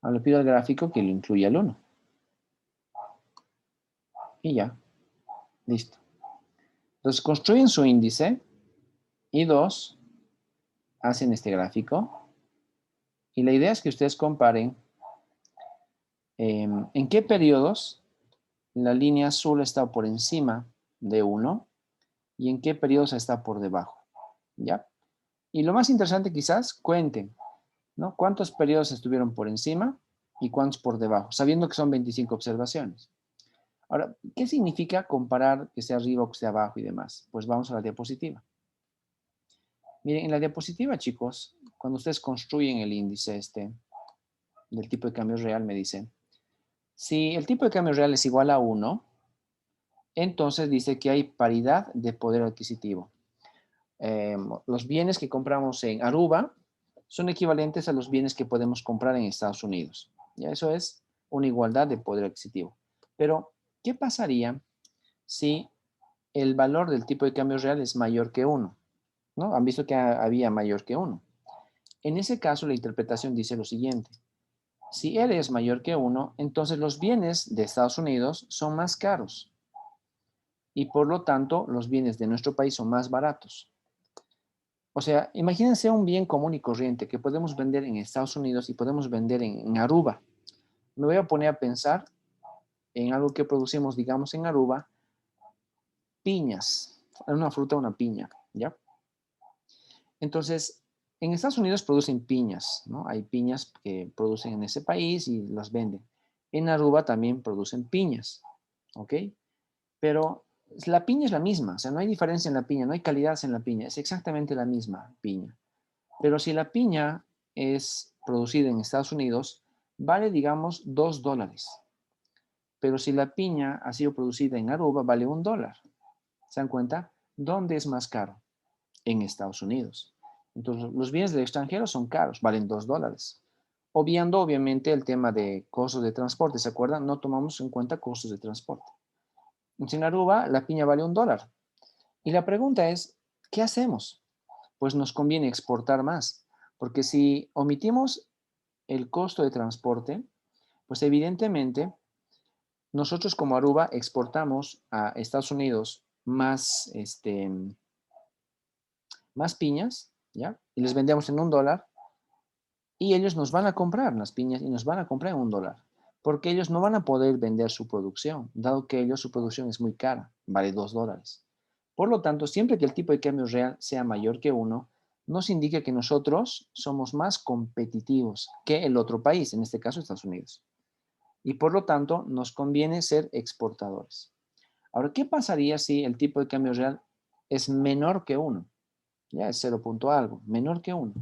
Ahora le pido al gráfico que lo incluya el 1. Y ya, listo. Entonces construyen su índice y 2 hacen este gráfico. Y la idea es que ustedes comparen en qué periodos la línea azul está por encima de 1 y en qué periodos está por debajo. ¿Ya? Y lo más interesante quizás, cuenten, ¿no? ¿Cuántos periodos estuvieron por encima y cuántos por debajo? Sabiendo que son 25 observaciones. Ahora, ¿qué significa comparar que sea arriba o que sea abajo y demás? Pues vamos a la diapositiva. Miren, en la diapositiva, chicos, cuando ustedes construyen el índice del tipo de cambio real, me dicen, si el tipo de cambio real es igual a 1, entonces dice que hay paridad de poder adquisitivo. Los bienes que compramos en Aruba son equivalentes a los bienes que podemos comprar en Estados Unidos. Ya eso es una igualdad de poder adquisitivo. Pero, ¿qué pasaría si el valor del tipo de cambio real es mayor que 1? ¿No? Han visto que había mayor que 1. En ese caso, la interpretación dice lo siguiente. Si L es mayor que 1, entonces los bienes de Estados Unidos son más caros. Y por lo tanto, los bienes de nuestro país son más baratos. O sea, imagínense un bien común y corriente que podemos vender en Estados Unidos y podemos vender en Aruba. Me voy a poner a pensar en algo que producimos, digamos, en Aruba, piñas. Una fruta, una piña, ¿ya? Entonces, en Estados Unidos producen piñas, ¿no? Hay piñas que producen en ese país y las venden. En Aruba también producen piñas, ¿ok? Pero la piña es la misma, o sea, no hay diferencia en la piña, no hay calidad en la piña, es exactamente la misma piña. Pero si la piña es producida en Estados Unidos, vale, digamos, $2. Pero si la piña ha sido producida en Aruba, vale $1. ¿Se dan cuenta? ¿Dónde es más caro? En Estados Unidos. Entonces, los bienes del extranjero son caros, valen $2. Obviando, obviamente, el tema de costos de transporte. ¿Se acuerdan? No tomamos en cuenta costos de transporte. En Aruba, la piña vale $1. Y la pregunta es, ¿qué hacemos? Pues nos conviene exportar más, porque si omitimos el costo de transporte,
Pues evidentemente, nosotros como Aruba exportamos a Estados Unidos más, más piñas, ¿ya? Y les vendemos en $1 y ellos nos van a comprar las piñas y nos van a comprar en $1. Porque ellos no van a poder vender su producción, dado que ellos su producción es muy cara, vale $2. Por lo tanto, siempre que el tipo de cambio real sea mayor que 1, nos indica que nosotros somos más competitivos que el otro país, en este caso Estados Unidos. Y por lo tanto, nos conviene ser exportadores. Ahora, ¿qué pasaría si el tipo de cambio real es menor que 1? Ya es 0 punto algo, menor que 1.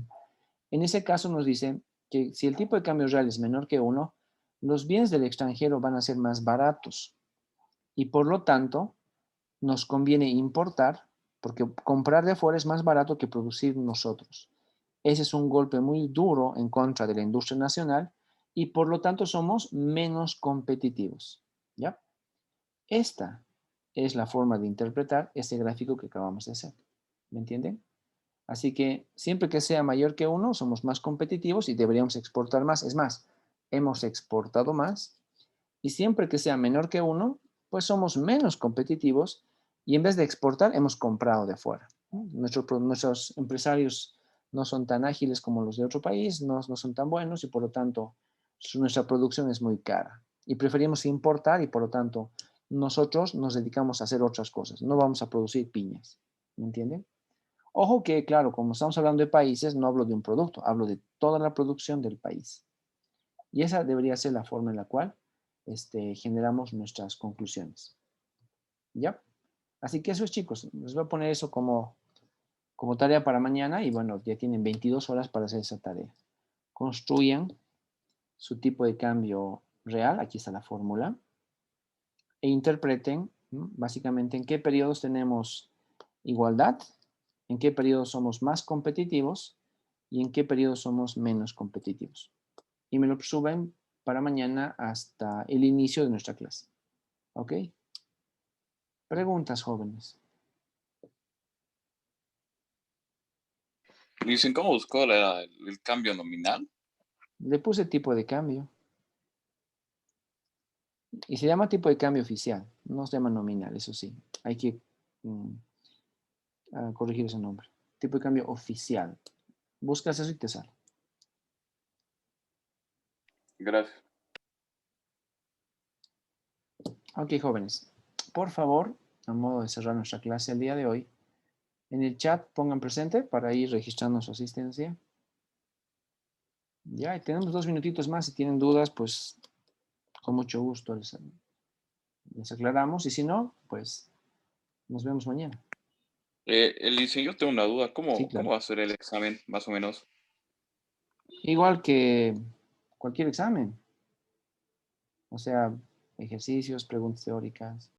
En ese caso nos dicen que si el tipo de cambio real es menor que 1, los bienes del extranjero van a ser más baratos y por lo tanto nos conviene importar porque comprar de afuera es más barato que producir nosotros. Ese es un golpe muy duro en contra de la industria nacional y por lo tanto somos menos competitivos. ¿Ya? Esta es la forma de interpretar ese gráfico que acabamos de hacer. ¿Me entienden? Así que siempre que sea mayor que 1, somos más competitivos y deberíamos exportar más. Es más, hemos exportado más. Y siempre que sea menor que 1, pues somos menos competitivos y en vez de exportar, hemos comprado de fuera. Nuestros empresarios no son tan ágiles como los de otro país, no son tan buenos y por lo tanto nuestra producción es muy cara. Y preferimos importar y por lo tanto nosotros nos dedicamos a hacer otras cosas. No vamos a producir piñas. ¿Me entienden? Ojo que, claro, como estamos hablando de países, no hablo de un producto, hablo de toda la producción del país. Y esa debería ser la forma en la cual generamos nuestras conclusiones. ¿Ya? Así que eso es, chicos. Les voy a poner eso como tarea para mañana y bueno, ya tienen 22 horas para hacer esa tarea. Construyan su tipo de cambio real, aquí está la fórmula, e interpreten básicamente en qué periodos tenemos igualdad, en qué periodos somos más competitivos y en qué periodos somos menos competitivos. Y me lo suben para mañana hasta el inicio de nuestra clase. ¿Ok? Preguntas, jóvenes.
Dicen, ¿cómo buscó el cambio nominal?
Le puse tipo de cambio. Y se llama tipo de cambio oficial. No se llama nominal, eso sí. Hay que corregir ese nombre. Tipo de cambio oficial. Buscas eso y te sale.
Gracias.
Ok, jóvenes. Por favor, a modo de cerrar nuestra clase el día de hoy, en el chat pongan presente para ir registrando su asistencia. Ya, y tenemos 2 minutitos más. Si tienen dudas, pues con mucho gusto les aclaramos. Y si no, pues nos vemos mañana.
Dicen, yo tengo una duda.
Sí,
¿Cómo
claro.
va a ser el examen, más o menos?
Igual que cualquier examen. O sea, ejercicios, preguntas teóricas.